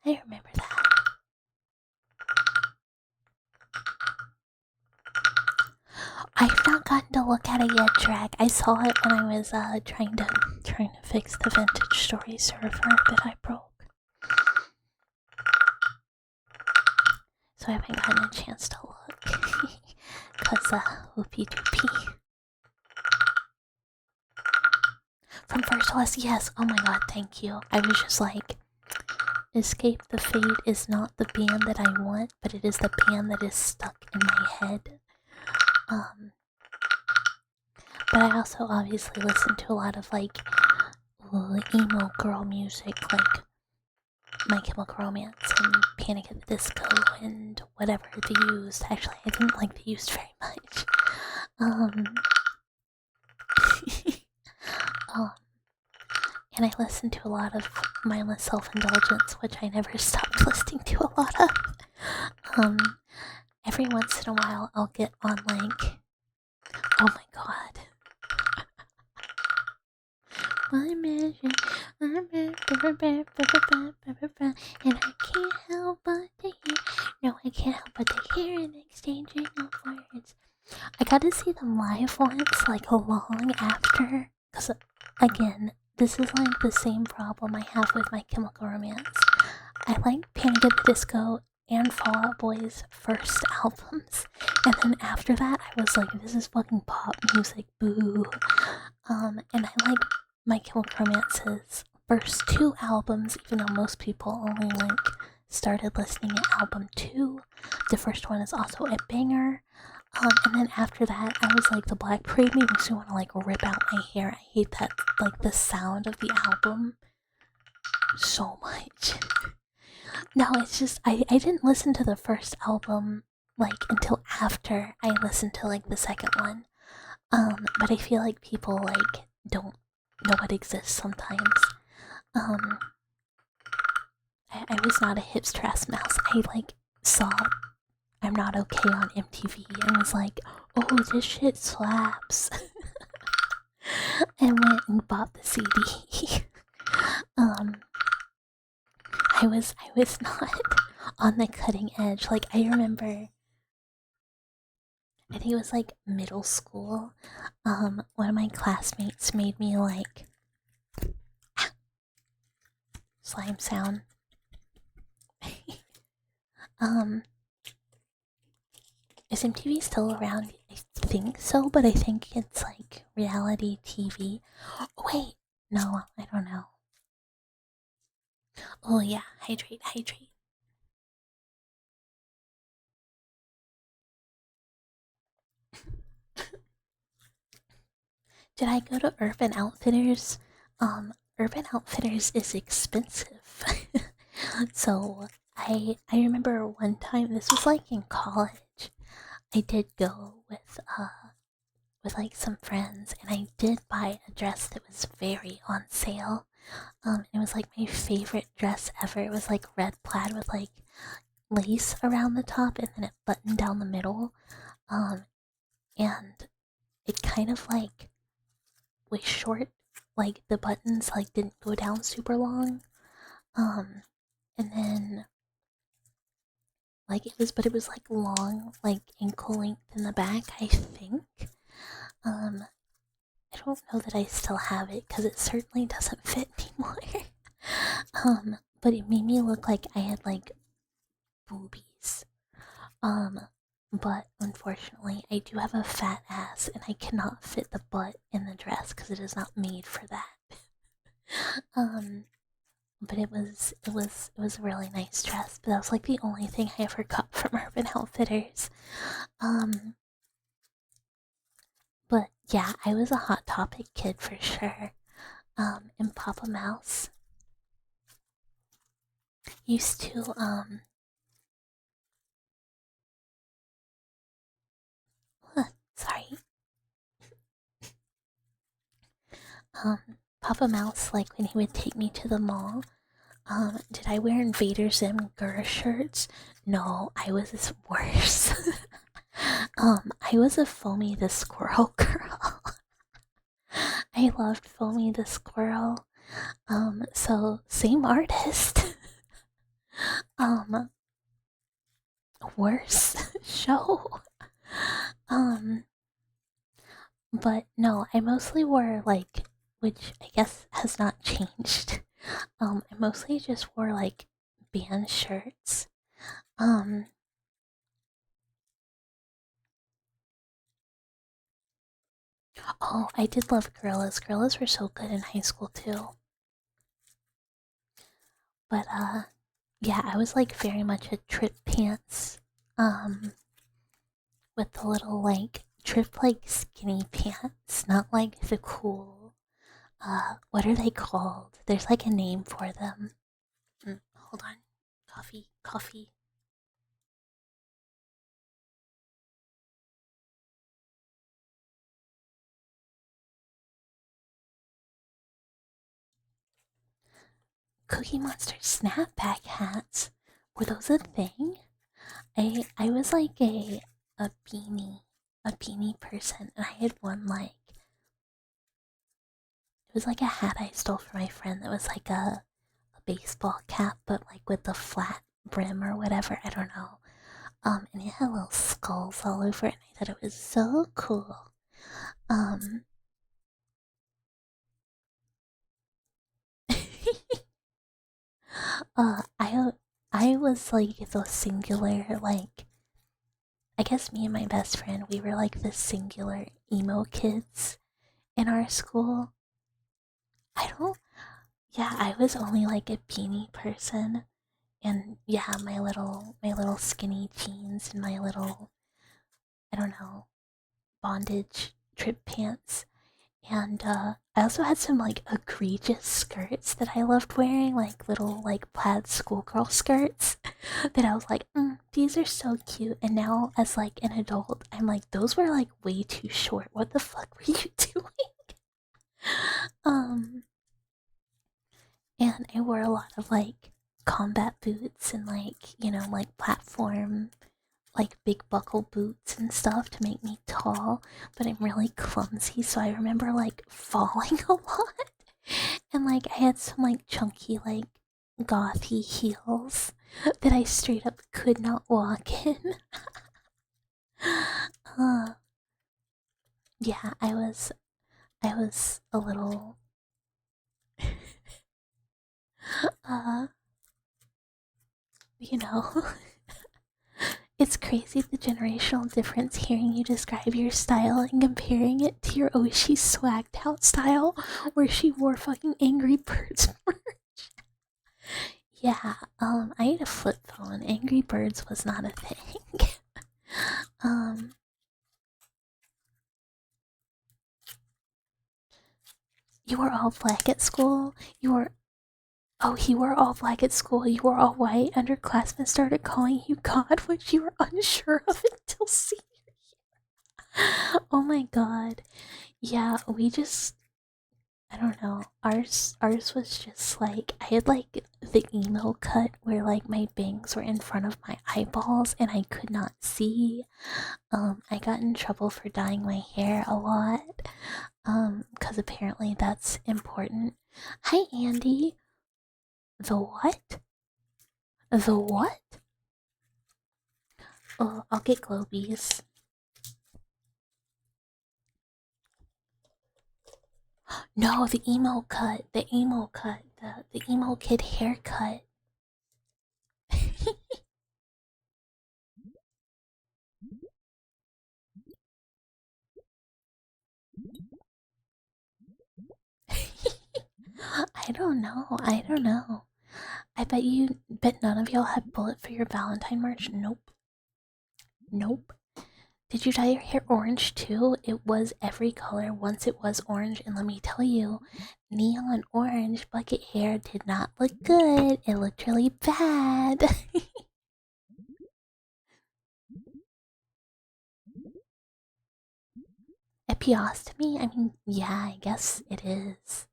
I remember that. I've not gotten to look at it yet, Drag. I saw it when I was trying to fix the Vintage Story server that I broke. So I haven't gotten a chance to look. Cause whoopie doopie. From first to last, yes. Oh my god, thank you. I was just like, Escape the Fate is not the band that I want, but it is the band that is stuck in my head. But I also obviously listen to a lot of like emo girl music, like My Chemical Romance and Panic at the Disco and whatever The Used. Actually, I didn't like The Used very much. And I listen to a lot of mindless self-indulgence, which I never stopped listening to a lot of. Every once in a while, I'll get on like, oh my god. My measure, and I can't help but to hear. No, I can't help but to hear an exchanging of words. I got to see them live once, like long after, because again, this is like the same problem I have with My Chemical Romance. I like Panic at the Disco and Fall Out Boy's first albums. And then after that, I was like, this is fucking pop music, boo. And I like My Chemical Romance's first two albums, even though most people only like started listening at album 2. The first one is also a banger. And then after that, I was like, the Black Parade made me so want to like rip out my hair. I hate that, like the sound of the album so much. No, it's just I didn't listen to the first album like until after I listened to like the second one. But I feel like people like don't know what exists sometimes. I was not a hipster ass mouse. I like saw I'm Not Okay on MTV and was like, oh, this shit slaps. And went and bought the CD. I was not on the cutting edge. Like I remember I think it was like middle school. One of my classmates made me like slime sound. Is MTV still around? I think so, but I think it's like reality TV. Oh, wait, no, I don't know. Oh yeah, hydrate, hydrate. Did I go to Urban Outfitters? Urban Outfitters is expensive. So I remember one time, this was like in college. I did go with like some friends and I did buy a dress that was very on sale. It was like my favorite dress ever. It was like red plaid with like lace around the top and then it buttoned down the middle. And it kind of like was short, like the buttons like didn't go down super long. And then like it was like long, like ankle length in the back, I think. I don't know that I still have it because it certainly doesn't fit anymore. But it made me look like I had like boobies. But unfortunately, I do have a fat ass and I cannot fit the butt in the dress because it is not made for that. But it was a really nice dress. But that was like the only thing I ever got from Urban Outfitters. But yeah, I was a Hot Topic kid for sure. And Papa Mouse used to sorry. Papa Mouse, like when he would take me to the mall, did I wear Invader Zim Gurr shirts? No, I was worse. I was a Foamy the Squirrel girl. I loved Foamy the Squirrel. So same artist. um, Worse show. Um, but no, I mostly wore like, which I guess has not changed. I mostly just wore like band shirts. Um, oh, I did love gorillas. Gorillas were so good in high school too. But yeah, I was like very much a trip pants. With the little like trip like skinny pants, not like the cool. What are they called? There's like a name for them. Hold on, coffee, coffee. Cookie Monster snapback hats. Were those a thing? I was like a beanie person, and I had one like it was like a hat I stole from my friend that was like a baseball cap, but like with the flat brim or whatever. I don't know. And it had little skulls all over it, and I thought it was so cool. Um, I I was like the singular, like, I guess me and my best friend, we were like the singular emo kids in our school. I don't, yeah, I was only like a beanie person. And yeah, my little skinny jeans and my little, I don't know, bondage trip pants. And I also had some like egregious skirts that I loved wearing, like little like plaid schoolgirl skirts that I was like, these are so cute. And now as like an adult, I'm like, those were like way too short. What the fuck were you doing? um, and I wore a lot of like combat boots and like, like platform like big buckle boots and stuff to make me tall, but I'm really clumsy, so I remember like falling a lot. And like I had some like chunky like gothy heels that I straight up could not walk in. uh, yeah, I was a little uh you know it's crazy the generational difference hearing you describe your style and comparing it to your Oishi swagged out style where she wore fucking Angry Birds merch. Yeah, I had a flip phone. Angry Birds was not a thing. um, you were all black at school? You were. Oh, he wore all black at school. You were all white. Underclassmen started calling you God, which you were unsure of until senior year. Oh my god. Yeah, we just I don't know. Ours was just like I had like the emo cut where like my bangs were in front of my eyeballs and I could not see. I got in trouble for dyeing my hair a lot. Because apparently that's important. Hi Andy. The what? The what? Oh, I'll get globies. No, the emo cut. The emo cut. The emo kid haircut. I don't know. I don't know. Bet none of y'all had bullet for your Valentine merch. Nope. Nope. Did you dye your hair orange too? It was every color once it was orange, and let me tell you, neon orange bucket hair did not look good. It looked really bad. Epiostomy? I mean, yeah, I guess it is.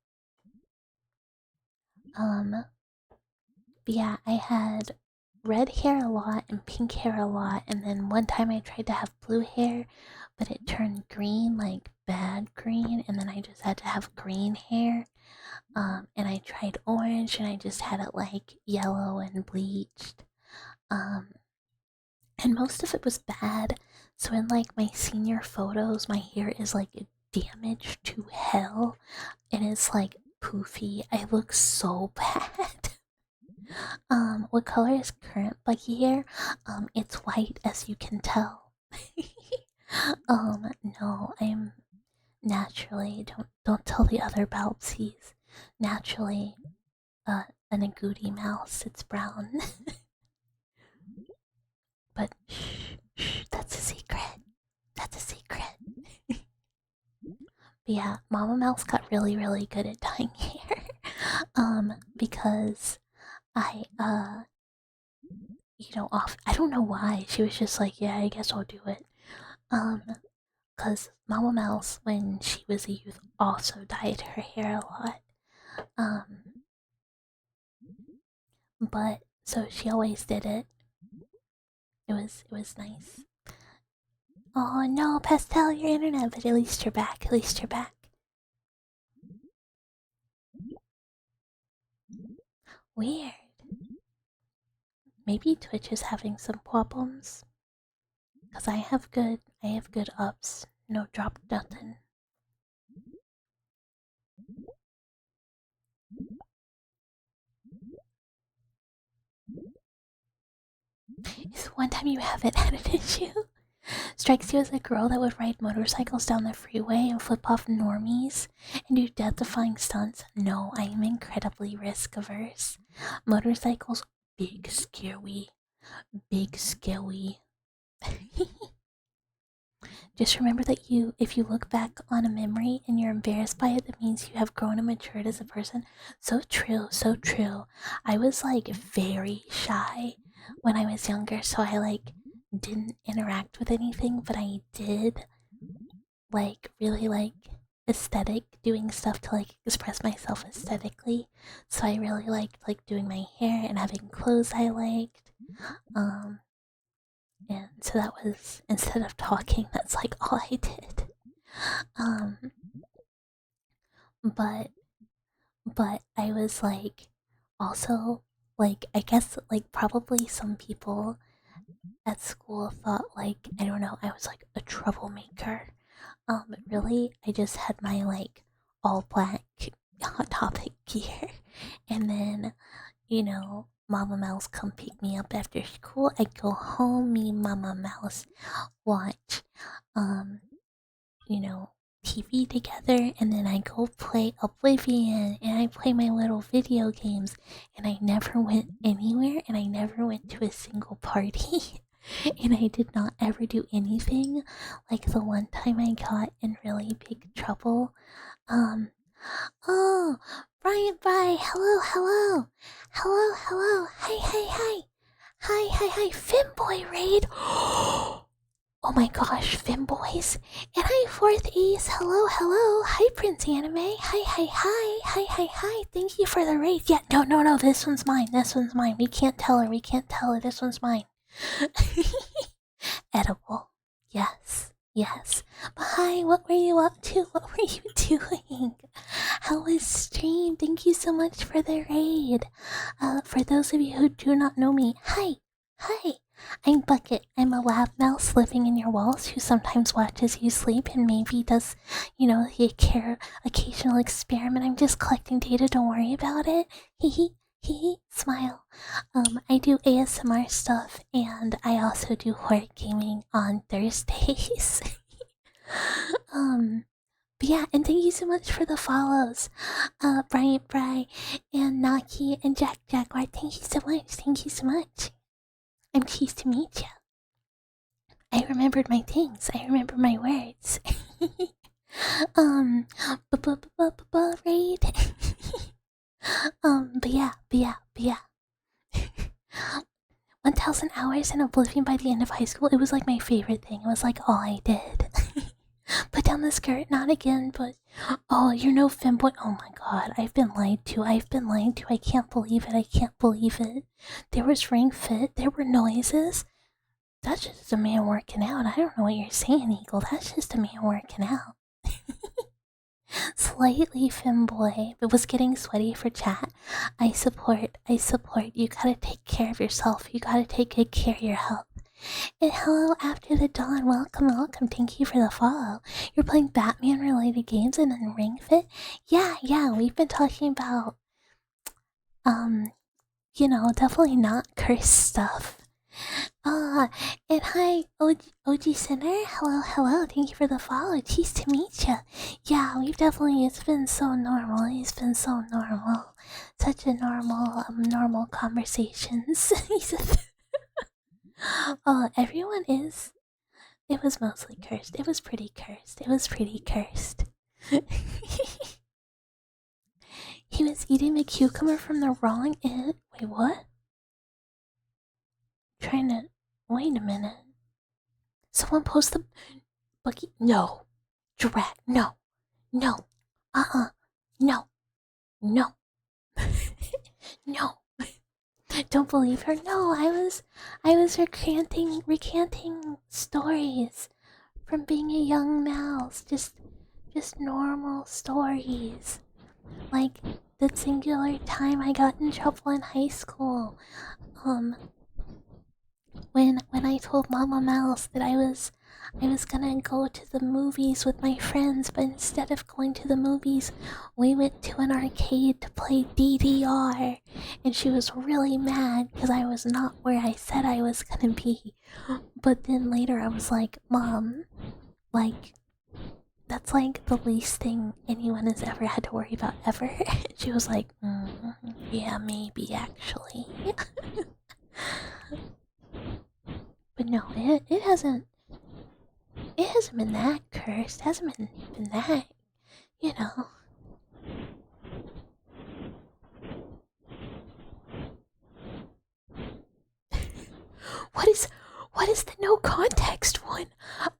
Um, but yeah, I had red hair a lot and pink hair a lot, and then one time I tried to have blue hair, but it turned green, like bad green, and then I just had to have green hair. And I tried orange, and I just had it like yellow and bleached. Um, and most of it was bad. So in like my senior photos, my hair is like damaged to hell, and it's like poofy. I look so bad. What color is current buggy hair? It's white, as you can tell. No, I'm naturally. Don't tell the other Balpsies. Naturally, an agouti mouse. It's brown. But shh, that's a secret. That's a secret. But yeah, Mama Mouse got really, really good at dyeing hair. Because I off. I don't know why. She was just like, yeah, I guess I'll do it. Um, because Mama Mouse, when she was a youth, also dyed her hair a lot. Um, but so she always did it. It was nice. Oh no, Pastel, your internet, but at least you're back. At least you're back. Weird. Maybe Twitch is having some problems. Cause I have good ups. No drop nothing. Is one time you haven't had an issue? Strikes you as a girl that would ride motorcycles down the freeway and flip off normies and do death-defying stunts? No, I am incredibly risk-averse. Motorcycles, big scary. Big scary. Just remember that if you look back on a memory and you're embarrassed by it, that means you have grown and matured as a person. So true, so true. I was like very shy when I was younger, so I like didn't interact with anything, but I did like really like aesthetic doing stuff to like express myself aesthetically. So I really liked like doing my hair and having clothes I liked. And so that was, instead of talking, that's like all I did. Um, but I was like, also, like, I guess, like, probably some people at school thought, like, I don't know, I was like a troublemaker. But really, I just had my like all black Hot Topic gear, and then, you know, Mama Mouse come pick me up after school. I go home, me and Mama Mouse watch, you know, TV together, and then I go play Oblivion, and I play my little video games, and I never went anywhere, and I never went to a single party. And I did not ever do anything. Like the one time I got in really big trouble. Oh, Brian, hello, hello, hello, hello, hi, Finboy raid. Oh my gosh, Finboys. And hi, Fourth Ace. Hello, hello. Hi, Prince Anime. Hi. Thank you for the raid. Yeah, no. This one's mine. We can't tell her. This one's mine. Edible. Yes. But hi, what were you up to? What were you doing? How was stream? Thank you so much for the raid. For those of you who do not know me, hi. I'm Bucket. I'm a lab mouse living in your walls who sometimes watches you sleep and maybe does, the occasional experiment. I'm just collecting data, don't worry about it. Hee, smile. I do ASMR stuff and I also do horror gaming on Thursdays. But yeah, and thank you so much for the follows. Bryant Bry and Naki and Jack Jaguar, thank you so much. I'm pleased to meet you. I remembered my things. I remember my words. Raid. But yeah. 1,000 hours in Oblivion by the end of high school. It was like my favorite thing. It was like all I did. Put down the skirt, not again, but oh, you're no femboy. Oh my god, I've been lied to. I can't believe it. There was ring fit, there were noises. That's just a man working out. I don't know what you're saying, Eagle. That's just a man working out. Slightly femboy, but was getting sweaty for chat. I support. You gotta take care of yourself. You gotta take good care of your health. And hello after the dawn. Welcome. Thank you for the follow. You're playing Batman related games and then Ring Fit? Yeah, we've been talking about definitely not cursed stuff. And hi, OG Sinner. Hello. Thank you for the follow. Cheese to meet you. Yeah, it's been so normal. Such a normal conversations. Everyone is. It was mostly cursed. It was pretty cursed. He was eating the cucumber from the wrong end. Wait, what? Wait a minute. Someone post the Bucky. No. Giraffe. No. No. No. No. Don't believe her. No, I was recanting stories from being a young mouse. Just normal stories. Like the singular time I got in trouble in high school. when I told Mama Mouse that I was gonna go to the movies with my friends, but instead of going to the movies, we went to an arcade to play DDR, and she was really mad because I was not where I said I was gonna be. But then later I was like, Mom, like, that's like the least thing anyone has ever had to worry about ever. She was like, yeah, maybe actually. But no, it hasn't been that cursed. It hasn't been that, you know. What is the no context one?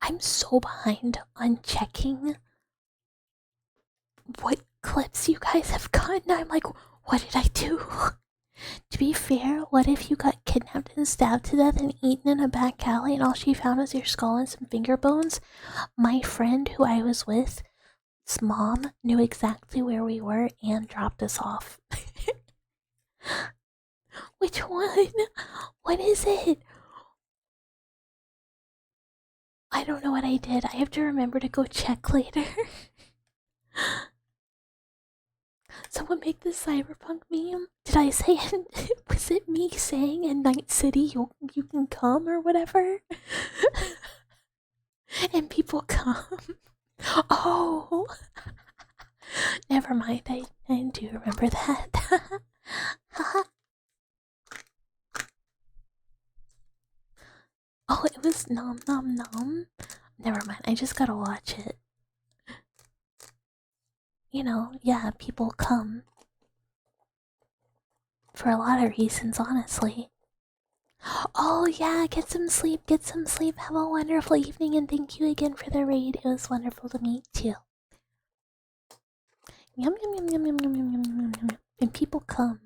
I'm so behind on checking what clips you guys have gotten. I'm like, what did I do? To be fair, what if you got kidnapped and stabbed to death and eaten in a back alley and all she found was your skull and some finger bones? My friend who I was with, his mom knew exactly where we were and dropped us off. Which one? What is it? I don't know what I did. I have to remember to go check later. Someone make this cyberpunk meme. Did I say it? Was it me saying in Night City you can come or whatever? And people come. Oh, never mind. I do remember that. Oh, it was nom nom nom. Never mind. I just gotta watch it. You know, yeah, people come. For a lot of reasons, honestly. Oh, yeah, get some sleep, get some sleep. Have a wonderful evening, and thank you again for the raid. It was wonderful to meet you. Yum, yum, yum, yum, yum, yum, yum, yum, yum, yum. And people come.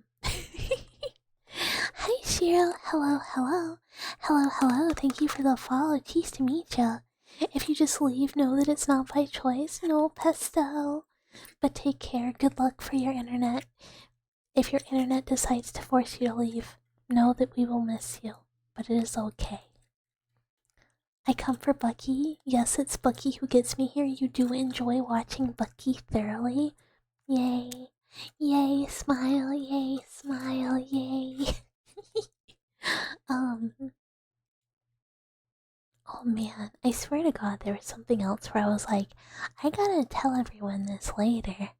Hi, Cheryl. Hello, hello. Hello, hello. Thank you for the follow. Cheese to meet you. If you just leave, know that it's not by choice. No pesto. But take care. Good luck for your internet. If your internet decides to force you to leave, know that we will miss you. But it is okay. I come for Bucky. Yes, it's Bucky who gets me here. You do enjoy watching Bucky thoroughly. Yay. Yay, smile, yay, smile, yay. Oh man, I swear to God there was something else where I was like, I gotta tell everyone this later.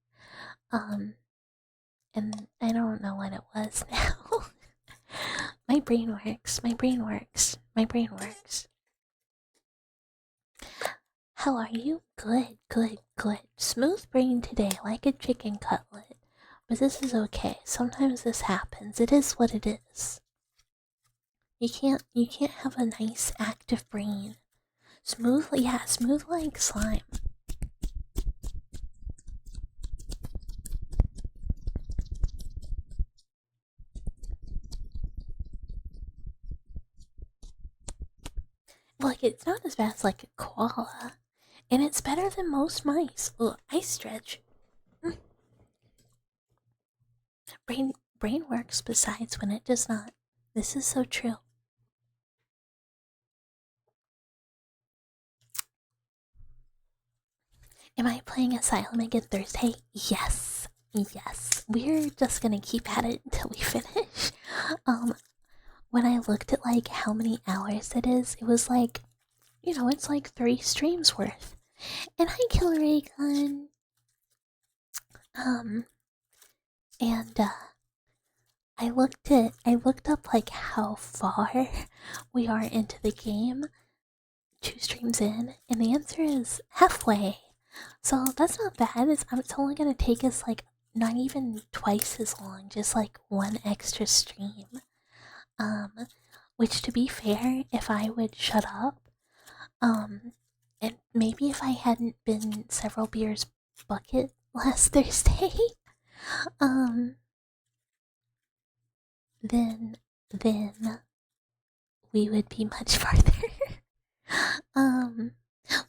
And I don't know what it was now. My brain works, my brain works, my brain works. How are you? Good, good, good. Smooth brain today, like a chicken cutlet. But this is okay. Sometimes this happens. It is what it is. You can't have a nice active brain. Smooth, yeah, smooth like slime. Like, it's not as bad as like a koala. And it's better than most mice. Ugh, I stretch. Brain works besides when it does not. This is so true. Am I playing Asylum again Thursday? Yes. Yes. We're just gonna keep at it until we finish. When I looked at like how many hours it is, it was like, you know, it's like 3 streams worth. And hi, Killer Ray Gun. And I looked up like how far we are into the game, 2 streams in, and the answer is halfway. So that's not bad. It's only gonna take us like not even twice as long, just like 1 extra stream. Which to be fair, if I would shut up, and maybe if I hadn't been several beers bucket last Thursday, then we would be much farther.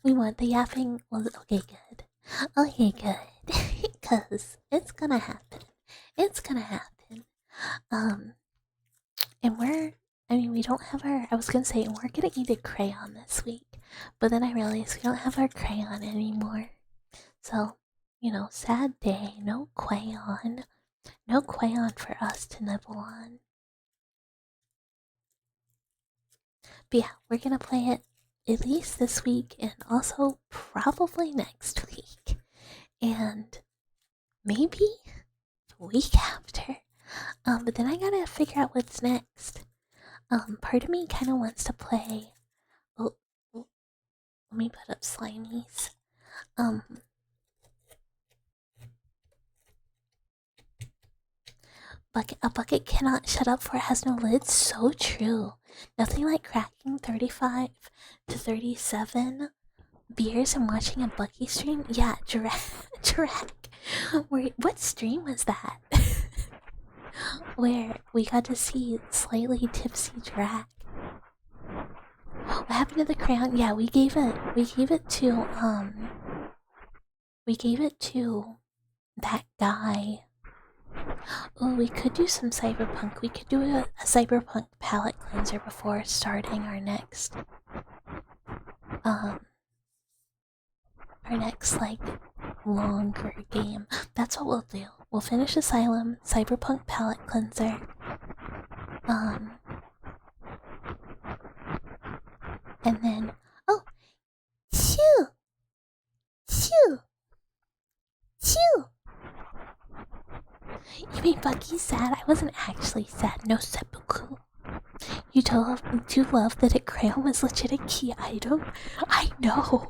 We want the yapping. Well, okay, good. Okay, good. Cause it's gonna happen. It's gonna happen. And I mean, we don't have our. I was gonna say we're gonna eat a crayon this week, but then I realized we don't have our crayon anymore. So, sad day. No crayon. No crayon for us to nibble on. But yeah, we're gonna play it at least this week and also probably next week. And maybe the week after. But then I gotta figure out what's next. Part of me kind of wants to play. Oh, oh, let me put up slimies. A bucket cannot shut up for it has no lid. So true. Nothing like cracking 35 to 37 beers and watching a Bucky stream. Yeah, Drac. What stream was that? Where we got to see slightly tipsy Drac. What happened to the crayon? Yeah, we gave it to that guy. Oh, we could do some cyberpunk. We could do a cyberpunk palette cleanser before starting our next like longer game. That's what we'll do. We'll finish Asylum, cyberpunk palette cleanser. And then Chew. You made Bucky sad? I wasn't actually sad. No seppuku. You do love that a crayon was legit a key item? I know,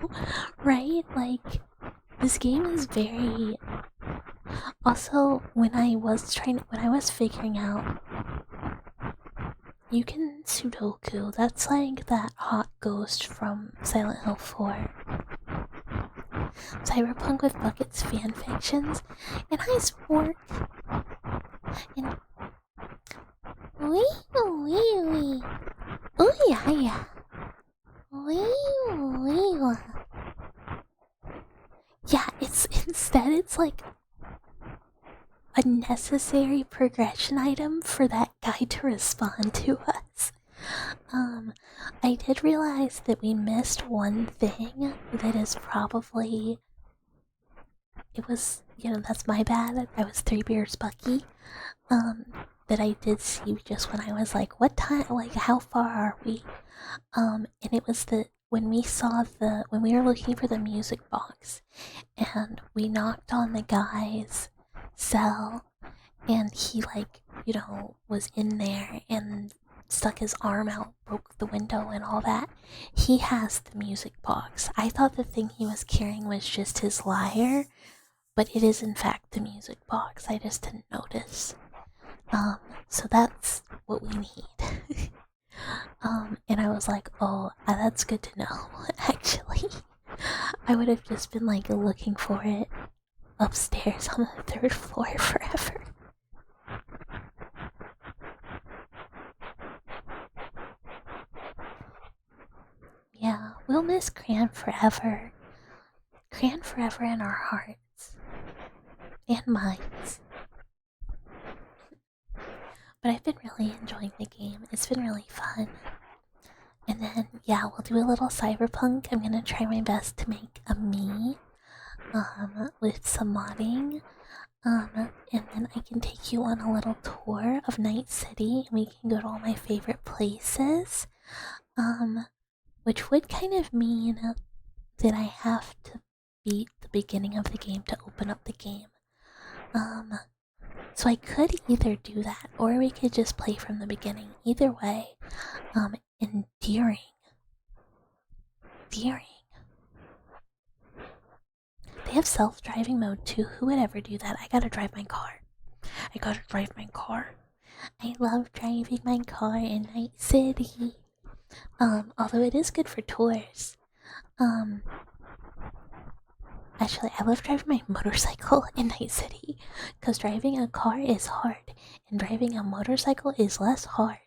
right? Like, this game is very... Also, when I was figuring out... You can Sudoku. That's like that hot ghost from Silent Hill 4. Cyberpunk with Buckets fanfictions. And I spork. And... Wee. Oh yeah. Wee. Yeah, it's like a necessary progression item for that guy to respond to us. I did realize that we missed one thing that is probably... It was, that's my bad. I was 3 beers Bucky. That I did see just when I was like, what time, like, how far are we? And it was when we were looking for the music box, and we knocked on the guy's cell, and he, like, was in there and stuck his arm out, broke the window and all that. He has the music box. I thought the thing he was carrying was just his lyre, but it is in fact the music box. I just didn't notice. So that's what we need. And I was like, oh, that's good to know, actually. I would have just been, like, looking for it upstairs on the 3rd floor forever. Yeah, we'll miss Cran forever. Cran forever in our hearts. And minds. But I've been really enjoying the game. It's been really fun. And then, yeah, we'll do a little cyberpunk. I'm gonna try my best to make a me, with some modding. And then I can take you on a little tour of Night City, and we can go to all my favorite places. Which would kind of mean that I have to beat the beginning of the game to open up the game. So I could either do that, or we could just play from the beginning. Either way, endearing. They have self-driving mode too. Who would ever do that? I gotta drive my car. I love driving my car in Night City. Although it is good for tours. Actually, I love driving my motorcycle in Night City, because driving a car is hard, and driving a motorcycle is less hard.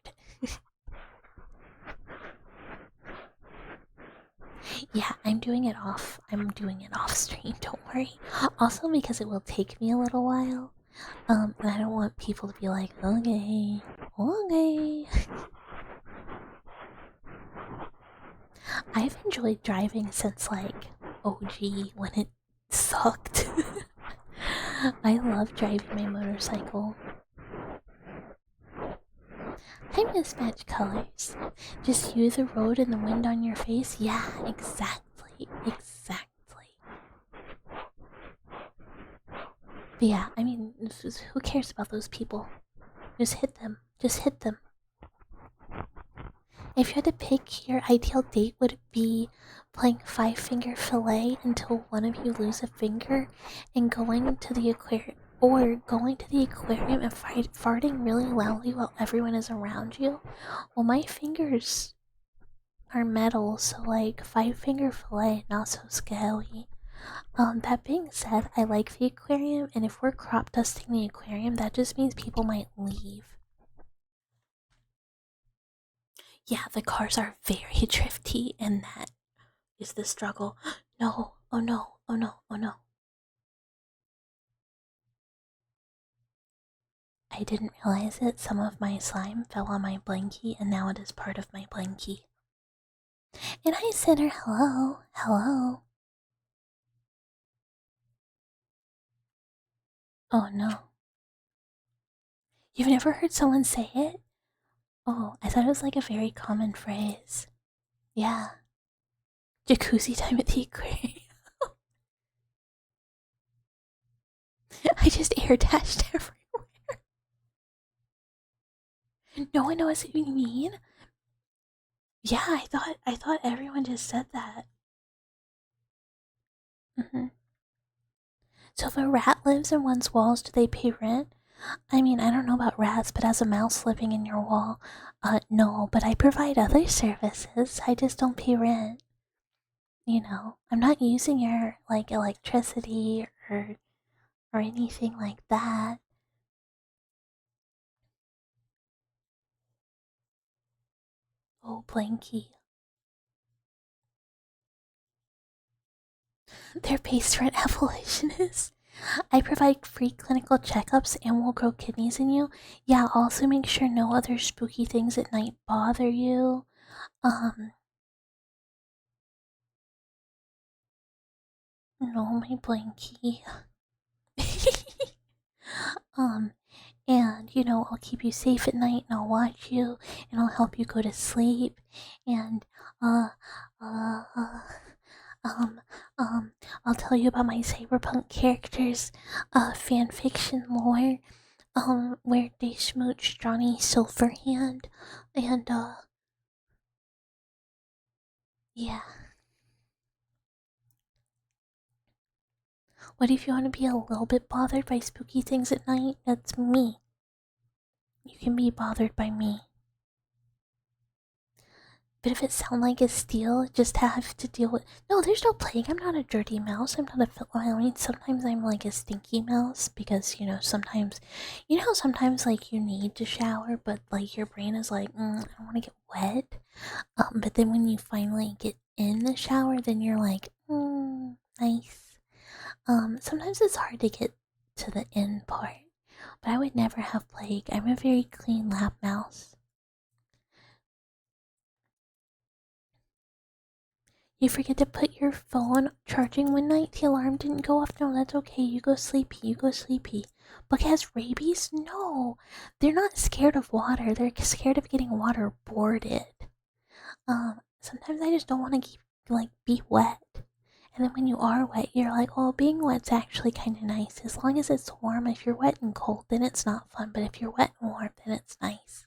Yeah, I'm doing it off stream, don't worry. Also because it will take me a little while. And I don't want people to be like, okay. I've enjoyed driving since like OG when it sucked. I love driving my motorcycle. I mismatch colors. Just use the road and the wind on your face. Yeah, exactly. Exactly. But yeah, I mean, who cares about those people? Just hit them. Just hit them. If you had to pick your ideal date, would it be playing Five Finger Fillet until one of you lose a finger and going to the aquarium, or going to the aquarium and farting really loudly while everyone is around you? Well, my fingers are metal, so like Five Finger Fillet, not so scary. That being said, I like the aquarium, and if we're crop dusting the aquarium, that just means people might leave. Yeah, the cars are very drifty, and that is the struggle. No, oh no, oh no, oh no. I didn't realize it. Some of my slime fell on my blankie, and now it is part of my blankie. And hi, Sinner. Hello, hello. Oh no. You've never heard someone say it? Oh, I thought it was like a very common phrase. Yeah. Jacuzzi time at the aquarium. I just air dashed everywhere. No one knows what you mean? Yeah, I thought everyone just said that. So if a rat lives in one's walls, do they pay rent? I mean, I don't know about rats, but as a mouse living in your wall, no, but I provide other services. I just don't pay rent. You know, I'm not using your like electricity or anything like that. Oh, Blanky. They're based on evolutionists. I provide free clinical checkups and will grow kidneys in you. Yeah, also make sure no other spooky things at night bother you. No, my Blanky. um, and you know, I'll keep you safe at night and I'll watch you and I'll help you go to sleep and uh uh, uh um um I'll tell you about my cyberpunk characters fan fiction lore where they smooch Johnny Silverhand and yeah. What if you want to be a little bit bothered by spooky things at night? That's me. You can be bothered by me. But if it sounds like a steal, just have to deal with. No, there's no plague. I'm not a dirty mouse. I'm not a filthy. I mean, sometimes I'm like a stinky mouse because sometimes, how sometimes like you need to shower, but like your brain is like, I don't want to get wet. But then when you finally get in the shower, then you're like, nice. Sometimes it's hard to get to the end part, but I would never have plague. I'm a very clean lab mouse. You forget to put your phone charging one night, the alarm didn't go off. No, that's okay. You go sleepy. You go sleepy. Buck has rabies? No. They're not scared of water. They're scared of getting water boarded. Sometimes I just don't want to be wet. And then when you are wet, you're like, well, being wet's actually kind of nice. As long as it's warm. If you're wet and cold, then it's not fun. But if you're wet and warm, then it's nice.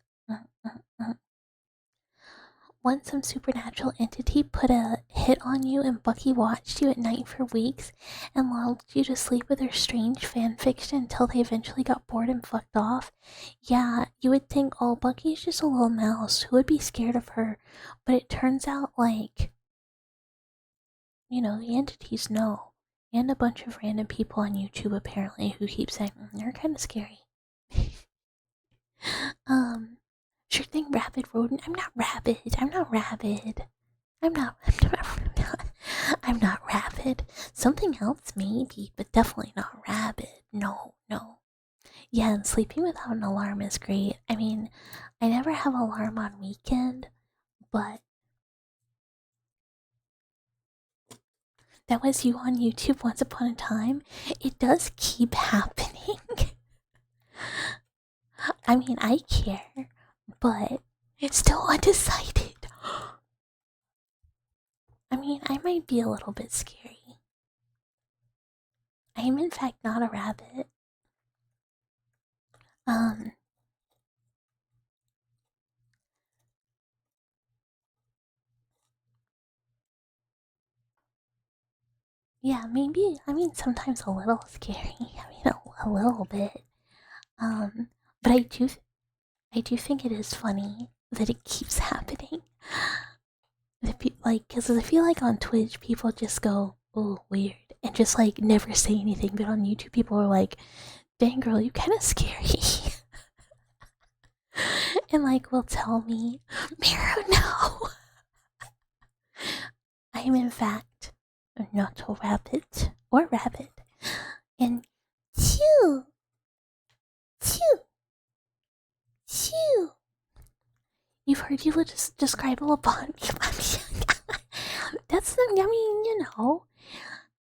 Once some supernatural entity put a hit on you and Bucky watched you at night for weeks and lulled you to sleep with her strange fanfiction until they eventually got bored and fucked off. Yeah, you would think, oh, Bucky's just a little mouse. Who would be scared of her? But it turns out, like, the entities know. And a bunch of random people on YouTube, apparently, who keep saying, you're kind of scary. Sure thing, rabid rodent. I'm not rabid. I'm not rabid. I'm not rabid. Something else maybe, but definitely not rabid. No, no. Yeah, and sleeping without an alarm is great. I mean, I never have alarm on weekend, but that was you on YouTube once upon a time. It does keep happening. I mean, I care, but it's still undecided. I mean, I might be a little bit scary. I am in fact not a rabbit. Yeah, maybe. I mean, sometimes a little scary. I mean, a little bit. But I do think it is funny that it keeps happening. Like, because I feel like on Twitch people just go, "Oh, weird," and just like never say anything. But on YouTube, people are like, "Dang girl, you kind of scary," and like will tell me, "Miro, no." I am in fact not a rabbit or rabbit, and chew, chew, chew. You've heard you would just describe a lobotomy. That's the, I mean, you know.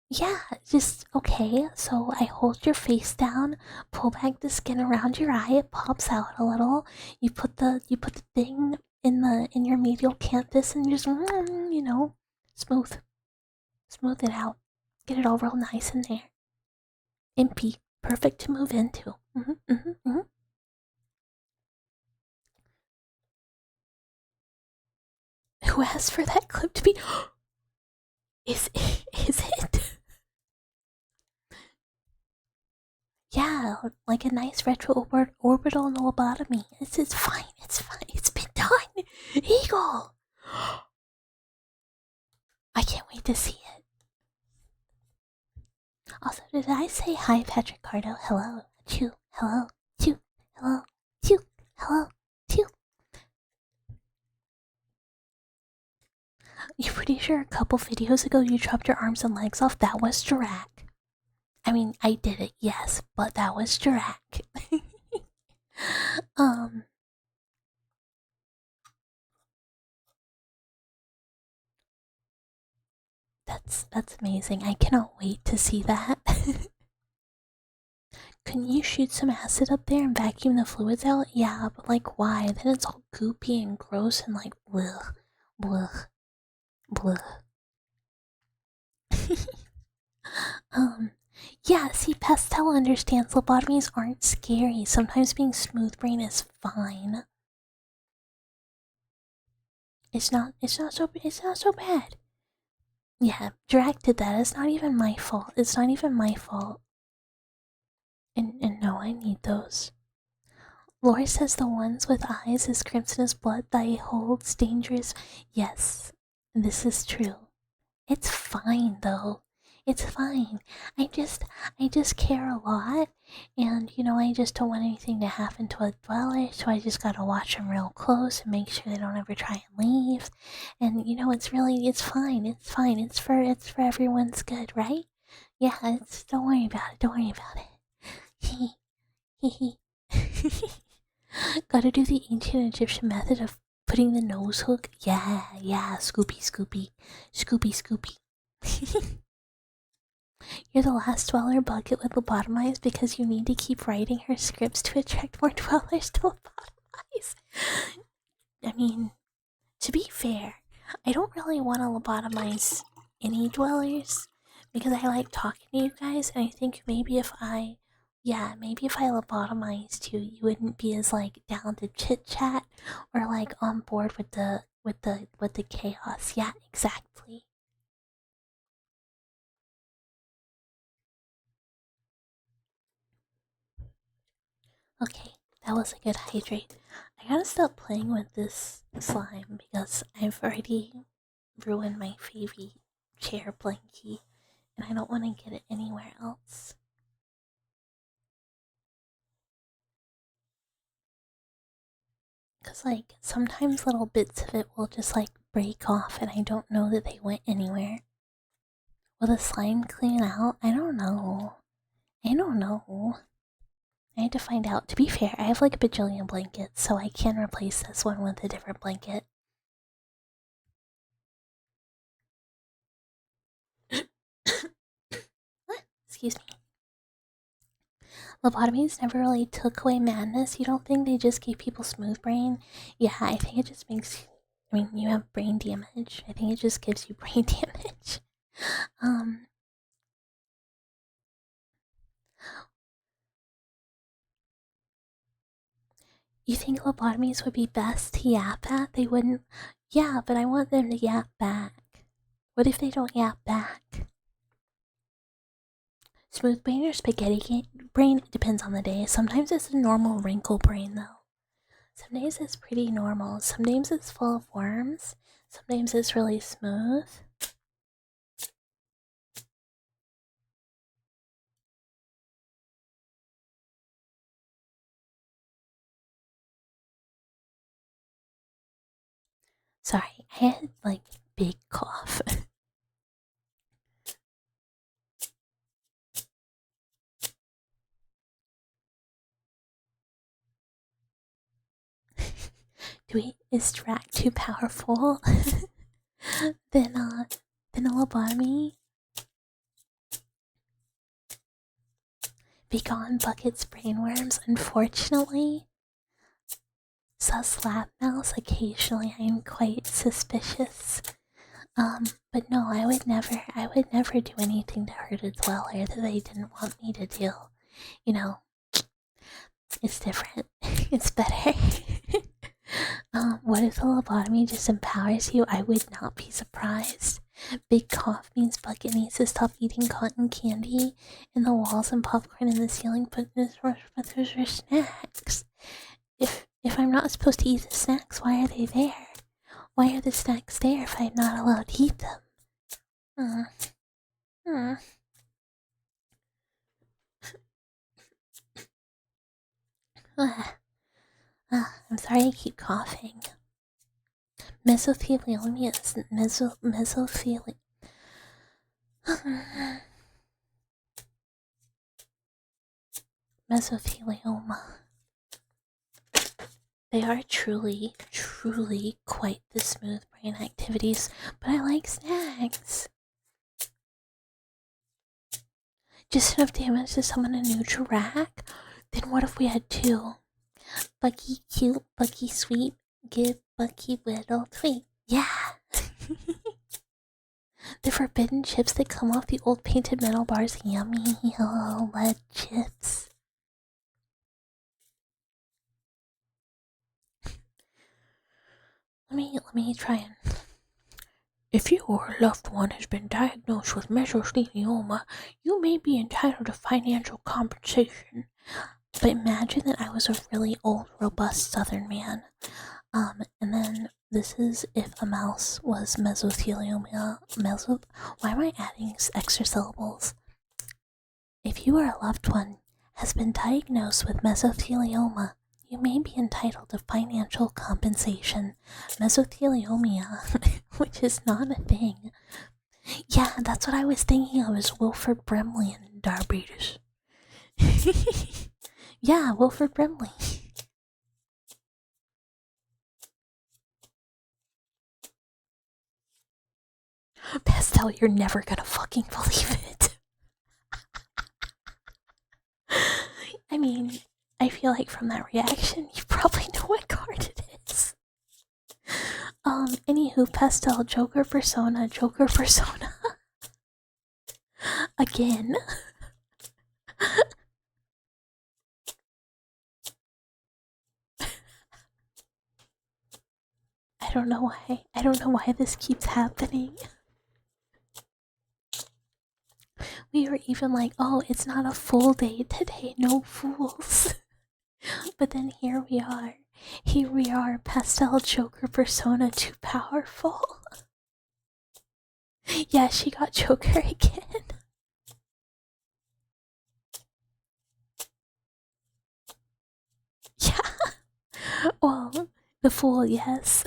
Yeah, just okay. So I hold your face down, pull back the skin around your eye, it pops out a little. You put the thing in your medial canthus and just you know, smooth it out. Get it all real nice in there. Impy, perfect to move into. Who asked for that clip to be? Is it? Yeah, like a nice orbital lobotomy. It's fine. It's fine. It's been done. Eagle. I can't wait to see it. Also, did I say hi, Patrick Cardo? Hello. Chew. Hello. Chew. Hello. Chew. Hello. Chew. You pretty sure a couple videos ago you chopped your arms and legs off? That was Jirak. I mean, I did it, yes, but that was Jirak. That's amazing. I cannot wait to see that. Couldn't you shoot some acid up there and vacuum the fluids out? Yeah, but like why? Then it's all goopy and gross and like blech, blech, blech. Yeah, see, Pastel understands lobotomies aren't scary. Sometimes being smooth brain is fine. It's not so bad. Yeah, Drag did that. It's not even my fault. It's not even my fault. And no, I need those. Lore says the ones with eyes as crimson as blood thy holds dangerous. Yes, this is true. It's fine though. It's fine. I just care a lot, and you know I just don't want anything to happen to a dweller, so I just gotta watch them real close and make sure they don't ever try and leave. And you know it's fine. It's fine. It's for everyone's good, right? Yeah. Don't worry about it. Don't worry about it. Hee hee. Gotta do the ancient Egyptian method of putting the nose hook. Yeah, Scoopy, Scoopy, Scoopy, Scoopy. You're the last dweller bucket with lobotomized because you need to keep writing her scripts to attract more dwellers to lobotomize. I mean, to be fair, I don't really want to lobotomize any dwellers because I like talking to you guys, and I think maybe if I lobotomized you, you wouldn't be as like down to chit chat or like on board with the chaos. Yeah, exactly. Okay, that was a good hydrate. I gotta stop playing with this slime because I've already ruined my favy chair blankie and I don't want to get it anywhere else. Because, like, sometimes little bits of it will just, like, break off and I don't know that they went anywhere. Will the slime clean out? I don't know. I don't know. I need to find out. To be fair, I have like a bajillion blankets, so I can replace this one with a different blanket. excuse me. Lobotomies never really took away madness. You don't think they just gave people smooth brain? Yeah, I think it just makes. I mean, you have brain damage. I think it just gives you brain damage. Um, you think lobotomies would be best to yap at? They wouldn't. Yeah, but I want them to yap back. What if they don't yap back? Smooth brain or spaghetti brain? It depends on the day. Sometimes it's a normal wrinkle brain, though. Some days it's pretty normal. Some days it's full of worms. Some days it's really smooth. Sorry, I had like big cough. Is drag too powerful? then a lobotomy? Be gone, buckets, brainworms. Unfortunately, sus lab mouse. Occasionally, I am quite suspicious. But no, I would never do anything to hurt its welfare that they didn't want me to do. You know, it's different. It's better. What if the lobotomy just empowers you? I would not be surprised. Big cough means Bucket needs to stop eating cotton candy in the walls and popcorn in the ceiling, but those are snacks. If I'm not supposed to eat the snacks, why are they there? Why are the snacks there if I'm not allowed to eat them? I'm sorry I keep coughing. Mesothelioma is mesothelioma. Mesothelioma. They are truly quite the smooth brain activities, but I like snacks. Just enough damage to summon a new Jirac? Then what if we had two? Bucky cute, Bucky sweet, give Bucky little tweet. Yeah! The forbidden chips that come off the old painted metal bars. Yummy, yellow lead chips. Let me try and... If your loved one has been diagnosed with mesothelioma, you may be entitled to financial compensation. But imagine that I was a really old, robust southern man. And then this is if a mouse was mesothelioma. Why am I adding extra syllables? If you or a loved one has been diagnosed with mesothelioma, you may be entitled to financial compensation. Mesothelioma, which is not a thing. Yeah, that's what I was thinking of, is Wilford Brimley and diabetes. Yeah, Wilford Brimley. Pastel, you're never gonna fucking believe it. I mean, I feel like from that reaction, you probably know what card it is. Anywho, Pastel, Joker Persona. Again. I don't know why this keeps happening. We were even like, oh, it's not a full day today, no fools. But then here we are, Pastel Joker Persona too powerful. Yeah, she got Joker again. Yeah. Well, the Fool, yes.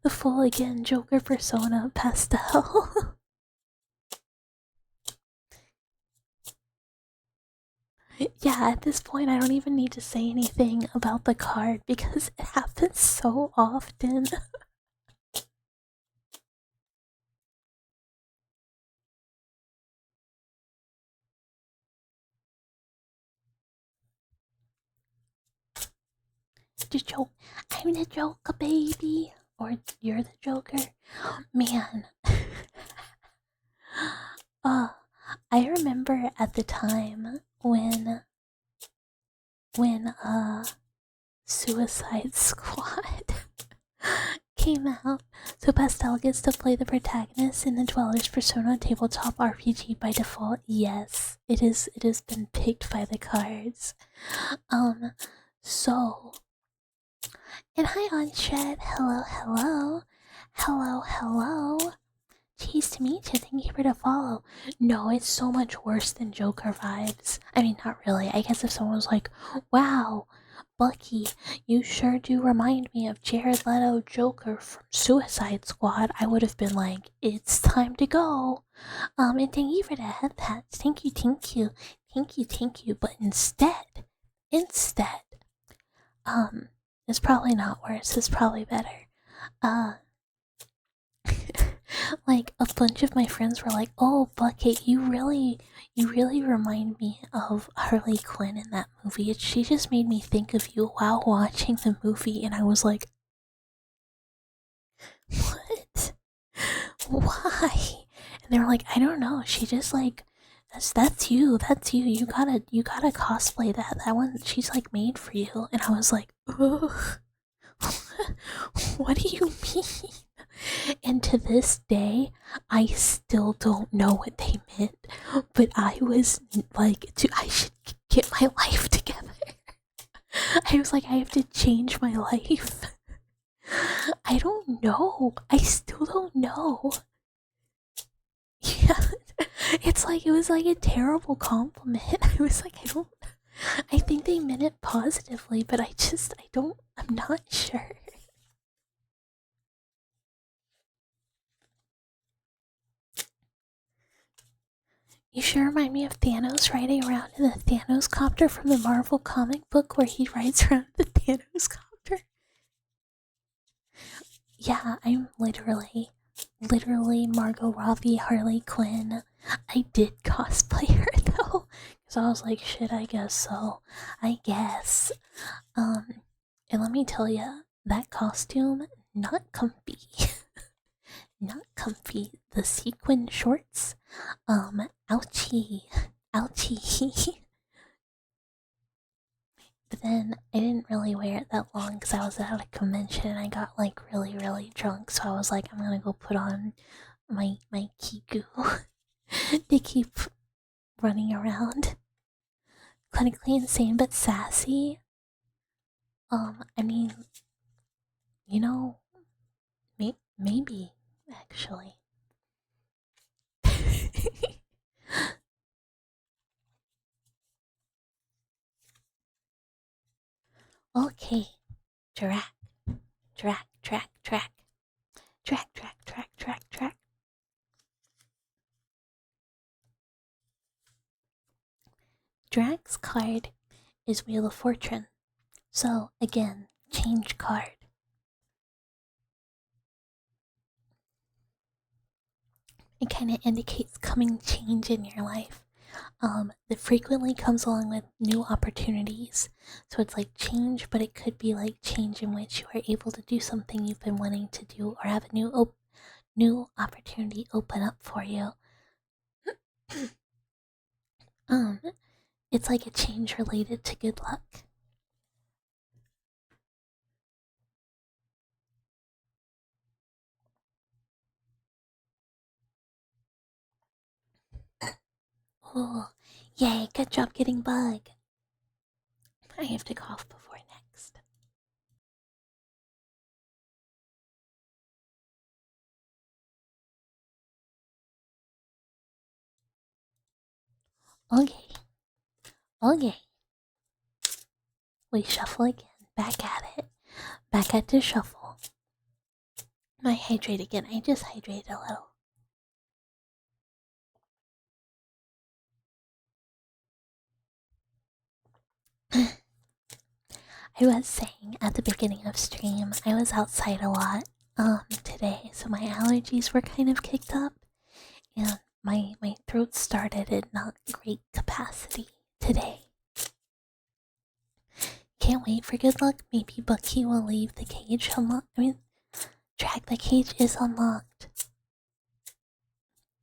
The Fool again, Joker Persona, Pastel. Yeah, at this point, I don't even need to say anything about the card because it happens so often. the joke. I'm the Joker, baby. Or you're the Joker. Man. I remember at the time when Suicide Squad came out. So Pastel gets to play the protagonist in the Dweller's Persona tabletop RPG by default. Yes, it has been picked by the cards. So and hi on chat. Hello, hello. Hello, hello. Cheese to meet you. Thank you for the follow. No, it's so much worse than Joker vibes. I mean, not really. I guess if someone was like, wow, Bucky, you sure do remind me of Jared Leto Joker from Suicide Squad, I would have been like, it's time to go. And thank you for the head pats. Thank you, thank you. Thank you, thank you. But instead, it's probably not worse. It's probably better. Like a bunch of my friends were like, "Oh, Bucket, you really remind me of Harley Quinn in that movie. She just made me think of you while watching the movie," and I was like, "What? Why?" And they were like, "I don't know. She just like that's you. That's you. You gotta cosplay that. That one. She's like made for you." And I was like, "Ugh." What do you mean? And to this day, I still don't know what they meant. But I was like, I should get my life together. I was like, I have to change my life. I don't know. I still don't know. Yeah, it's like it was like a terrible compliment. I was like, I think they meant it positively, but I'm not sure. You sure remind me of Thanos riding around in the Thanos copter from the Marvel comic book where he rides around the Thanos copter. Yeah, I'm literally Margot Robbie, Harley Quinn. I did cosplay her though, because I was like, shit, I guess so. I guess. And let me tell you, that costume, not comfy. Not comfy. The sequin shorts, ouchie. Ouchie. But then I didn't really wear it that long because I was at a convention and I got like really drunk. So I was like, I'm gonna go put on my kiku to keep running around. Clinically insane but sassy. I mean, you know, maybe actually. Okay, track, track, track, track, track, track, track, track, track. Drag's card is Wheel of Fortune. So again, change card. It kind of indicates coming change in your life. That frequently comes along with new opportunities. So it's like change, but it could be like change in which you are able to do something you've been wanting to do, or have a new opportunity open up for you. It's like a change related to good luck. Oh, yay! Good job getting bug. I have to cough before next. Okay. Okay. We shuffle again. Back at it. Back at the shuffle. I hydrate again. I just hydrated a little. I was saying at the beginning of stream, I was outside a lot today, so my allergies were kind of kicked up, and my throat started at not great capacity today. Can't wait for good luck. Maybe Bucky will leave the cage unlocked. Drag, the cage is unlocked.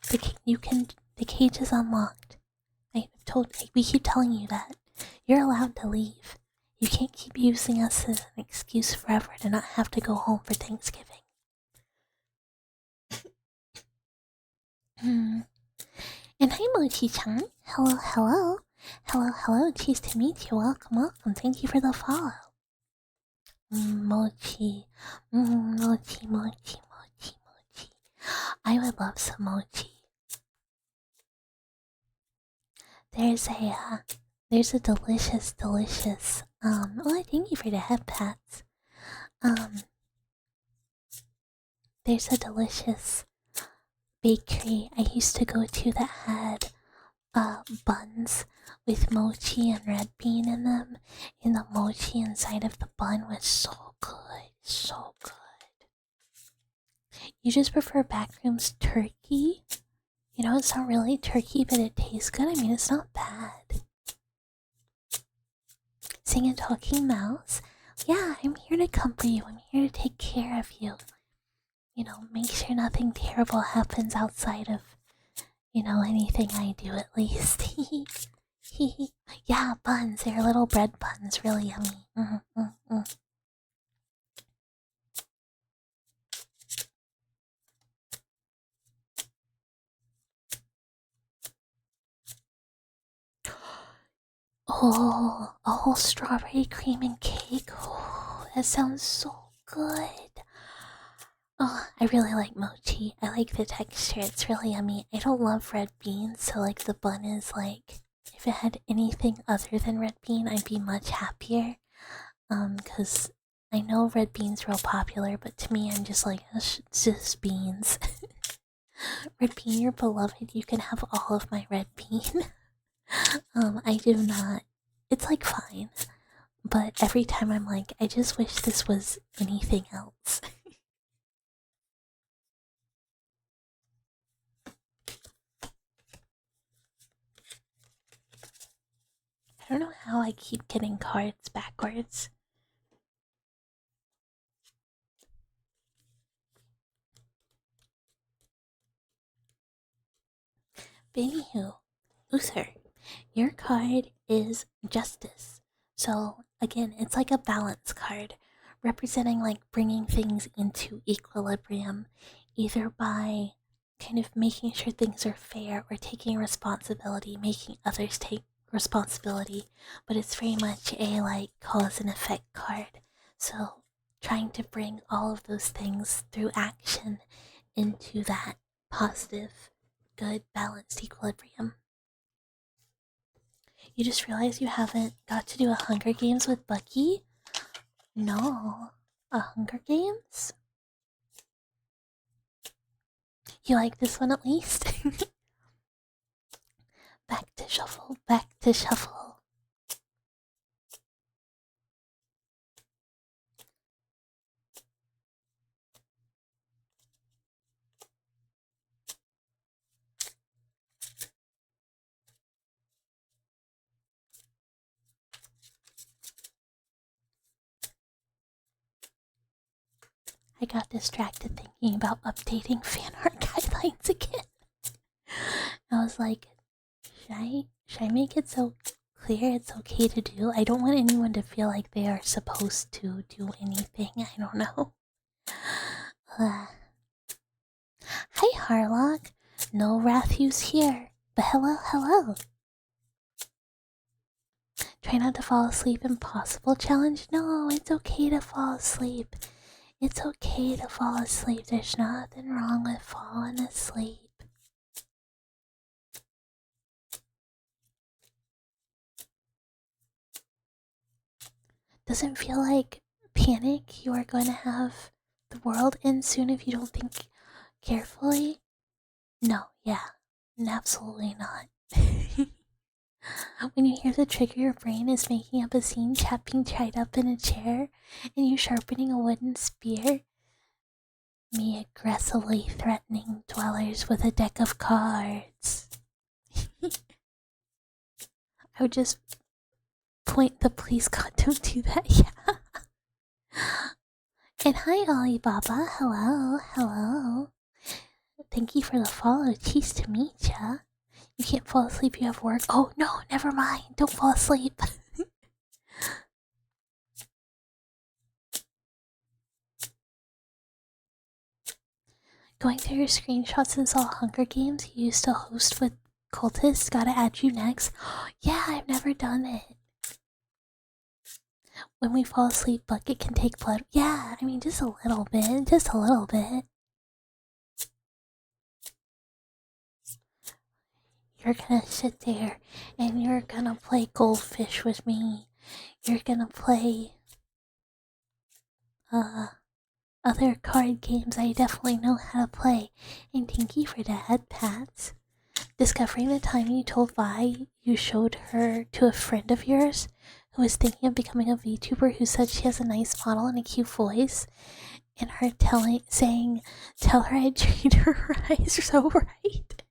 The cage is unlocked. We keep telling you that. You're allowed to leave. You can't keep using us as an excuse forever to not have to go home for Thanksgiving. And hi, Mochi-chan. Hello, hello. Hello, hello. Cheese to meet you. Welcome, welcome. Thank you for the follow. Mochi. Mochi, mochi, mochi, mochi. I would love some mochi. There's a delicious, delicious, oh, thank you for the head pats. There's a delicious bakery I used to go to that had buns with mochi and red bean in them, and the mochi inside of the bun was so good, so good. You just prefer Backroom's turkey? You know, it's not really turkey, but it tastes good. I mean, it's not bad. Sing a talking mouse? Yeah, I'm here to comfort you. I'm here to take care of you. You know, make sure nothing terrible happens outside of, you know, anything I do at least. Yeah, buns. They're little bread buns. Really yummy. Oh, a whole strawberry cream and cake. Oh, that sounds so good. Oh, I really like mochi. I like the texture. It's really yummy. I don't love red beans, so like the bun is like, if it had anything other than red bean, I'd be much happier. Cause I know red beans real popular, but to me, I'm just like, it's just beans. Red bean, you're beloved. You can have all of my red bean. I do not. It's like fine, but every time I'm like, I just wish this was anything else. I don't know how I keep getting cards backwards. But anywho, Uther, your card is Justice. So again, it's like a balance card, representing like bringing things into equilibrium, either by kind of making sure things are fair or taking responsibility, making others take responsibility, but it's very much a like cause and effect card. So trying to bring all of those things through action into that positive, good, balanced equilibrium. You just realized you haven't got to do a Hunger Games with Bucky? No. A Hunger Games? You like this one at least? Back to shuffle, back to shuffle. I got distracted thinking about updating fan art guidelines again. I was like, should I make it so clear it's okay to do? I don't want anyone to feel like they are supposed to do anything. I don't know. Hi, Harlock. No Rathuse here. But hello, hello. Try not to fall asleep. Impossible challenge? No, it's okay to fall asleep. It's okay to fall asleep. There's nothing wrong with falling asleep. Doesn't feel like panic. You are going to have the world end soon if you don't think carefully. No, yeah, absolutely not. When you hear the trigger, your brain is making up a scene, Chat being tied up in a chair, and you sharpening a wooden spear. Me aggressively threatening dwellers with a deck of cards. I would just Point the police car, don't do that, yeah. And hi Alibaba, hello, hello. Thank you for the follow, cheese to meet ya. You can't fall asleep, you have work. Oh no, never mind, don't fall asleep. Going through your screenshots and saw Hunger Games you used to host with cultists. Gotta add you next. Yeah, I've never done it. When we fall asleep, Bucket can take blood. Yeah, I mean, just a little bit. Just a little bit. You're gonna sit there and you're gonna play Goldfish with me. You're gonna play, other card games I definitely know how to play. And thank you for that, Pat. Discovering the time you told Vi you showed her to a friend of yours who was thinking of becoming a VTuber who said she has a nice model and a cute voice, and her saying, tell her I treat her right so right.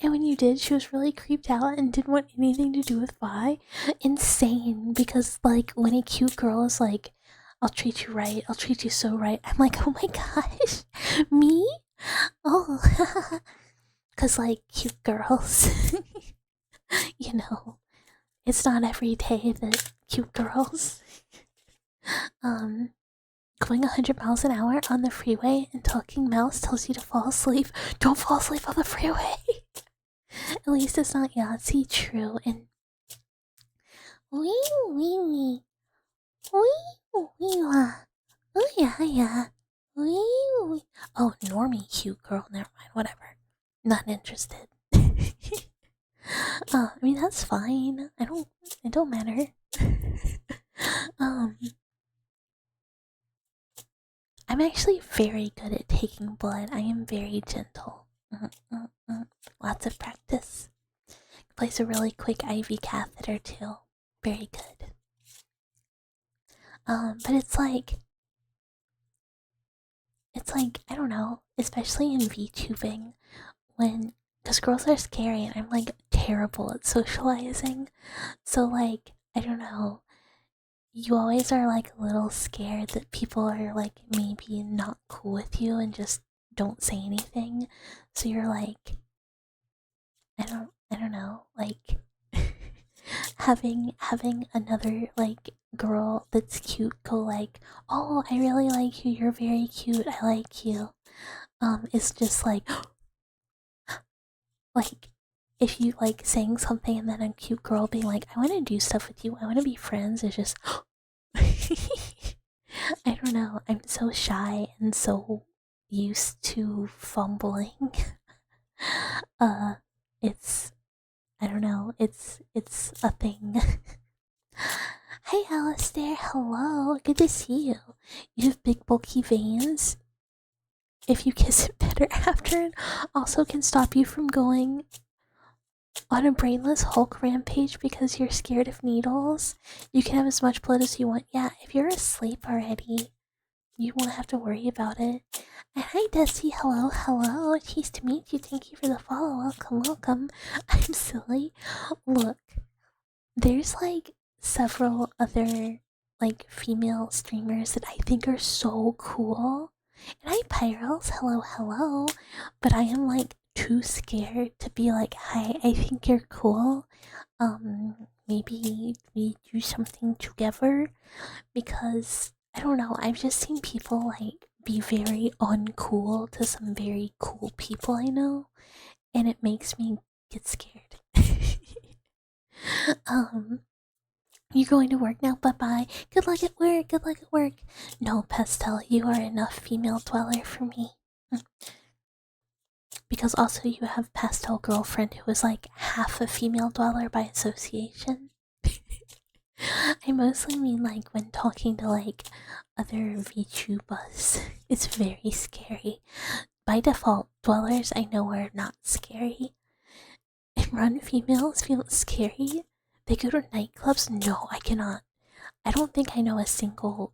And when you did, she was really creeped out and didn't want anything to do with Vi. Insane, because like when a cute girl is like, I'll treat you right, I'll treat you so right, I'm like, oh my gosh, me? Oh, because like cute girls, you know, it's not every day that cute girls, going 100 miles an hour on the freeway and talking mouse tells you to fall asleep. Don't fall asleep on the freeway. At least it's not Yahtzee, true. And wee wee wee wee wee wah. Oh yeah yeah. Wee wee. Oh, normie cute girl. Never mind. Whatever. Not interested. I mean that's fine. It don't matter. um, I'm actually very good at taking blood. I am very gentle. Lots of practice. Place a really quick IV catheter too. Very good. But it's like I don't know, especially in VTubing, because girls are scary and I'm like terrible at socializing. So like I don't know, you always are like a little scared that people are like maybe not cool with you and just don't say anything. So you're like, I don't know, like having another like girl that's cute go like, oh, I really like you, you're very cute, I like you. It's just like like if you like saying something and then a cute girl being like, I want to do stuff with you, I want to be friends, it's just I don't know, I'm so shy and so used to fumbling. uh it's I don't know, it's a thing. Hey Alistair, hello, good to see you. You have big bulky veins. If you kiss it better after, it also can stop you from going on a brainless Hulk rampage because you're scared of needles. You can have as much blood as you want. Yeah, if you're asleep already, you won't have to worry about it. And hi Dusty, hello, hello. Nice to meet you. Thank you for the follow. Welcome, welcome. I'm silly. Look, there's like several other like female streamers that I think are so cool. And hi Pyrals, hello, hello. But I am like too scared to be like, hi, I think you're cool. Maybe we do something together, because I don't know, I've just seen people like be very uncool to some very cool people I know, and it makes me get scared. You're going to work now. Bye bye. Good luck at work. Good luck at work. No, Pastel, you are enough female dweller for me. Because also you have Pastel girlfriend who is like half a female dweller by association. I mostly mean like when talking to like other VTubers. It's very scary. By default, dwellers I know are not scary. And run females feel scary. They go to nightclubs? No, I cannot. I don't think I know a single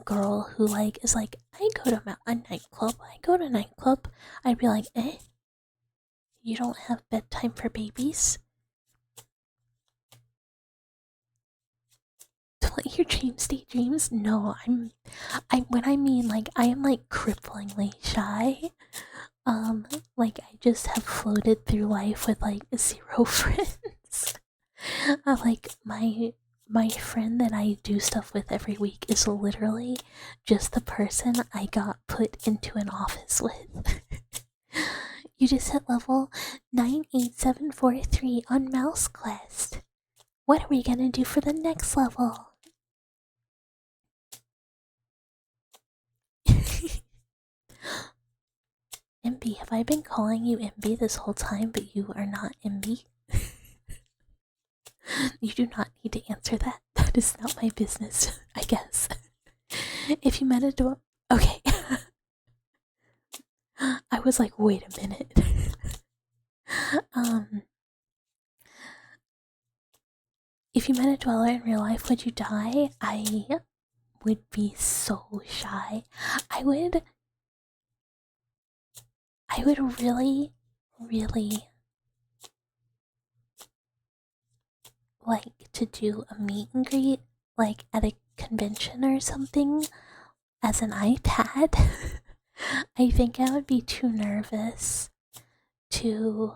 girl who like is like, I go to a nightclub. I go to nightclub. I'd be like, eh? You don't have bedtime for babies? Let your dreams stay dreams. No, I'm when I mean like I am like cripplingly shy. Like I just have floated through life with like zero friends. Like my friend that I do stuff with every week is literally just the person I got put into an office with. You just hit level 98743 on Mouse Quest. What are we gonna do for the next level? MB, have I been calling you MB this whole time, but you are not MB? You do not need to answer that. That is not my business, I guess. If you met a door. Okay. I was like, wait a minute. If you met a dweller in real life, would you die? I would be so shy. I would really, really like to do a meet and greet, like at a convention or something, as an iPad. I think I would be too nervous to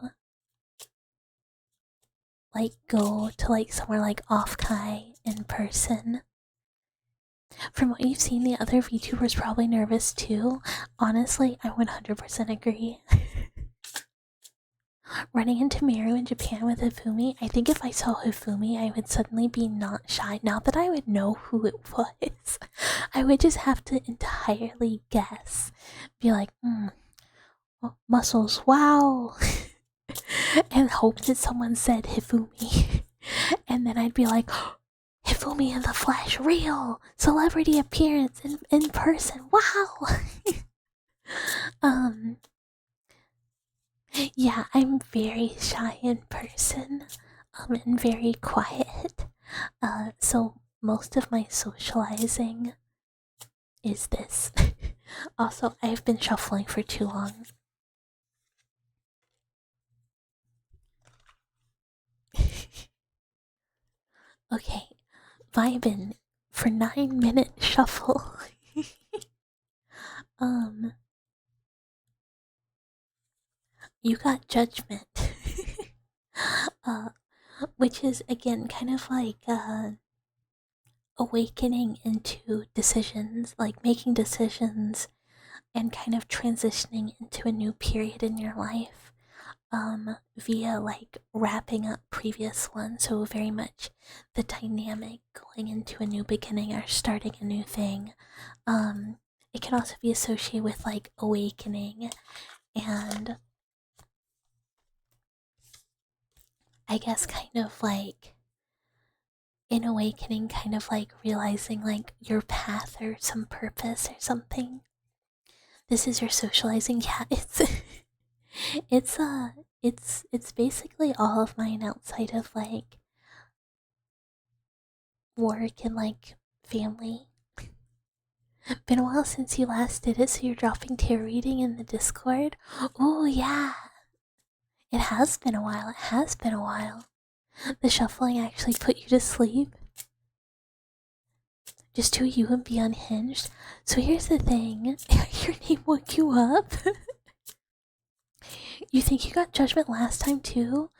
like go to like somewhere like Offkai in person. From what you've seen, the other VTubers probably nervous too. Honestly, I 100% agree. Running into Miru in Japan with Hifumi, I think if I saw Hifumi, I would suddenly be not shy. Not that I would know who it was. I would just have to entirely guess. Be like, muscles, wow. And hope that someone said Hifumi. And then I'd be like, Hifumi in the flesh, real! Celebrity appearance in person, wow! Yeah, I'm very shy in person, and very quiet. So most of my socializing is this. Also, I've been shuffling for too long. Okay, vibin' for 9-minute shuffle. You got judgment. uh, which is again kind of like awakening into decisions, like making decisions and kind of transitioning into a new period in your life. Via like wrapping up previous ones, so very much the dynamic going into a new beginning or starting a new thing. It can also be associated with like awakening and I guess kind of like in awakening, kind of like realizing like your path or some purpose or something. This is your socializing. Yeah, it's it's basically all of mine outside of like work and like family. Been a while since you last did it, so you're dropping tarot reading in the Discord? Oh yeah. It has been a while, it has been a while. The shuffling actually put you to sleep. Just to you and be unhinged. So here's the thing. Your name woke you up? You think you got judgment last time too?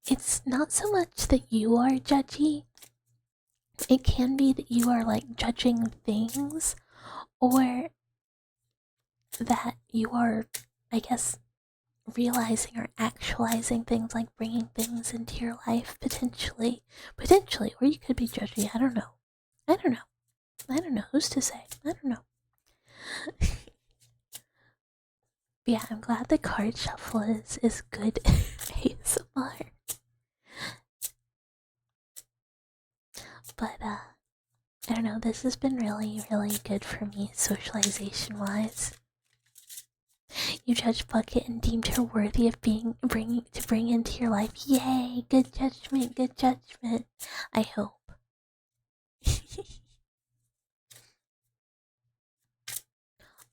It's not so much that you are judgy. It can be that you are like judging things, or that you are, I guess, realizing or actualizing things, like bringing things into your life potentially. Potentially, or you could be judgy. I don't know. I don't know. I don't know. Who's to say? I don't know. But yeah, I'm glad the card shuffle is good ASMR. But I don't know, this has been really, really good for me socialization wise. You judged Bucket and deemed her worthy of bring into your life. Yay! Good judgment, good judgment. I hope.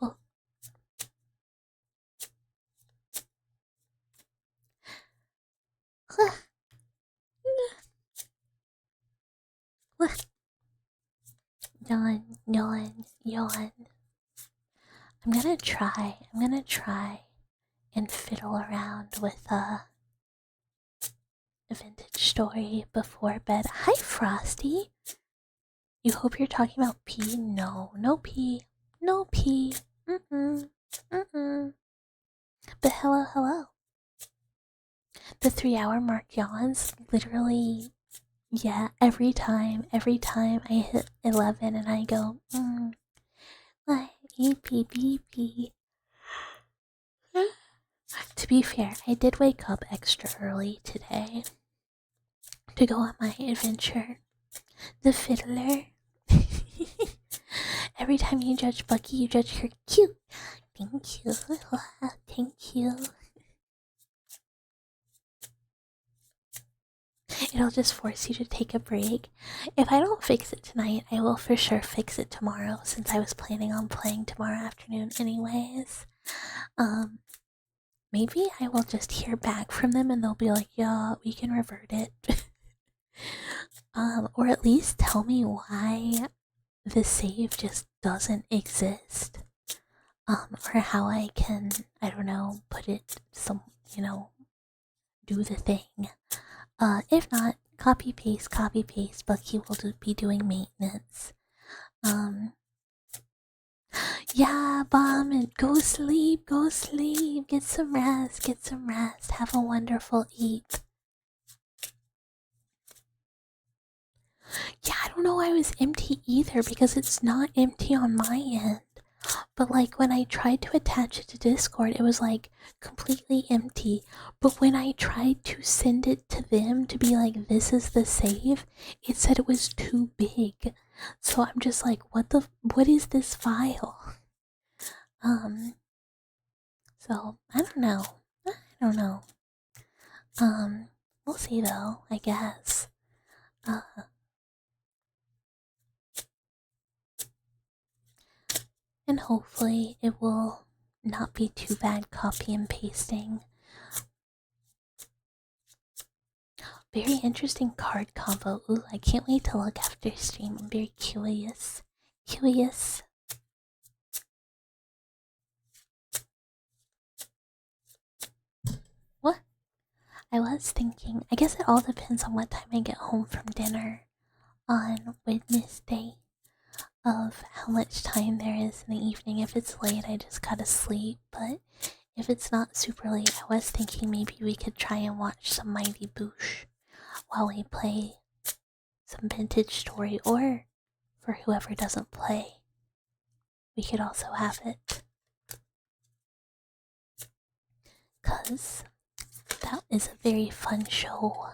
Oh. Yawn, yawn, yawn. I'm gonna try and fiddle around with a vintage story before bed. Hi, Frosty. You hope you're talking about pee? No, no pee. No pee. Mm-mm. Mm-mm. But hello, hello. The 3 hour mark yawns literally, yeah, every time I hit 11 and I go, like, pee. To be fair, I did wake up extra early today to go on my adventure. The fiddler. Every time you judge Bucky, you judge her cute. Thank you. Thank you. It'll just force you to take a break. If I don't fix it tonight, I will for sure fix it tomorrow, since I was planning on playing tomorrow afternoon anyways. Maybe I will just hear back from them and they'll be like, yeah, we can revert it. Or at least tell me why the save just doesn't exist. Or how I can, I don't know, put it some, do the thing. If not, copy paste, Bucky will be doing maintenance. Yeah, Bomb, and go sleep, get some rest, have a wonderful eat. Yeah, I don't know why it was empty either, because it's not empty on my end. But like when I tried to attach it to Discord, it was like completely empty. But when I tried to send it to them to be like, this is the save, it said it was too big. So I'm just like, what is this file? So I don't know. We'll see though, I guess. And hopefully it will not be too bad copy and pasting. Very interesting card combo. Ooh, I can't wait to look after stream. I'm very curious. What? I was thinking, I guess it all depends on what time I get home from dinner on Wednesday, of how much time there is in the evening. If it's late, I just gotta sleep, but if it's not super late, I was thinking maybe we could try and watch some Mighty Boosh while we play some vintage story, or for whoever doesn't play, we could also have it. 'Cause that is a very fun show.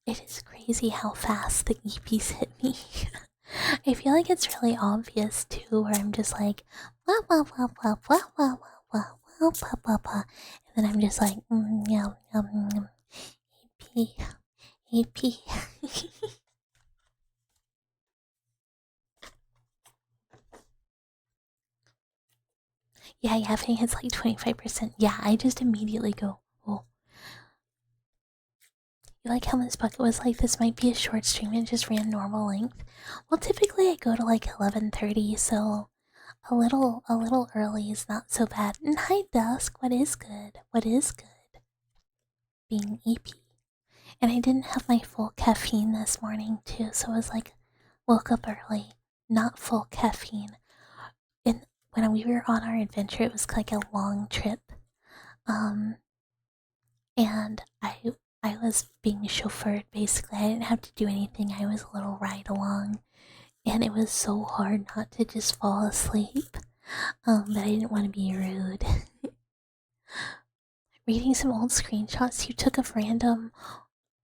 It is crazy how fast the EPs hit me. I feel like it's really obvious too, where I'm just like, wah wah wah wah wah wah wah wah wah wah wah, and then I'm just like, yum yum yum, AP. Yeah, I think it's like 25%. Yeah, I just immediately go, oh. You like how this bucket was like, this might be a short stream and just ran normal length? Well, typically I go to like 11:30, so a little early is not so bad. And hi Dusk, what is good? Being EP. And I didn't have my full caffeine this morning too, so I was like, woke up early, not full caffeine. And when we were on our adventure, it was like a long trip. And I was being chauffeured basically. I didn't have to do anything. I was a little ride along, and it was so hard not to just fall asleep. But I didn't want to be rude. Reading some old screenshots you took of random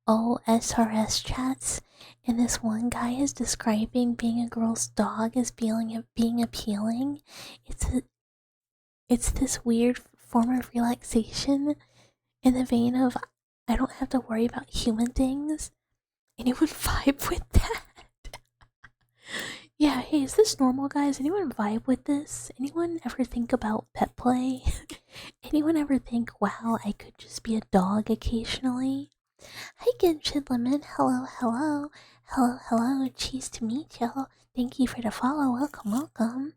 OSRS chats, and this one guy is describing being a girl's dog as being appealing. It's this weird form of relaxation in the vein of, I don't have to worry about human things. Anyone vibe with that? Yeah, hey, is this normal, guys? Anyone vibe with this? Anyone ever think about pet play? Anyone ever think, wow, I could just be a dog occasionally? Hi, Genshin Lemon. Hello, hello. Hello, hello. Cheese to meet you. Thank you for the follow. Welcome, welcome.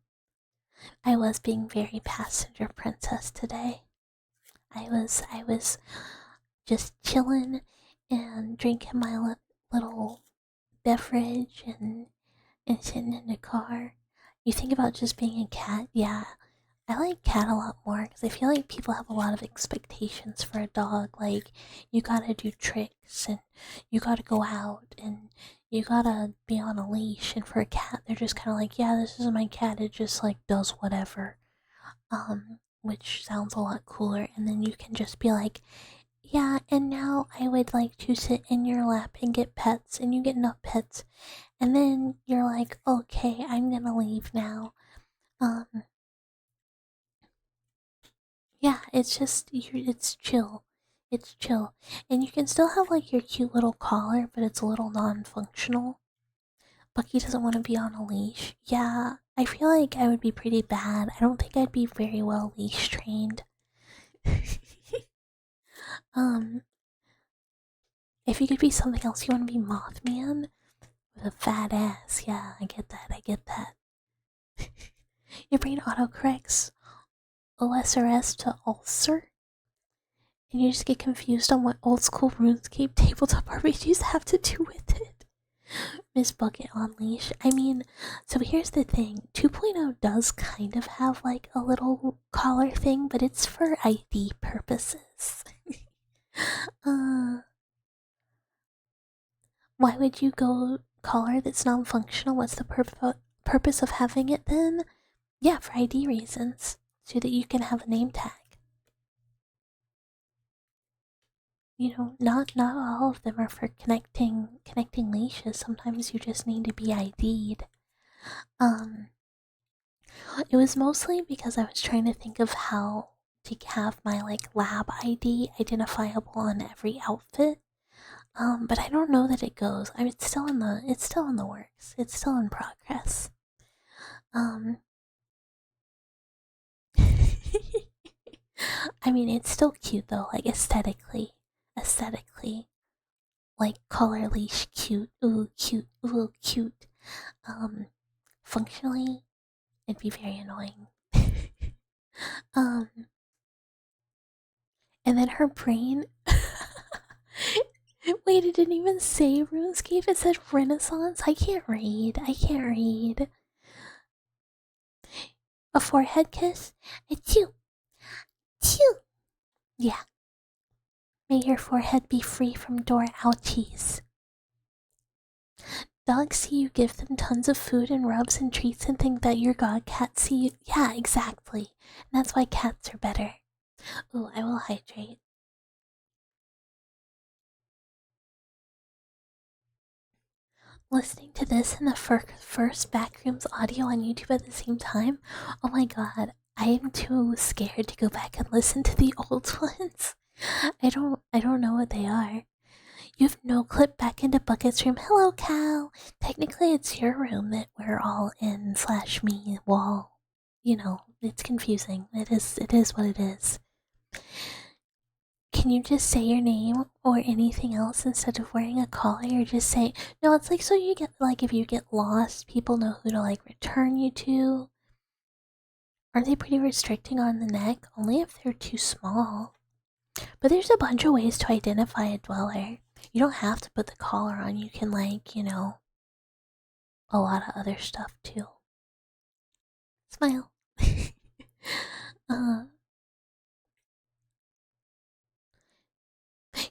I was being very passenger princess today. I was just chilling and drinking my little beverage and sitting in the car. You think about just being a cat? Yeah, I like cat a lot more because I feel like people have a lot of expectations for a dog. Like, you gotta do tricks and you gotta go out and you gotta be on a leash. And for a cat, they're just kind of like, yeah, this is my cat. It just like does whatever. Which sounds a lot cooler. And then you can just be like, yeah, and now I would like to sit in your lap and get pets, and you get enough pets. And then you're like, okay, I'm gonna leave now. Um, yeah, it's just it's chill. It's chill. And you can still have like your cute little collar, but it's a little non-functional. Bucky doesn't want to be on a leash. Yeah, I feel like I would be pretty bad. I don't think I'd be very well leash trained. um, if you could be something else, you want to be Mothman with a fat ass. Yeah, I get that. I get that. Your brain autocorrects OSRS to ulcer, and you just get confused on what old school RuneScape tabletop RPGs have to do with it. Miss Bucket on leash. I mean, so here's the thing: 2.0 does kind of have like a little collar thing, but it's for ID purposes. uh, why would you go collar that's non-functional? What's the purpose of having it then? Yeah, for ID reasons, so that you can have a name tag. You know, not all of them are for connecting leashes. Sometimes you just need to be ID'd. Um, it was mostly because I was trying to think of how to have my like lab ID identifiable on every outfit. But I don't know that it goes. I mean, it's still in the works. It's still in progress. Um, I mean, it's still cute though, like aesthetically, like collar leash, cute, ooh, cute, ooh, cute. Um, Functionally, it'd be very annoying. um, and then her brain. Wait, it didn't even say RuneScape. It said Renaissance. I can't read. I can't read. A forehead kiss. A chew, chew. Yeah. May your forehead be free from door ouchies. Dogs see you give them tons of food and rubs and treats and think that you're God. Cats see you. Yeah, exactly. And that's why cats are better. Ooh, I will hydrate. Listening to this and the first Backrooms audio on YouTube at the same time? Oh my god, I am too scared to go back and listen to the old ones. I don't know what they are. You have no clip back into Bucket's room. Hello, Cal. Technically, it's your room that we're all in slash me wall. You know, it's confusing. It is what it is. Can you just say your name or anything else instead of wearing a collar, or just say no? It's like so you get like if you get lost, people know who to like return you to. Aren't they pretty restricting on the neck? Only if they're too small. But there's a bunch of ways to identify a dweller. You don't have to put the collar on. You can like, a lot of other stuff too. Smile. uh,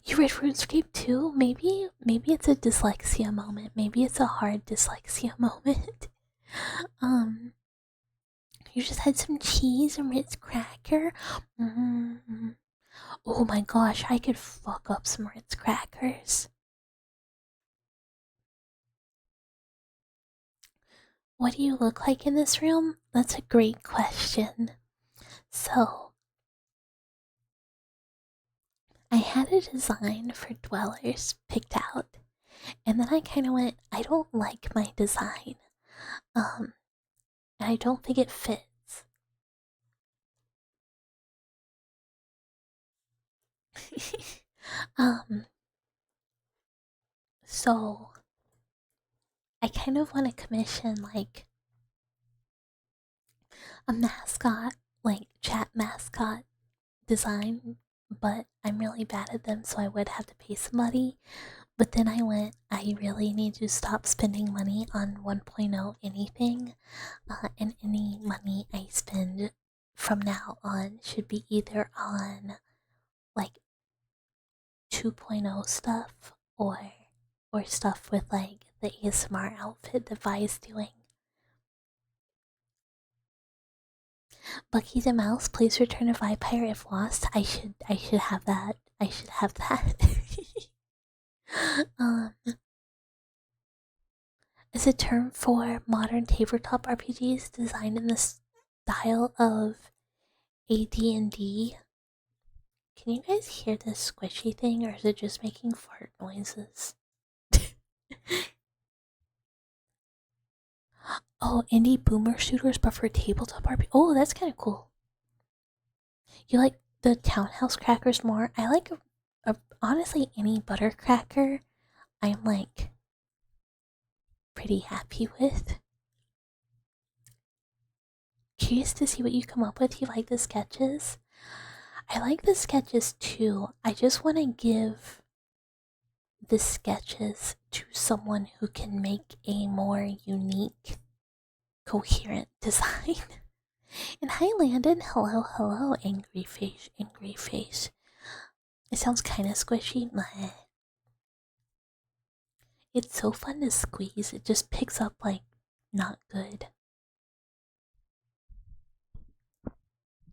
you read RuneScape too? Maybe it's a dyslexia moment. Maybe it's a hard dyslexia moment. um, you just had some cheese and Ritz cracker. Mm. Oh my gosh, I could fuck up some Ritz crackers. What do you look like in this room? That's a great question. So, I had a design for dwellers picked out, and then I kind of went, I don't like my design. Um, and I don't think it fits. um, So I kind of want to commission like a mascot, like chat mascot design, but I'm really bad at them, so I would have to pay somebody. But then I really need to stop spending money on 1.0 anything, and any money I spend from now on should be either on like 2.0 stuff or stuff with like the ASMR outfit that Vi's doing. Bucky the Mouse, please return a vampire if lost. I should have that. I should have that. um, is a term for modern tabletop RPGs designed in the style of AD&D. Can you guys hear this squishy thing, or is it just making fart noises? Oh, indie boomer shooters, but for tabletop RPG. Oh, that's kind of cool. You like the townhouse crackers more? I like honestly any butter cracker. I'm like pretty happy with. Curious to see what you come up with. You like the sketches? I like the sketches too. I just want to give the sketches to someone who can make a more unique, coherent design. And hi, Landon. Hello, hello, angry face, angry face. It sounds kind of squishy. Meh. It's so fun to squeeze. It just picks up like not good.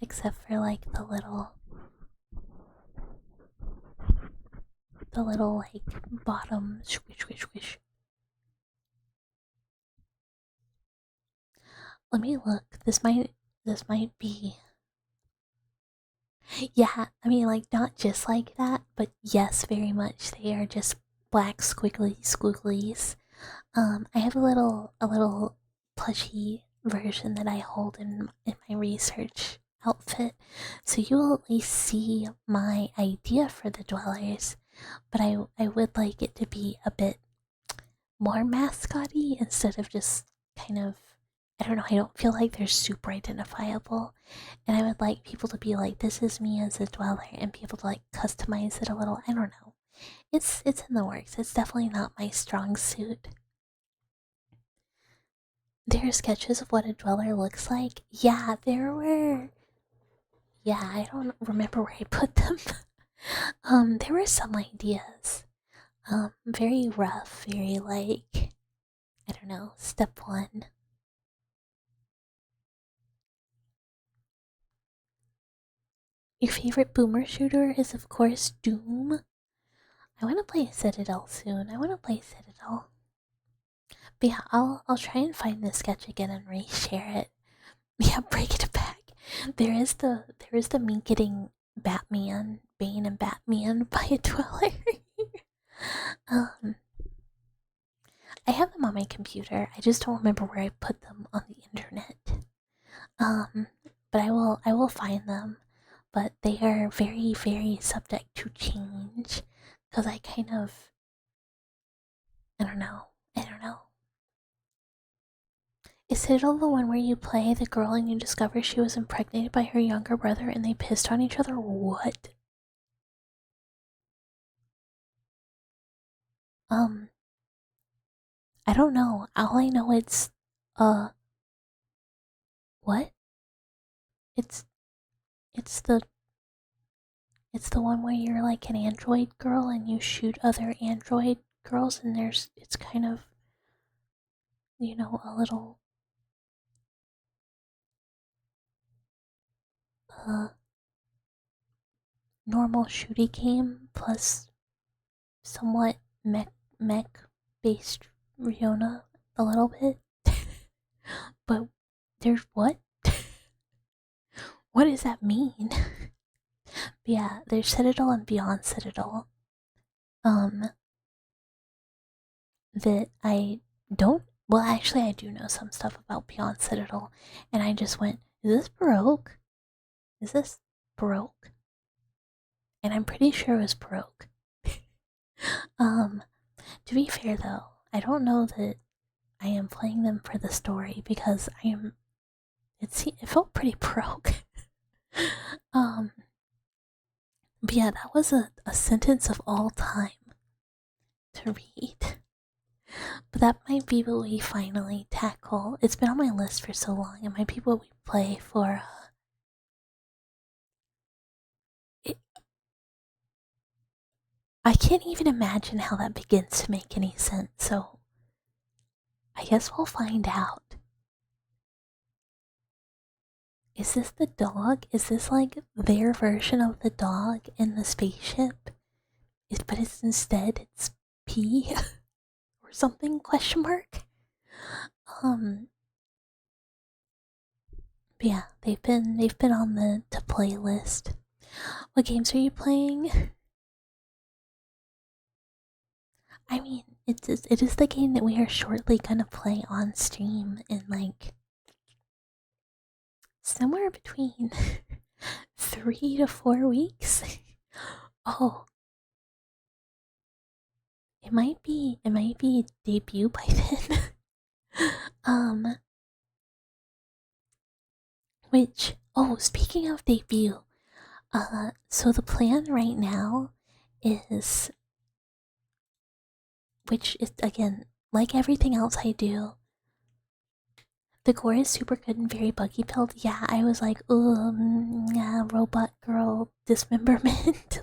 Except for like the little like bottom squish squish squish. Let me look. This might be. Yeah, I mean like not just like that, but yes, very much. They are just black squiggly squigglies. I have a little plushy version that I hold in my research outfit, so you will at least see my idea for the dwellers. But I would like it to be a bit more mascotty instead of just kind of, I don't know, I don't feel like they're super identifiable. And I would like people to be like, this is me as a dweller, and be able to like customize it a little. I don't know. It's in the works. It's definitely not my strong suit. There are sketches of what a dweller looks like. Yeah, there were. Yeah, I don't remember where I put them. There were some ideas. Very rough, very like, I don't know, step one. Your favorite boomer shooter is, of course, Doom. I want to play Citadel soon. I want to play Citadel. But yeah, I'll try and find this sketch again and reshare it. Yeah, break it back. There is the me getting Batman, Bane, and Batman by a dweller. um, I have them on my computer. I just don't remember where I put them on the internet. Um, but I will find them. But they are very, very subject to change. Because I kind of, I don't know. I don't know. Is Citadel the one where you play the girl and you discover she was impregnated by her younger brother and they pissed on each other? What? I don't know. All I know uh what? It's it's the it's the one where you're like an android girl and you shoot other android girls, and it's kind of, you know, a little uh normal shooty game plus somewhat mech based Riona a little bit. But there's what? What does that mean? Yeah, there's Citadel and Beyond Citadel. That I don't. Well, actually, I do know some stuff about Beyond Citadel, and I just went, "Is this Baroque? Is this Baroque?" And I'm pretty sure it was Baroque. um, To be fair though, I don't know that I am playing them for the story because it felt pretty broke. um but yeah, that was a sentence of all time to read. But that might be what we finally tackle. It's been on my list for so long. It might be what we play for. It, I can't even imagine how that begins to make any sense, so I guess we'll find out. Is this the dog? Is this like their version of the dog in the spaceship? But it's P or something? Question mark. Um, but yeah, they've been on the to play list. What games are you playing? I mean, it is the game that we are shortly gonna play on stream in like somewhere between 3 to 4 weeks. Oh, it might be debut by then. um, which speaking of debut, so the plan right now is, which is again like everything else I do. The gore is super good and very buggy filled. Yeah, I was like, yeah, robot girl dismemberment.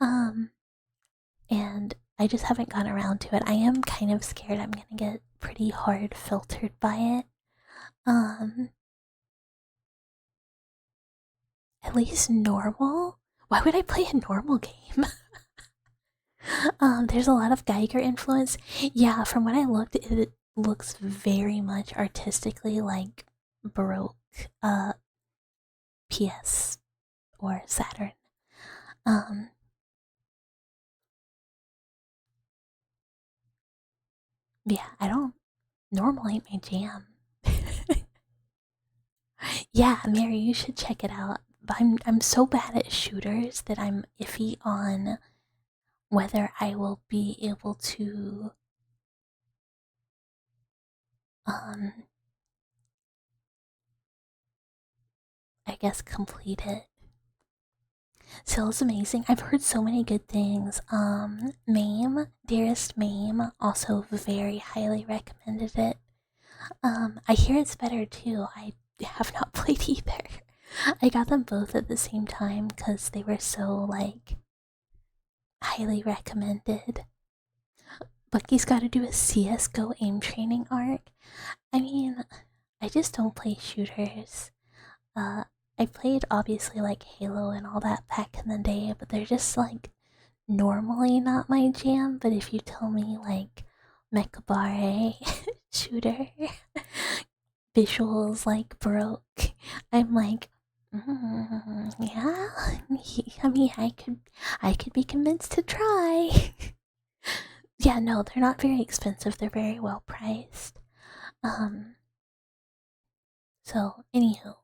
um, and I just haven't gotten around to it. I am kind of scared I'm gonna get pretty hard filtered by it. Um, at least normal. Why would I play a normal game? There's a lot of Geiger influence. Yeah, from what I looked, it looks very much artistically like Baroque PS or Saturn. Um yeah, I don't normal ain't my jam. Yeah, Mary, you should check it out. But I'm so bad at shooters that I'm iffy on whether I will be able to um I guess complete it. Still is amazing. I've heard so many good things. Mame, dearest Mame, also very highly recommended it. I hear it's better too. I have not played either. I got them both at the same time because they were so like highly recommended. Bucky's got to do a CS:GO aim training arc. I mean, I just don't play shooters. I played obviously like Halo and all that back in the day, but they're just like normally not my jam. But if you tell me like Mechabare shooter visuals like Baroque, I'm like, yeah. I mean, I could be convinced to try. Yeah, no, they're not very expensive. They're very well priced. Um, so anywho,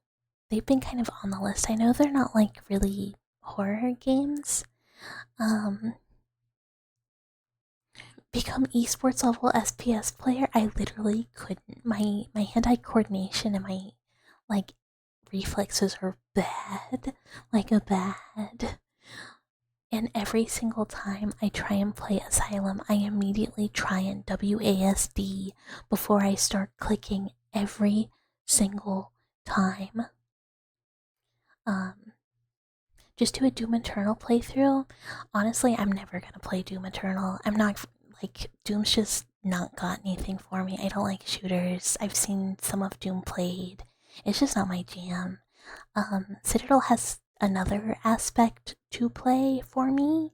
they've been kind of on the list. I know they're not like really horror games. Um, become esports level SPS player. I literally couldn't. My hand-eye coordination and my like reflexes are bad, like a bad. And every single time I try and play Asylum, I immediately try and WASD before I start clicking every single time. Um, just do a Doom Eternal playthrough. Honestly, I'm never gonna play Doom Eternal. I'm not like Doom's just not got anything for me. I don't like shooters. I've seen some of Doom played. It's just not my jam. Citadel has another aspect to play for me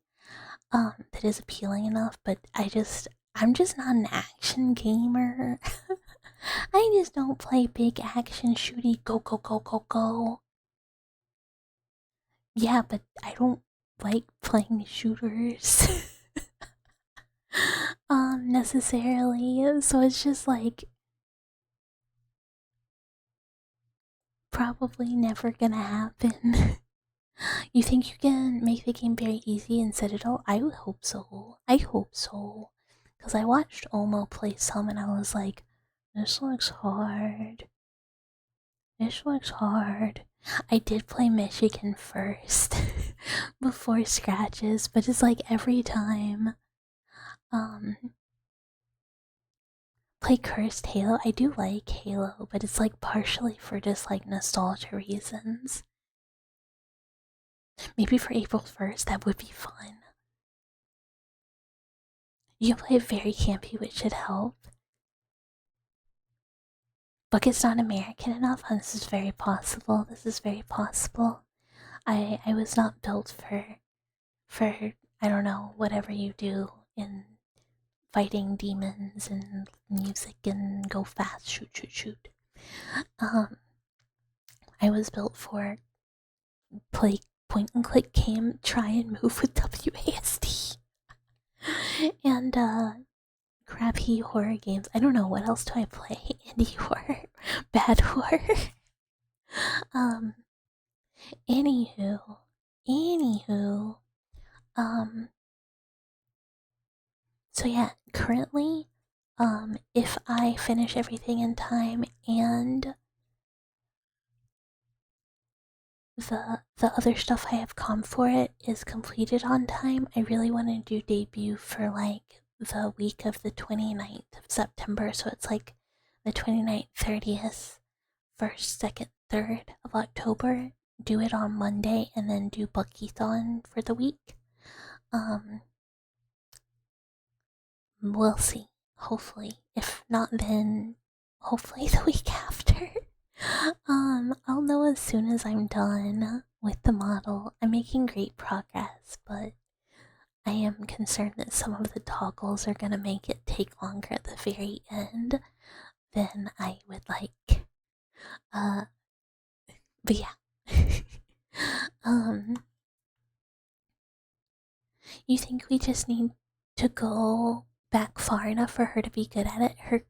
that is appealing enough, but I'm just not an action gamer. I just don't play big action shooty go go go go go. Yeah, but I don't like playing shooters necessarily. So it's just like probably never gonna happen. You think you can make the game very easy in Citadel? I would hope so. I hope so. Because I watched Omo play some and I was like, this looks hard. This looks hard. I did play Michigan first before scratches, but it's like every time play Cursed Halo. I do like Halo, but it's like partially for just like nostalgia reasons. Maybe for April 1st, that would be fun. You can play very campy, which should help. Bucket's not American enough. Oh, this is very possible. This is very possible. I was not built for I don't know, whatever you do in fighting demons and music and go fast, shoot, shoot, shoot. I was built for play point and click game, try and move with WASD. And crappy horror games. I don't know, what else do I play? Indie horror, bad horror. Anywho, so yeah, currently, if I finish everything in time and the other stuff I have come for it is completed on time, I really want to do debut for like the week of the 29th of September, so it's like the 29th, 30th, 1st, 2nd, 3rd of October. Do it on Monday and then do Buckython for the week. We'll see. Hopefully. If not, then hopefully the week after. I'll know as soon as I'm done with the model. I'm making great progress, but I am concerned that some of the toggles are gonna make it take longer at the very end than I would like. But yeah. You think we just need to go back far enough for her to be good at it? Her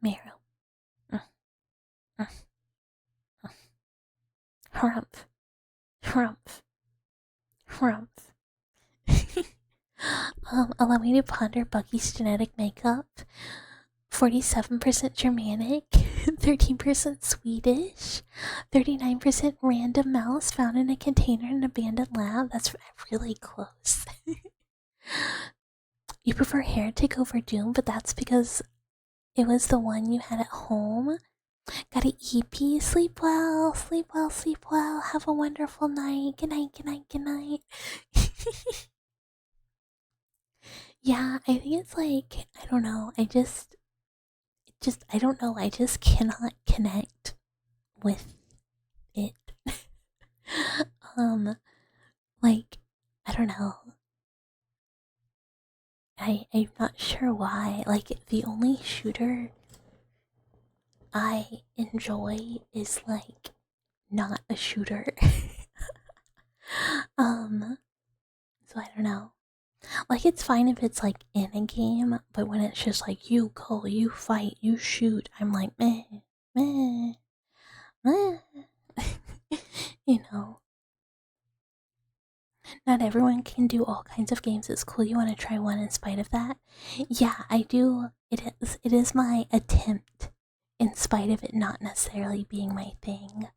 Meryl. Harumph. Harumph. Harumph. Allow me to ponder Bucky's genetic makeup. 47% Germanic, 13% Swedish, 39% random mouse found in a container in an abandoned lab. That's really close. You prefer Heretic over Doom, but that's because it was the one you had at home. Gotta EP. Sleep well, sleep well, sleep well. Have a wonderful night. Good night, good night, good night. Yeah, I think it's like, I don't know. I don't know. I just cannot connect with it. Like, I don't know. I'm not sure why. Like, the only shooter I enjoy is like not a shooter. So I don't know. Like, it's fine if it's like in a game, but when it's just like you go, you fight, you shoot, I'm like meh, meh, meh. You know, not everyone can do all kinds of games. It's cool you want to try one in spite of that. Yeah, I do. It is my attempt, in spite of it not necessarily being my thing.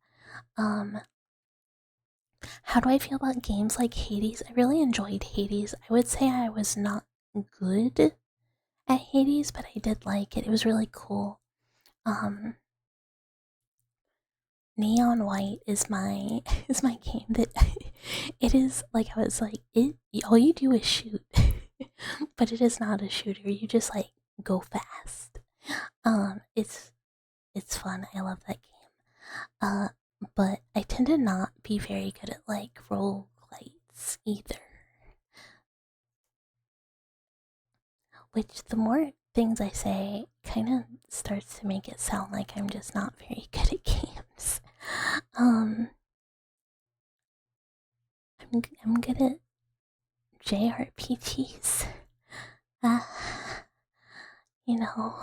How do I feel about games like Hades? I really enjoyed Hades. I would say I was not good at Hades, but I did like it. It was really cool. Neon White is my is my game that it is like I was like it all you do is shoot. But it is not a shooter. You just like go fast. It's fun. I love that game. But I tend to not be very good at like roguelites either. Which the more things I say kind of starts to make it sound like I'm just not very good at games. I'm good at JRPGs. You know,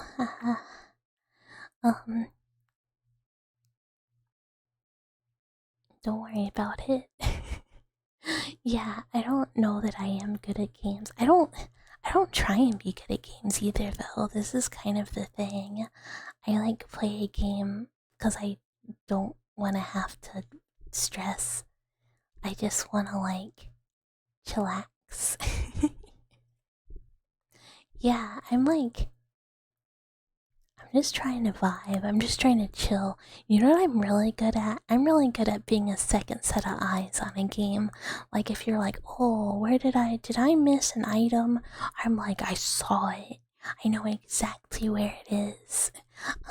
Um, don't worry about it. Yeah, I don't know that I am good at games. I don't try and be good at games either though. This is kind of the thing. I like play a game because I don't want to have to stress. I just want to like chillax. Yeah, I'm just trying to vibe. I'm just trying to chill. You know what I'm really good at? I'm really good at being a second set of eyes on a game. Like if you're like, "Oh, where did I miss an item?" I'm like, "I saw it. I know exactly where it is."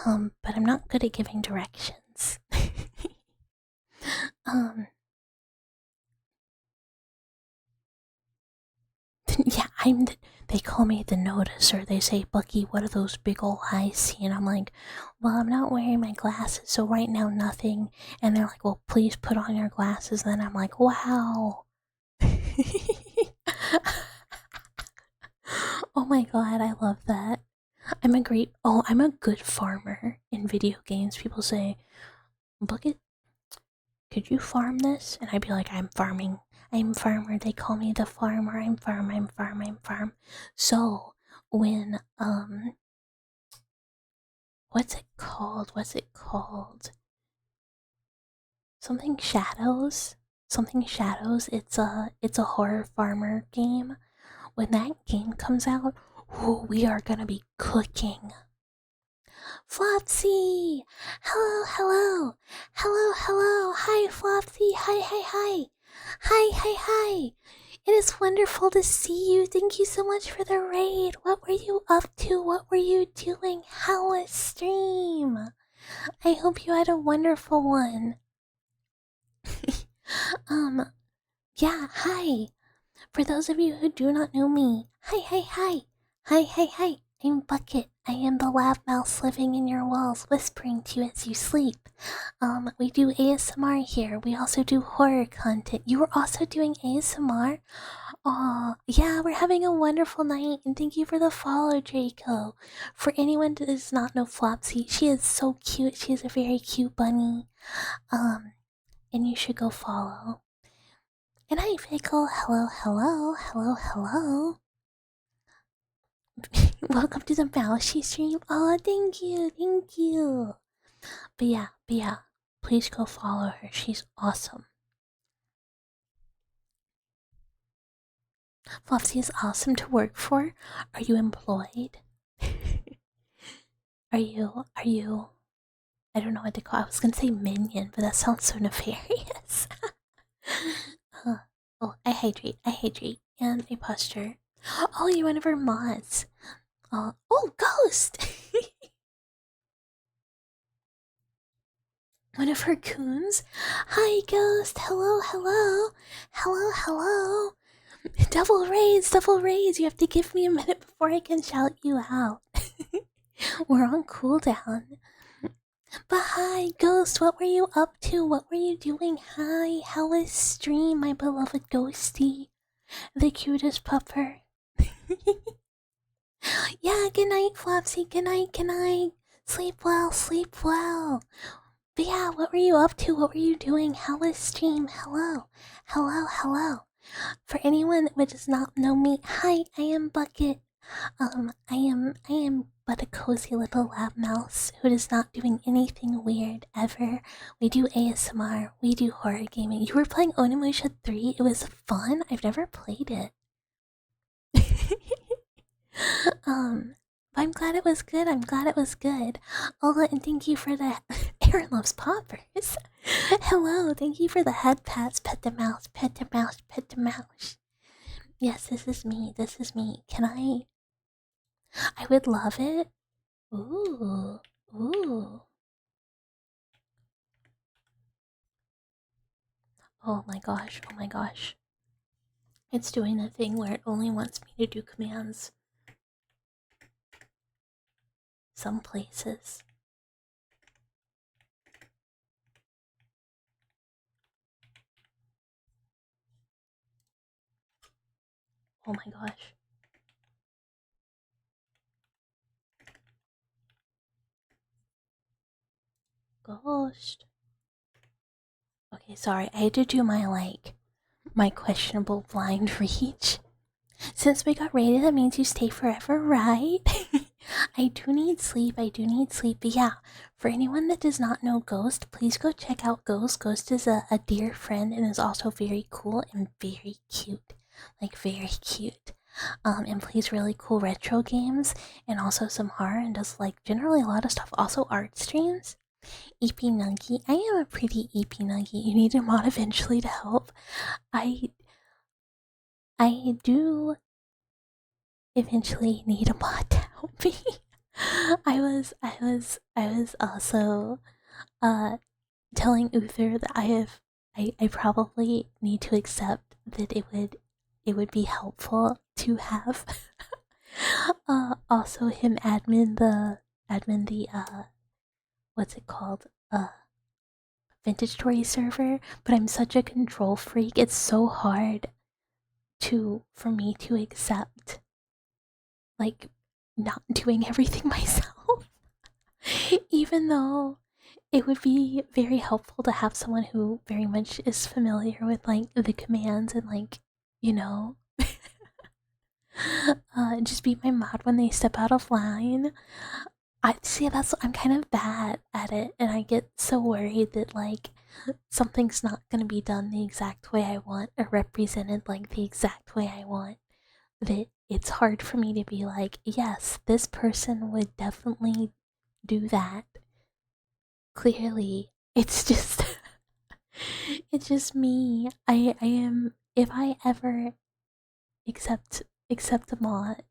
But I'm not good at giving directions. um Yeah, they call me the noticer. They say, Bucky, what are those big ol' eyes see? And I'm like, well, I'm not wearing my glasses, so right now nothing. And they're like, well, please put on your glasses. And I'm like, wow. Oh my god, I love that. I'm a good farmer in video games. People say, Bucket, could you farm this? And I'd be like, I'm farming. I'm farmer. They call me the farmer. I'm farm. So when what's it called? What's it called? Something Shadows. Something Shadows. It's a horror farmer game. When that game comes out, ooh, we are gonna be cooking. Flopsy! Hello, hello! Hello, hello! Hi, Flopsy! Hi, hi, hi! Hi, hi, hi! It is wonderful to see you. Thank you so much for the raid. What were you up to? What were you doing? How was stream? I hope you had a wonderful one. um, yeah, hi. For those of you who do not know me, hi, hi, hi. Hi, hi, hi. I'm Bucket. I am the lab mouse living in your walls, whispering to you as you sleep. We do ASMR here. We also do horror content. You were also doing ASMR? Aw, yeah, we're having a wonderful night, and thank you for the follow, Draco. For anyone that does not know Flopsy, she is so cute. She is a very cute bunny. And you should go follow. And hi, Pickle. Hello, hello, hello, hello. Welcome to the Mousy stream. Oh, thank you, thank you. But yeah, please go follow her. She's awesome. Flopsy is awesome to work for. Are you employed? are you? I don't know what to call. I was gonna say minion, but that sounds so nefarious. Oh, I hydrate, and a posture. Oh, you're one of our mods. Oh, Ghost! One of her coons? Hi, Ghost! Hello, hello! Hello, hello! Double raids, double raids! You have to give me a minute before I can shout you out. We're on cooldown. But hi, Ghost, what were you up to? What were you doing? Hi, how was stream, my beloved Ghosty? The cutest pupper. Yeah, good night, Flopsy. Good night, good night. Sleep well, sleep well. But yeah, what were you up to? What were you doing? How was stream? Hello. Hello, hello. For anyone that does not know me, hi, I am Bucket. I am but a cozy little lab mouse who is not doing anything weird ever. We do ASMR, we do horror gaming. You were playing Onimusha 3, it was fun. I've never played it. But I'm glad it was good. I'm glad it was good. Oh, and thank you for the Aaron loves poppers. Hello, thank you for the head pats. Pet the mouse, pet the mouse, pet the mouse. Yes, this is me. This is me. Can I? I would love it. Ooh, ooh. Oh my gosh, oh my gosh. It's doing the thing where it only wants me to do commands. Some places. Oh my gosh. Ghost. Okay, sorry. I had to do my questionable blind reach. Since we got raided, that means you stay forever, right? I do need sleep, but yeah, for anyone that does not know Ghost, please go check out Ghost. Ghost is a dear friend and is also very cool and very cute. Like, very cute. And plays really cool retro games and also some horror and does, like, generally a lot of stuff. Also art streams. EP Nuggy. I am a pretty EP Nuggy. You need a mod eventually to help. I do eventually need a mod to help me. I was also telling Uther that I probably need to accept that it would be helpful to have also him admin the what's it called? Vintage Story server, but I'm such a control freak. It's so hard for me to accept like not doing everything myself. Even though it would be very helpful to have someone who very much is familiar with like the commands and like, you know, just be my mod when they step out of line. I see I'm kind of bad at it, and I get so worried that like something's not gonna be done the exact way I want or represented like the exact way I want. That it's hard for me to be like, yes, this person would definitely do that. Clearly, it's just it's just me. I am, if I ever accept a mod,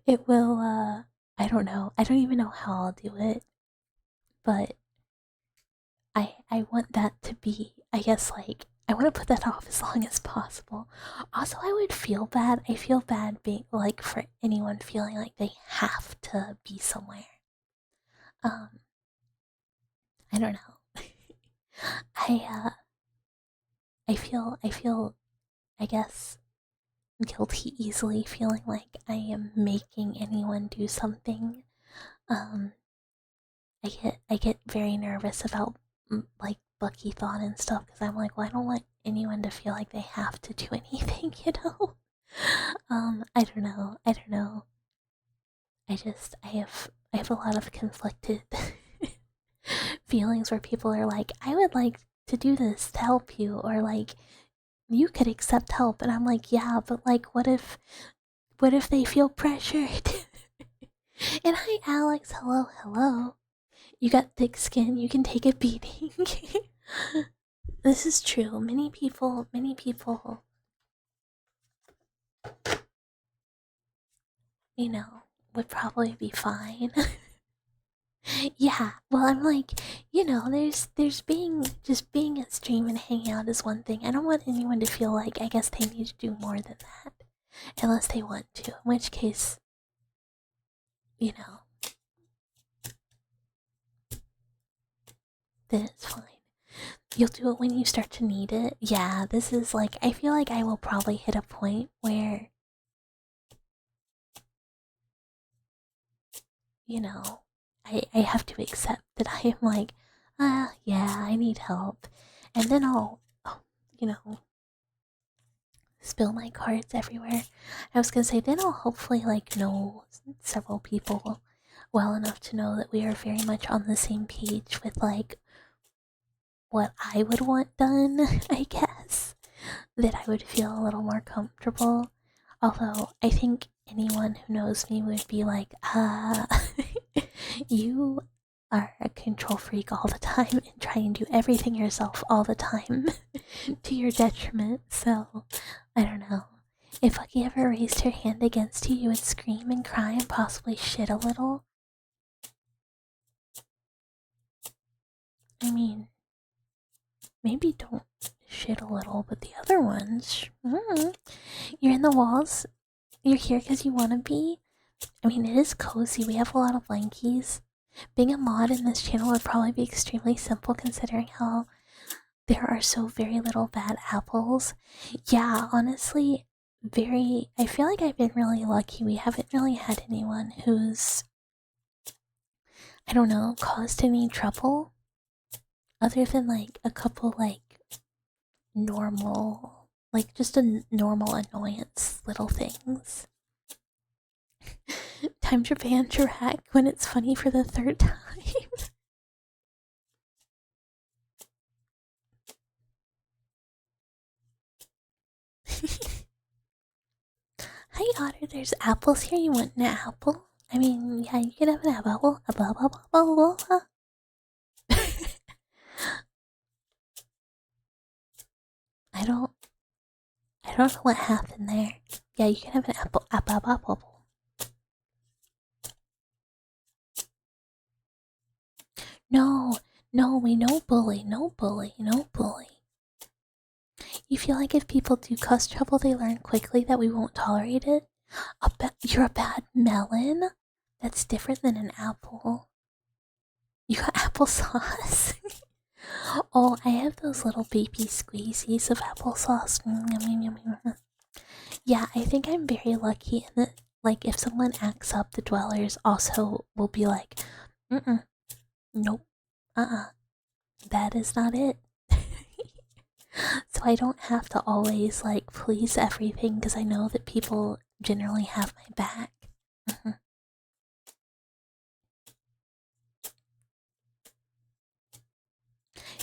it will I don't know. I don't even know how I'll do it. But I want that to be, I guess, like, I want to put that off as long as possible. Also, I would feel bad. I feel bad being like for anyone feeling like they have to be somewhere. Um, I don't know. I feel I guess guilty easily, feeling like I am making anyone do something. Um, I get very nervous about like Bucky Thought and stuff because I'm like, well, I don't want anyone to feel like they have to do anything, you know. I don't know. I don't know. I have a lot of conflicted feelings where people are like, I would like to do this to help you, or like you could accept help, and I'm like, yeah, but like, what if they feel pressured? And hi, Alex. Hello, hello. You got thick skin. You can take a beating. This is true. Many people, you know, would probably be fine. Yeah, well, I'm like, there's being at stream and hanging out is one thing. I don't want anyone to feel like I guess they need to do more than that, unless they want to. In which case, you know, then it's fine. You'll do it when you start to need it. Yeah, this is like, I feel like I will probably hit a point where, you know, I have to accept that I am like, yeah, I need help. And then I'll you know, spill my cards everywhere. I was gonna say, then I'll hopefully, like, know several people well enough to know that we are very much on the same page with, like, what I would want done, I guess. That I would feel a little more comfortable. Although, I think anyone who knows me would be like, you are a control freak all the time and try and do everything yourself all the time to your detriment, so I don't know. If Lucky ever raised her hand against you, you would scream and cry and possibly shit a little. I mean, maybe don't shit a little, but the other ones, you're in the walls. You're here because you want to be. I mean, it is cozy. We have a lot of blankies. Being a mod in this channel would probably be extremely simple considering how there are so very little bad apples. Yeah, honestly, I feel like I've been really lucky. We haven't really had anyone who's I don't know, caused any trouble? Other than like a couple like normal, like just a normal annoyance little things. Time to ban Jirac when it's funny for the third time. Hi Otter, there's apples here. You want an apple? I mean, yeah, you can have an apple. I don't I don't know what happened there. Yeah, you can have an apple. Apple. No, no, we no bully, no bully, no bully. You feel like if people do cause trouble, they learn quickly that we won't tolerate it? You're a bad melon? That's different than an apple. You got applesauce? Oh, I have those little baby squeezies of applesauce. Yeah, I think I'm very lucky in that, like, if someone acts up, the dwellers also will be like, nope, that is not it. So I don't have to always, like, please everything because I know that people generally have my back.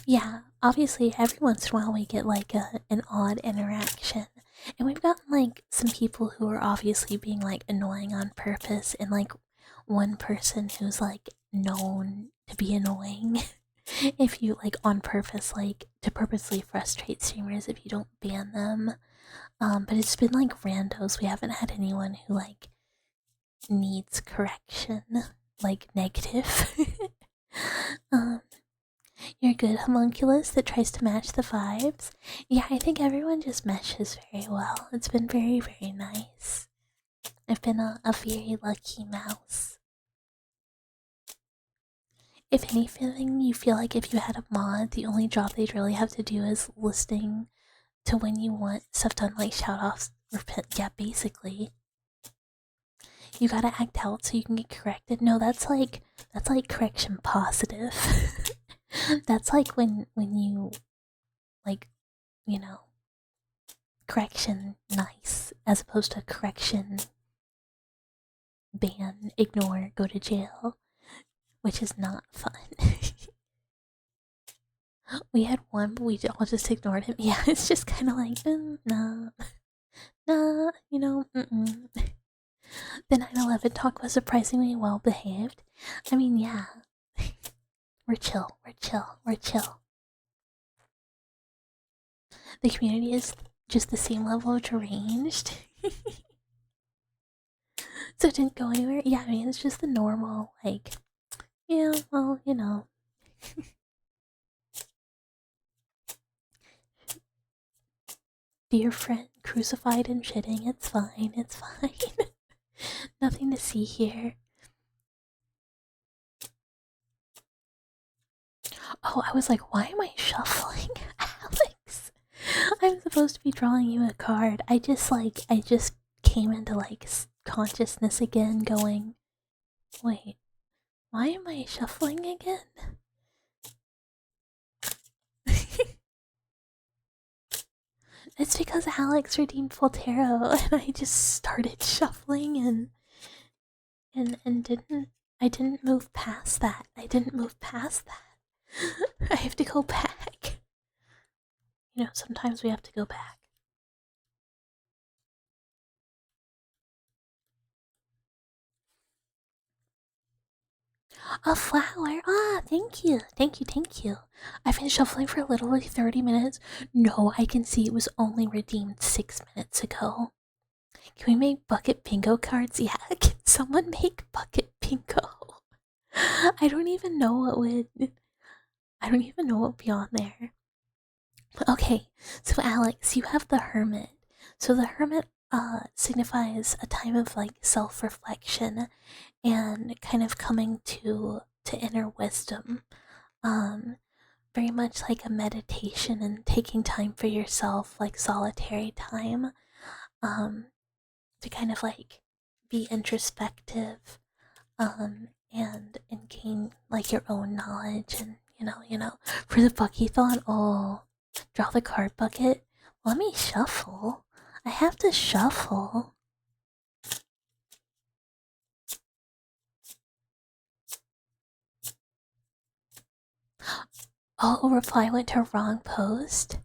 Yeah, obviously, every once in a while we get like an odd interaction. And we've gotten like some people who are obviously being like annoying on purpose, and like one person who's like known to be annoying. If you like on purpose, like to purposely frustrate streamers if you don't ban them. But it's been like randos. We haven't had anyone who like needs correction, like negative. um, You're good homunculus that tries to match the vibes. Yeah, I think everyone just meshes very well. It's been very, very nice. I've been a very lucky mouse. If anything, you feel like if you had a mod, the only job they'd really have to do is listening to when you want stuff done, like shout-offs or yeah, basically. You gotta act out so you can get corrected. No, that's like correction positive. That's like when you like, you know, correction nice as opposed to correction ban, ignore, go to jail, which is not fun. We had one, but we all just ignored him. Yeah, it's just kind of like, nah, nah, The 9/11 talk was surprisingly well behaved. I mean, yeah. We're chill. The community is just the same level of deranged. So it didn't go anywhere. Yeah, I mean, it's just the normal, like, yeah, well, Dear friend, crucified and shitting. It's fine. Nothing to see here. Oh, I was like, why am I shuffling? Alex, I'm supposed to be drawing you a card. I just came into like consciousness again, going, wait, why am I shuffling again? It's because Alex redeemed Voltero and I just started shuffling and didn't move past that. I have to go back. Sometimes we have to go back. A flower. Ah, thank you. I've been shuffling for literally 30 minutes. No, I can see it was only redeemed 6 minutes ago. Can we make bucket bingo cards? Yeah, can someone make bucket bingo? I don't even know what would be on there. Okay, so Alex, you have the hermit. So the hermit signifies a time of like self-reflection and kind of coming to inner wisdom. Very much like a meditation and taking time for yourself, like solitary time, to kind of like be introspective, and gain like your own knowledge and for the buckython. Oh, draw the card bucket. Let me shuffle. I have to shuffle. Oh, reply went to wrong post.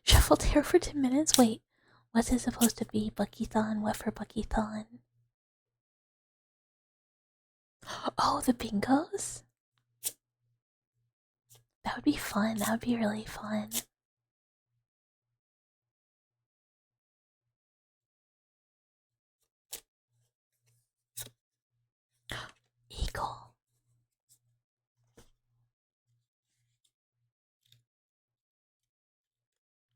Shuffled here for 2 minutes. Wait, what's it supposed to be? Buckython? What for buckython? Oh, the bingos? That would be fun. That would be really fun. Eagle.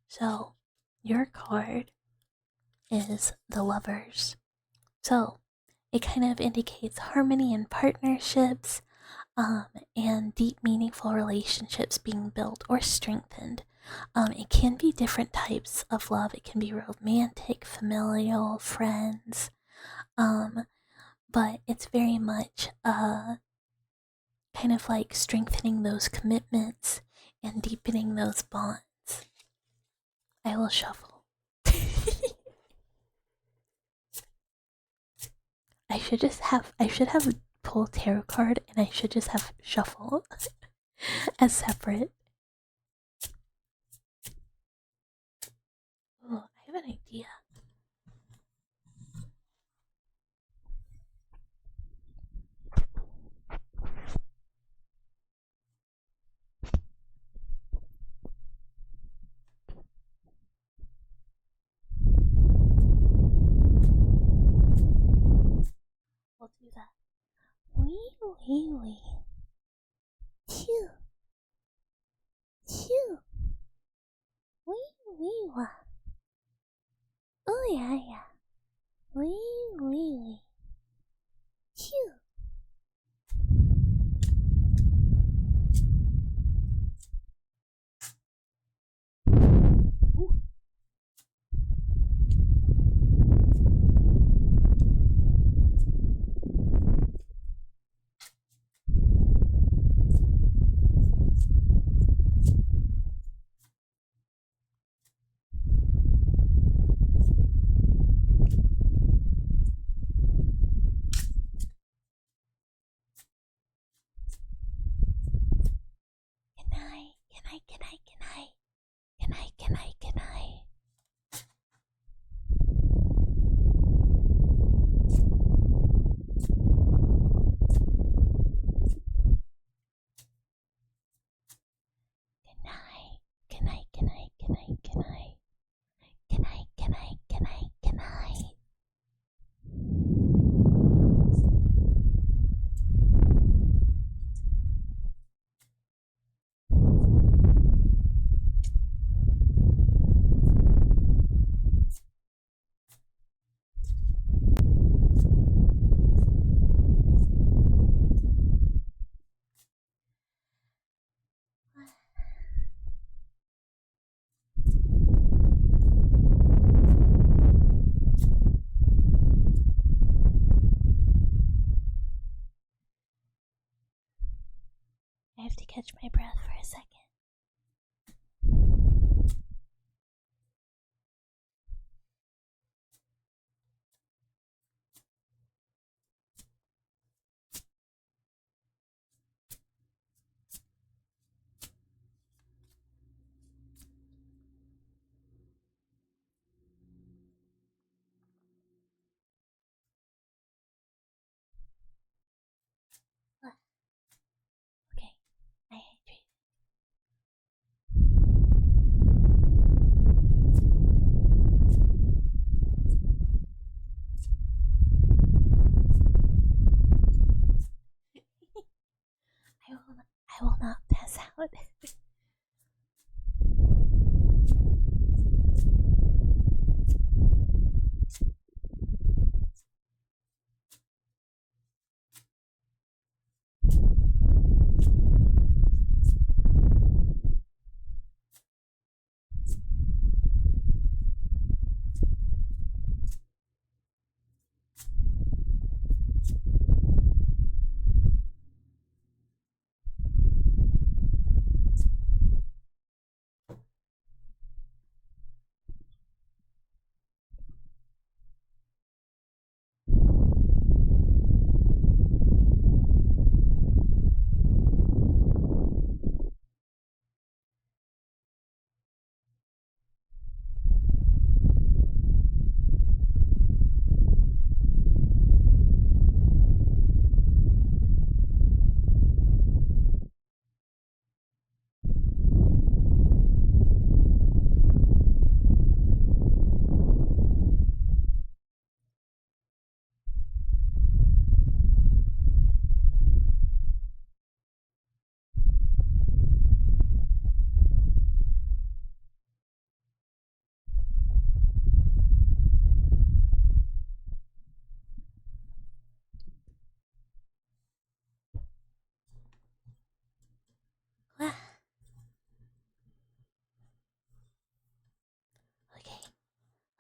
So, your card is the Lovers. So, it kind of indicates harmony in partnerships, and deep, meaningful relationships being built or strengthened. It can be different types of love. It can be romantic, familial, friends. But it's very much kind of like strengthening those commitments and deepening those bonds. I will shuffle. I should have a pull tarot card and I should just have shuffle as separate. Oh, I have an idea. We'll do that. Wee wee wee. Phew. Phew. Wee wee wah. Oh yeah yeah. Wee wee wee. Phew. Ooh. Can I? Can I? I have to catch my breath for a second. Okay, I hydrate. I will not pass out.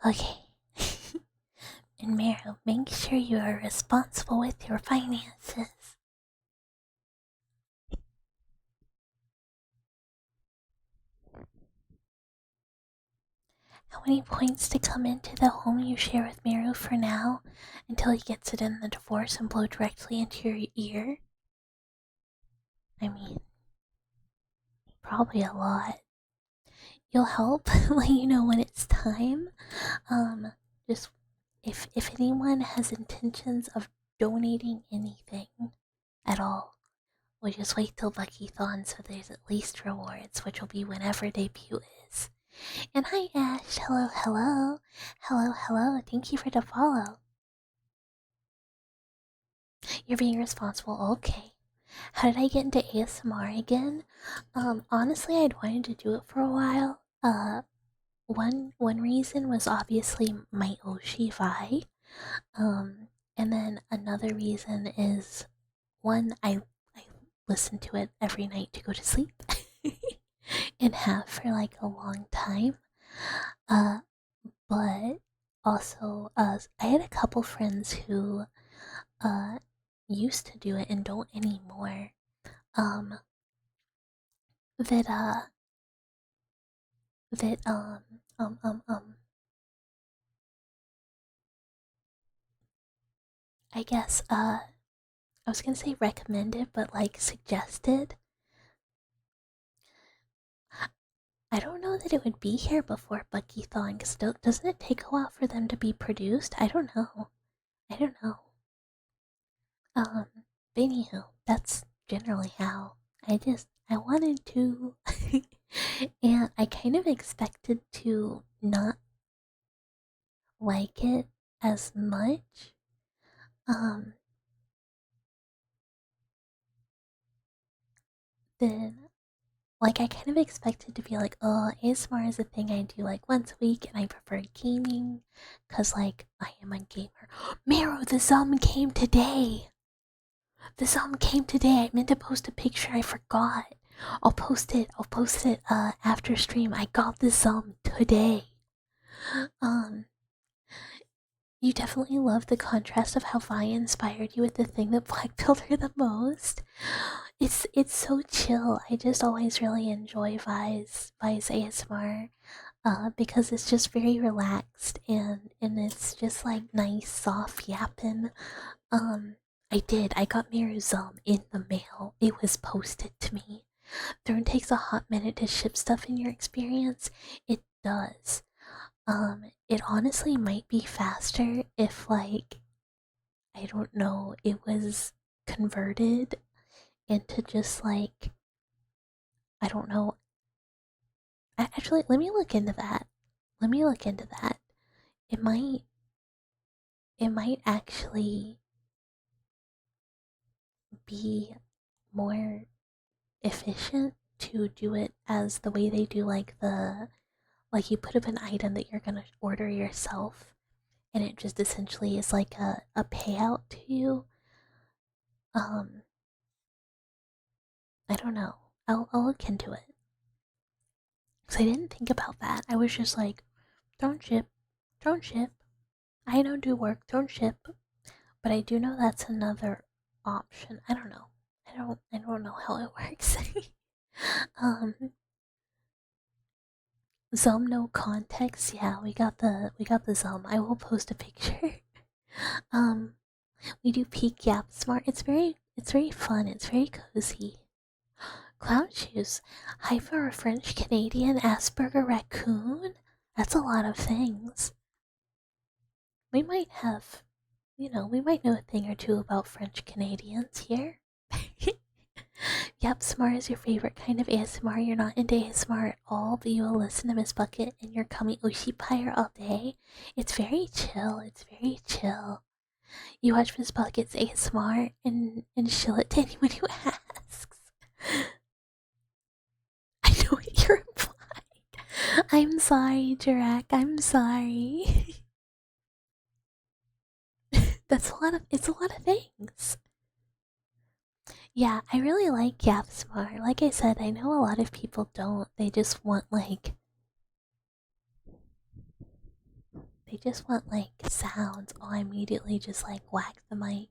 Okay. And Meryl, make sure you are responsible with your finances. How many points to come into the home you share with Meru for now until he gets it in the divorce and blow directly into your ear? I mean, probably a lot. You'll help let you know when it's time. Just if anyone has intentions of donating anything at all, we'll just wait till Buckython so there's at least rewards, which will be whenever debut is. And hi Ash, hello, hello. Hello, hello, thank you for the follow. You're being responsible, okay. How did I get into ASMR again? Honestly, I'd wanted to do it for a while. One reason was obviously my Oshi Vi. And then another reason is I listen to it every night to go to sleep. And have for like a long time. But also I had a couple friends who used to do it and don't anymore. Um that that I guess I was gonna say recommended, but like suggested. I don't know that it would be here before Buckython, because doesn't it take a while for them to be produced? I don't know. I don't know. Um, but anywho, that's generally how. I wanted to, and I kind of expected to not like it as much. Um, then like I kind of expected to be like, oh, ASMR is a thing I do like once a week, and I prefer gaming, cause like I am a gamer. Mero, the Zum came today. The Zum came today. I meant to post a picture. I forgot. I'll post it. I'll post it. After stream. I got the Zum today. Um, you definitely love the contrast of how Vi inspired you with the thing that blackpilled her the most. It's so chill. I just always really enjoy Vi's ASMR, because it's just very relaxed and it's just like nice soft yapping. I got Miruzum in the mail. It was posted to me. Throne takes a hot minute to ship stuff in your experience. It does. It honestly might be faster if like I don't know, it was converted into just like I don't know. Actually, let me look into that. Let me look into that. It might actually be more efficient to do it as the way they do like you put up an item that you're gonna order yourself and it just essentially is like a payout to you. Um I don't know. I'll look into it. Cause I didn't think about that. I was just like, don't ship. Don't ship. I don't do work, don't ship. But I do know that's another option. I don't know. I don't know how it works. um Zum no context. Yeah, we got the Zum. I will post a picture. um we do peak yap smart. It's very fun. It's very cozy. Clown shoes. Hi for a French Canadian Asperger raccoon. That's a lot of things. We might have, we might know a thing or two about French Canadians here. Yep, smart is your favorite kind of ASMR. You're not into ASMR at all, but you will listen to Miss Bucket and you're coming Oshi Pyre all day. It's very chill. It's very chill. You watch Miss Bucket's ASMR and shill it to anyone who asks. I know what you're implying. I'm sorry, Jirak. I'm sorry. It's a lot of things. Yeah, I really like Yapsmar. Like I said, I know a lot of people don't. They just want like They just want like sounds. Oh, I immediately just like whack the mic.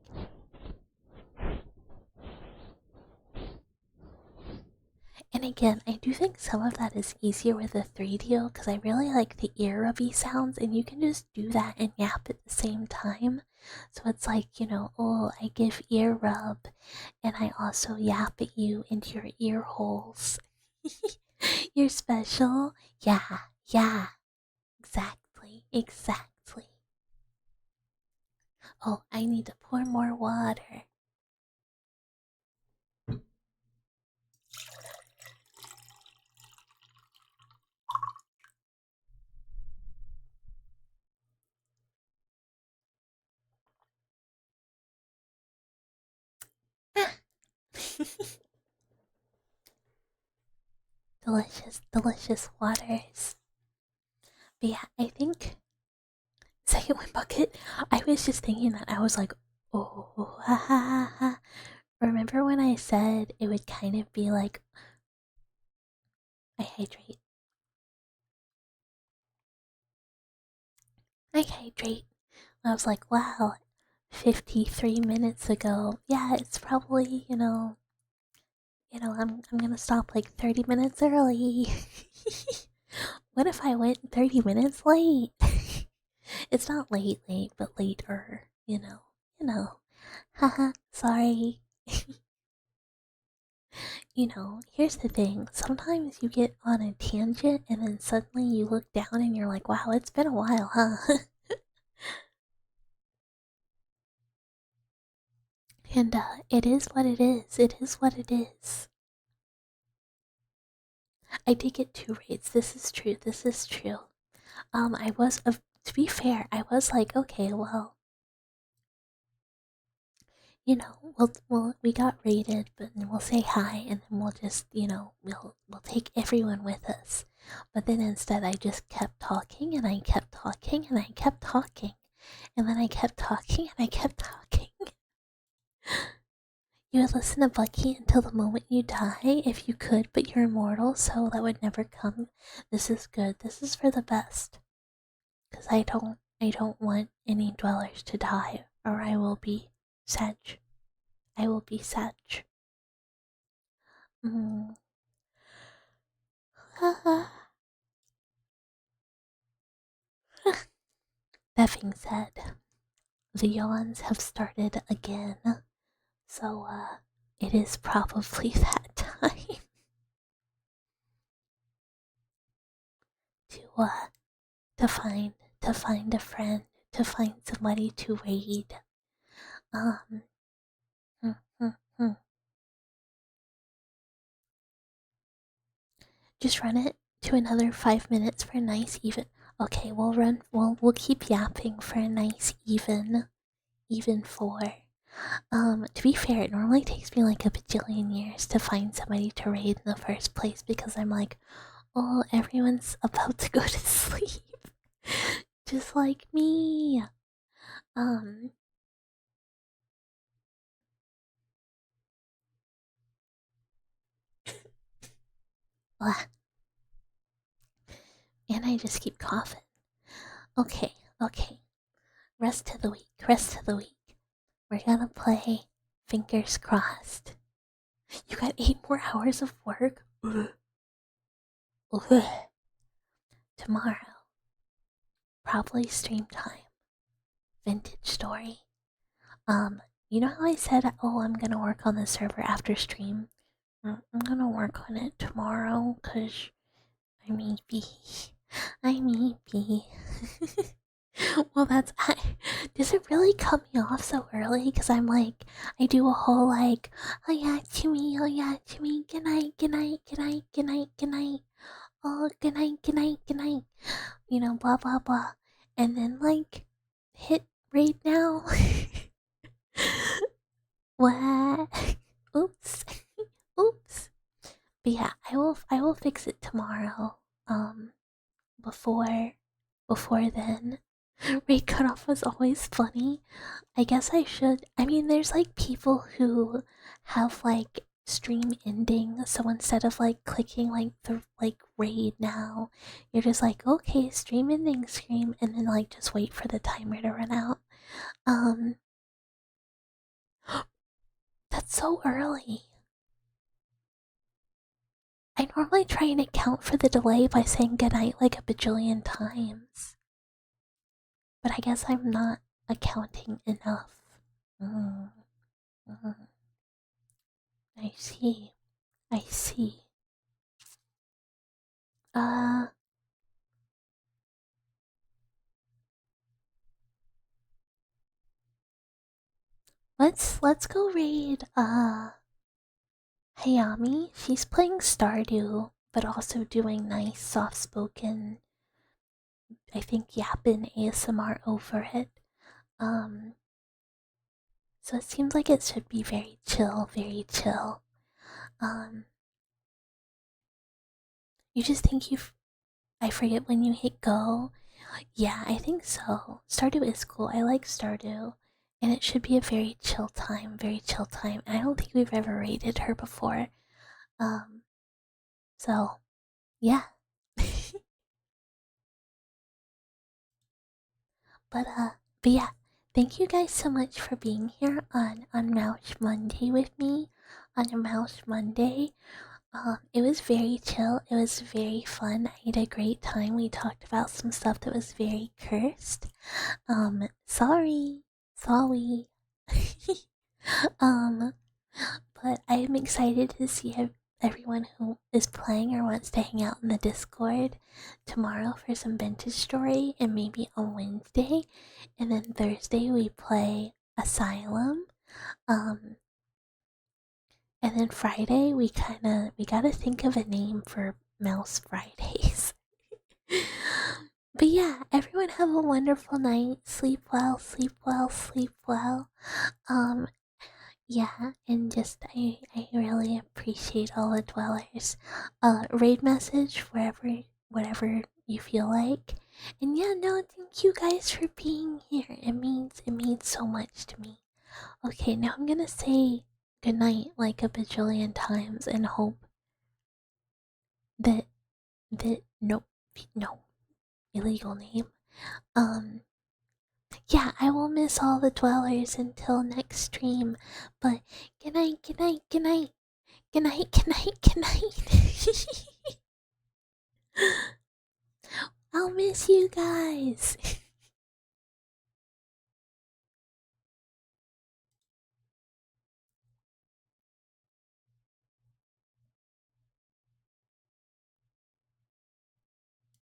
And again, I do think some of that is easier with the 3DO because I really like the ear rubby sounds, and you can just do that and yap at the same time. So it's like, oh, I give ear rub, and I also yap at you into your ear holes. You're special. Yeah, yeah, exactly, exactly. Oh, I need to pour more water. Delicious, delicious waters. But yeah, I think second one bucket. I was just thinking that I was like, oh, ha ha ha ha. Remember when I said it would kind of be like I hydrate? I hydrate. I was like, wow, 53 minutes ago. Yeah, it's probably, I'm gonna stop like 30 minutes early. What if I went 30 minutes late? It's not late, late, but later, Haha, sorry. Here's the thing. Sometimes you get on a tangent and then suddenly you look down and you're like, wow, it's been a while, huh? And it is what it is. It is what it is. I did get 2 raids. This is true. This is true. I was, to be fair, I was like, okay, well, we got raided, but then we'll say hi, and then we'll just, we'll take everyone with us. But then instead, I just kept talking, and I kept talking, and I kept talking, and then I kept talking, and I kept talking. You would listen to Bucky until the moment you die, if you could, but you're immortal, so that would never come. This is good. This is for the best. Cause I don't want any dwellers to die, or I will be sad. I will be sad. Mm. That being said, the yawns have started again, so it is probably that time to to find a friend, to find somebody to raid. Um, hmm, hmm, hmm. Just run it to another 5 minutes for a nice even. Okay, we'll run. We'll keep yapping for a nice even 4. To be fair, it normally takes me like a bajillion years to find somebody to raid in the first place because I'm like, oh, everyone's about to go to sleep, just like me. Um, blah. And I just keep coughing. Okay, okay. Rest of the week. Rest of the week. We're gonna play. Fingers crossed. You got 8 more hours of work. Ugh. Ugh. Tomorrow, probably stream time. Vintage story. You know how I said, oh, I'm gonna work on the server after stream? I'm gonna work on it tomorrow, cause I may be. I may be. Well, does it really cut me off so early? Because I'm like, I do a whole like, oh yeah, to me, good night, good night, good night, good night, good night. Oh, good night, good night, good night. Blah, blah, blah. And then, like, hit raid now. What? Oops. Oops. But yeah, I will fix it tomorrow. Before then. Raid cutoff was always funny. I guess I should. I mean, there's like people who have like stream ending. So instead of like clicking like the like raid now, you're just like, okay, stream ending scream, and then like just wait for the timer to run out. Um that's so early. I normally try and account for the delay by saying goodnight like a bajillion times. But I guess I'm not accounting enough. Mm, mm. I see. I see. Uh, let's go raid Hayami. She's playing Stardew, but also doing nice soft-spoken, I think yappin' ASMR over it. Um, so it seems like it should be very chill, very chill. Um, you just think I forget when you hit go. Yeah, I think so. Stardew is cool. I like Stardew. And it should be a very chill time, very chill time. I don't think we've ever rated her before. Um, so yeah. but uh but yeah, thank you guys so much for being here on Mouse Monday with me. On a Mouse Monday. It was very chill. It was very fun. I had a great time. We talked about some stuff that was very cursed. Sorry. Sorry. um, but I am excited to see everyone who is playing or wants to hang out in the Discord tomorrow for some vintage story, and maybe on Wednesday, and then Thursday we play Asylum. Um, and then Friday we gotta think of a name for Mouse Fridays. But yeah, everyone have a wonderful night. Sleep well, sleep well, sleep well. Um, yeah, and just I really appreciate all the dwellers. Raid message whatever you feel like. And yeah, no, thank you guys for being here. It means so much to me. Okay, now I'm gonna say goodnight like a bajillion times and hope that nope, no illegal name. Um Yeah, I will miss all the dwellers until next stream. But good night, good night, good night, good night, good night, good night. I'll miss you guys.